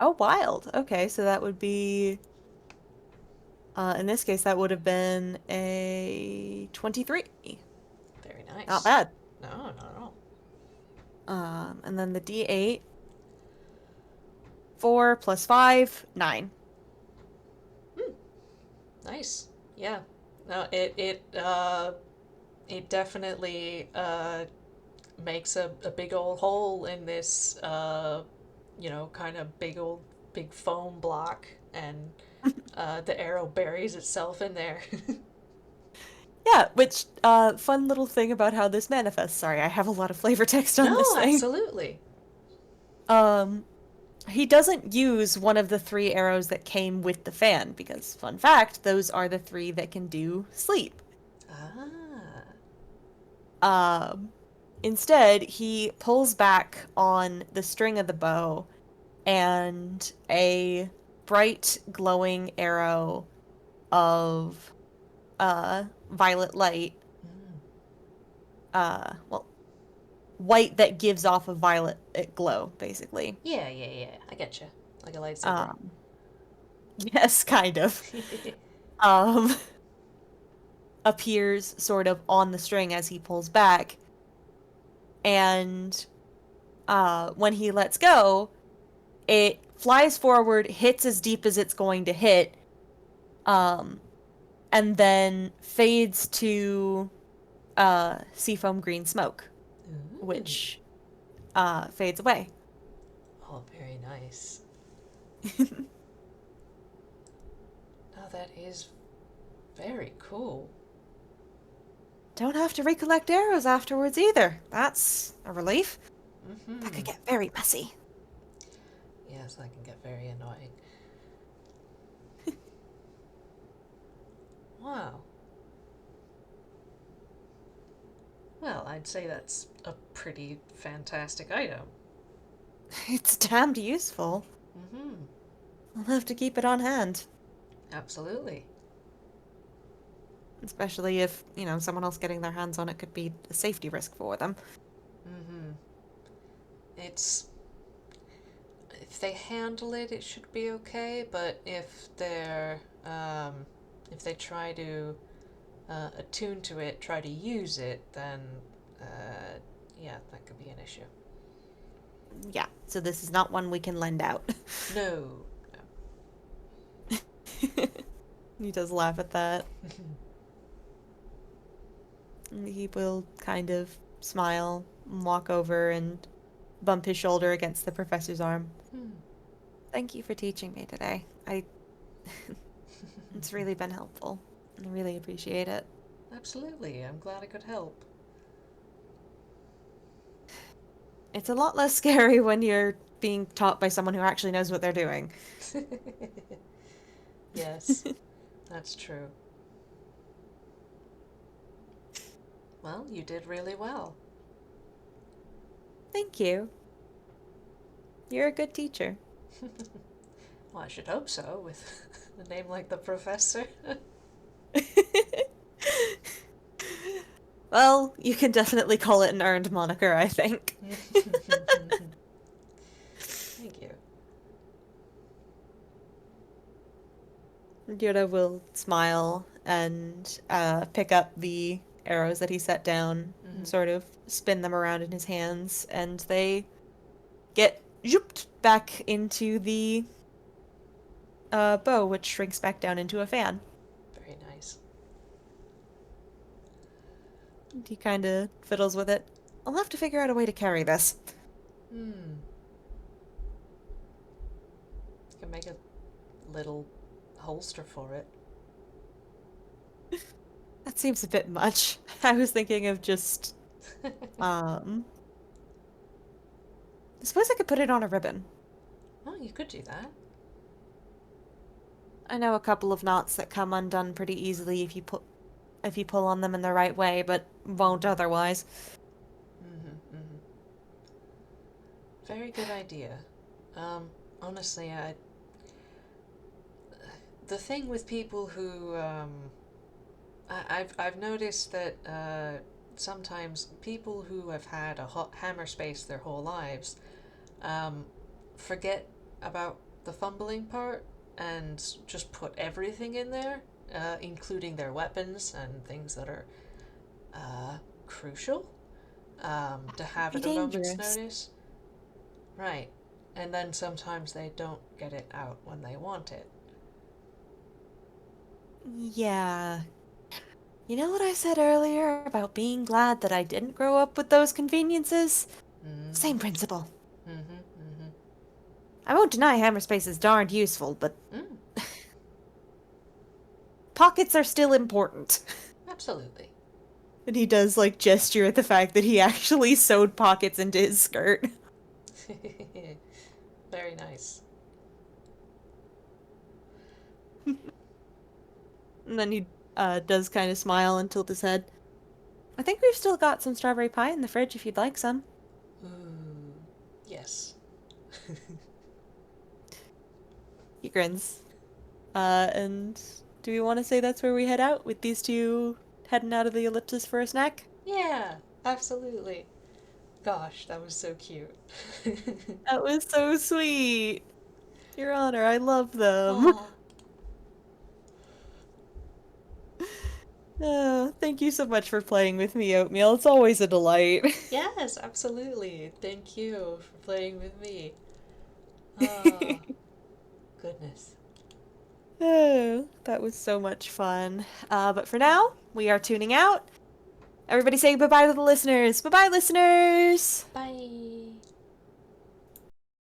A: Oh, wild. Okay, so that would be, in this case, that would have been a 23.
B: Very
A: Not
B: nice.
A: bad.
B: No, not at all.
A: And then the d8, 4 plus 5, 9.
B: Nice. Yeah. No, it definitely makes a big old hole in this kind of big foam block, and the arrow buries itself in there.
A: Yeah, which, fun little thing about how this manifests. Sorry, I have a lot of flavor text on this
B: No,
A: thing.
B: absolutely.
A: Um, he doesn't use one of the 3 arrows that came with the fan because, fun fact, those are the 3 that can do sleep.
B: Ah.
A: Um, Instead, he pulls back on the string of the bow, and a bright, glowing arrow of violet light, well, white that gives off a violet glow, basically.
B: Yeah, yeah, yeah. I get you. Like a lightsaber.
A: Um, yes, kind of. Um, Appears sort of on the string as he pulls back, and when he lets go, it flies forward, hits as deep as it's going to hit, um, and then fades to seafoam green smoke,
B: Ooh.
A: which fades away.
B: Oh, very nice. Oh, that is very cool.
A: Don't have to recollect arrows afterwards either. That's a relief. That
B: Mm-hmm.
A: could get very messy.
B: Yes, that can get very annoying. Wow. Well, I'd say that's a pretty fantastic item.
A: It's damned useful.
B: Mm-hmm.
A: I'll have to keep it on hand.
B: Absolutely.
A: Especially if, someone else getting their hands on it could be a safety risk for them.
B: Mm-hmm. It's if they handle it, it should be okay. But if they try to attune to it, try to use it, then yeah, that could be an issue.
A: Yeah, so this is not one we can lend out.
B: No.
A: He does laugh at that.
B: No.
A: He will kind of smile, and walk over, and bump his shoulder against the professor's arm.
B: Hmm.
A: Thank you for teaching me today. It's really been helpful. I really appreciate it.
B: Absolutely. I'm glad I could help.
A: It's a lot less scary when you're being taught by someone who actually knows what they're doing.
B: Yes, that's true. Well, you did really well.
A: Thank you. You're a good teacher.
B: Well, I should hope so, with a name like the professor.
A: Well, you can definitely call it an earned moniker, I think.
B: Thank you.
A: Yuura will smile and pick up the arrows that he set down and
B: Hmm.
A: sort of spin them around in his hands, and they get zooped back into the bow, which shrinks back down into a fan.
B: Very nice.
A: And he kind of fiddles with it. I'll have to figure out a way to carry this.
B: Hmm. You can make a little holster for it.
A: That seems a bit much. I was thinking of just, um, I suppose I could put it on a ribbon.
B: Oh, you could do that.
A: I know a couple of knots that come undone pretty easily if you pull on them in the right way, but won't otherwise.
B: Mm-hmm, mm-hmm. Very good idea. Um, Honestly, the thing with people who I've noticed that sometimes people who have had a hammer space their whole lives um, forget about the fumbling part and just put everything in there, including their weapons and things that are uh, crucial to have
A: Be
B: at a moment's
A: dangerous.
B: notice. Right. And then sometimes they don't get it out when they want it.
A: Yeah. You know what I said earlier about being glad that I didn't grow up with those conveniences?
B: Mm-hmm.
A: Same principle.
B: Mm-hmm.
A: I won't deny hammer space is darned useful, but
B: Mm-hmm.
A: pockets are still important.
B: Absolutely.
A: And he does, like, gesture at the fact that he actually sewed pockets into his skirt.
B: Very nice.
A: And then he does kind of smile and tilt his head. I think we've still got some strawberry pie in the fridge if you'd like some.
B: Ooh. Yes.
A: He grins. And do we want to say that's where we head out with these two heading out of the ellipsis for a snack?
B: Yeah, absolutely. Gosh, that was so cute.
A: That was so sweet. Your Honor, I love them.
B: Oh,
A: Thank you so much for playing with me, Oatmeal. It's always a delight.
B: yes, absolutely. Thank you for playing with me. Oh, goodness.
A: Oh, that was so much fun. But for now, we are tuning out. Everybody say bye-bye to the listeners. Bye-bye, listeners!
B: Bye.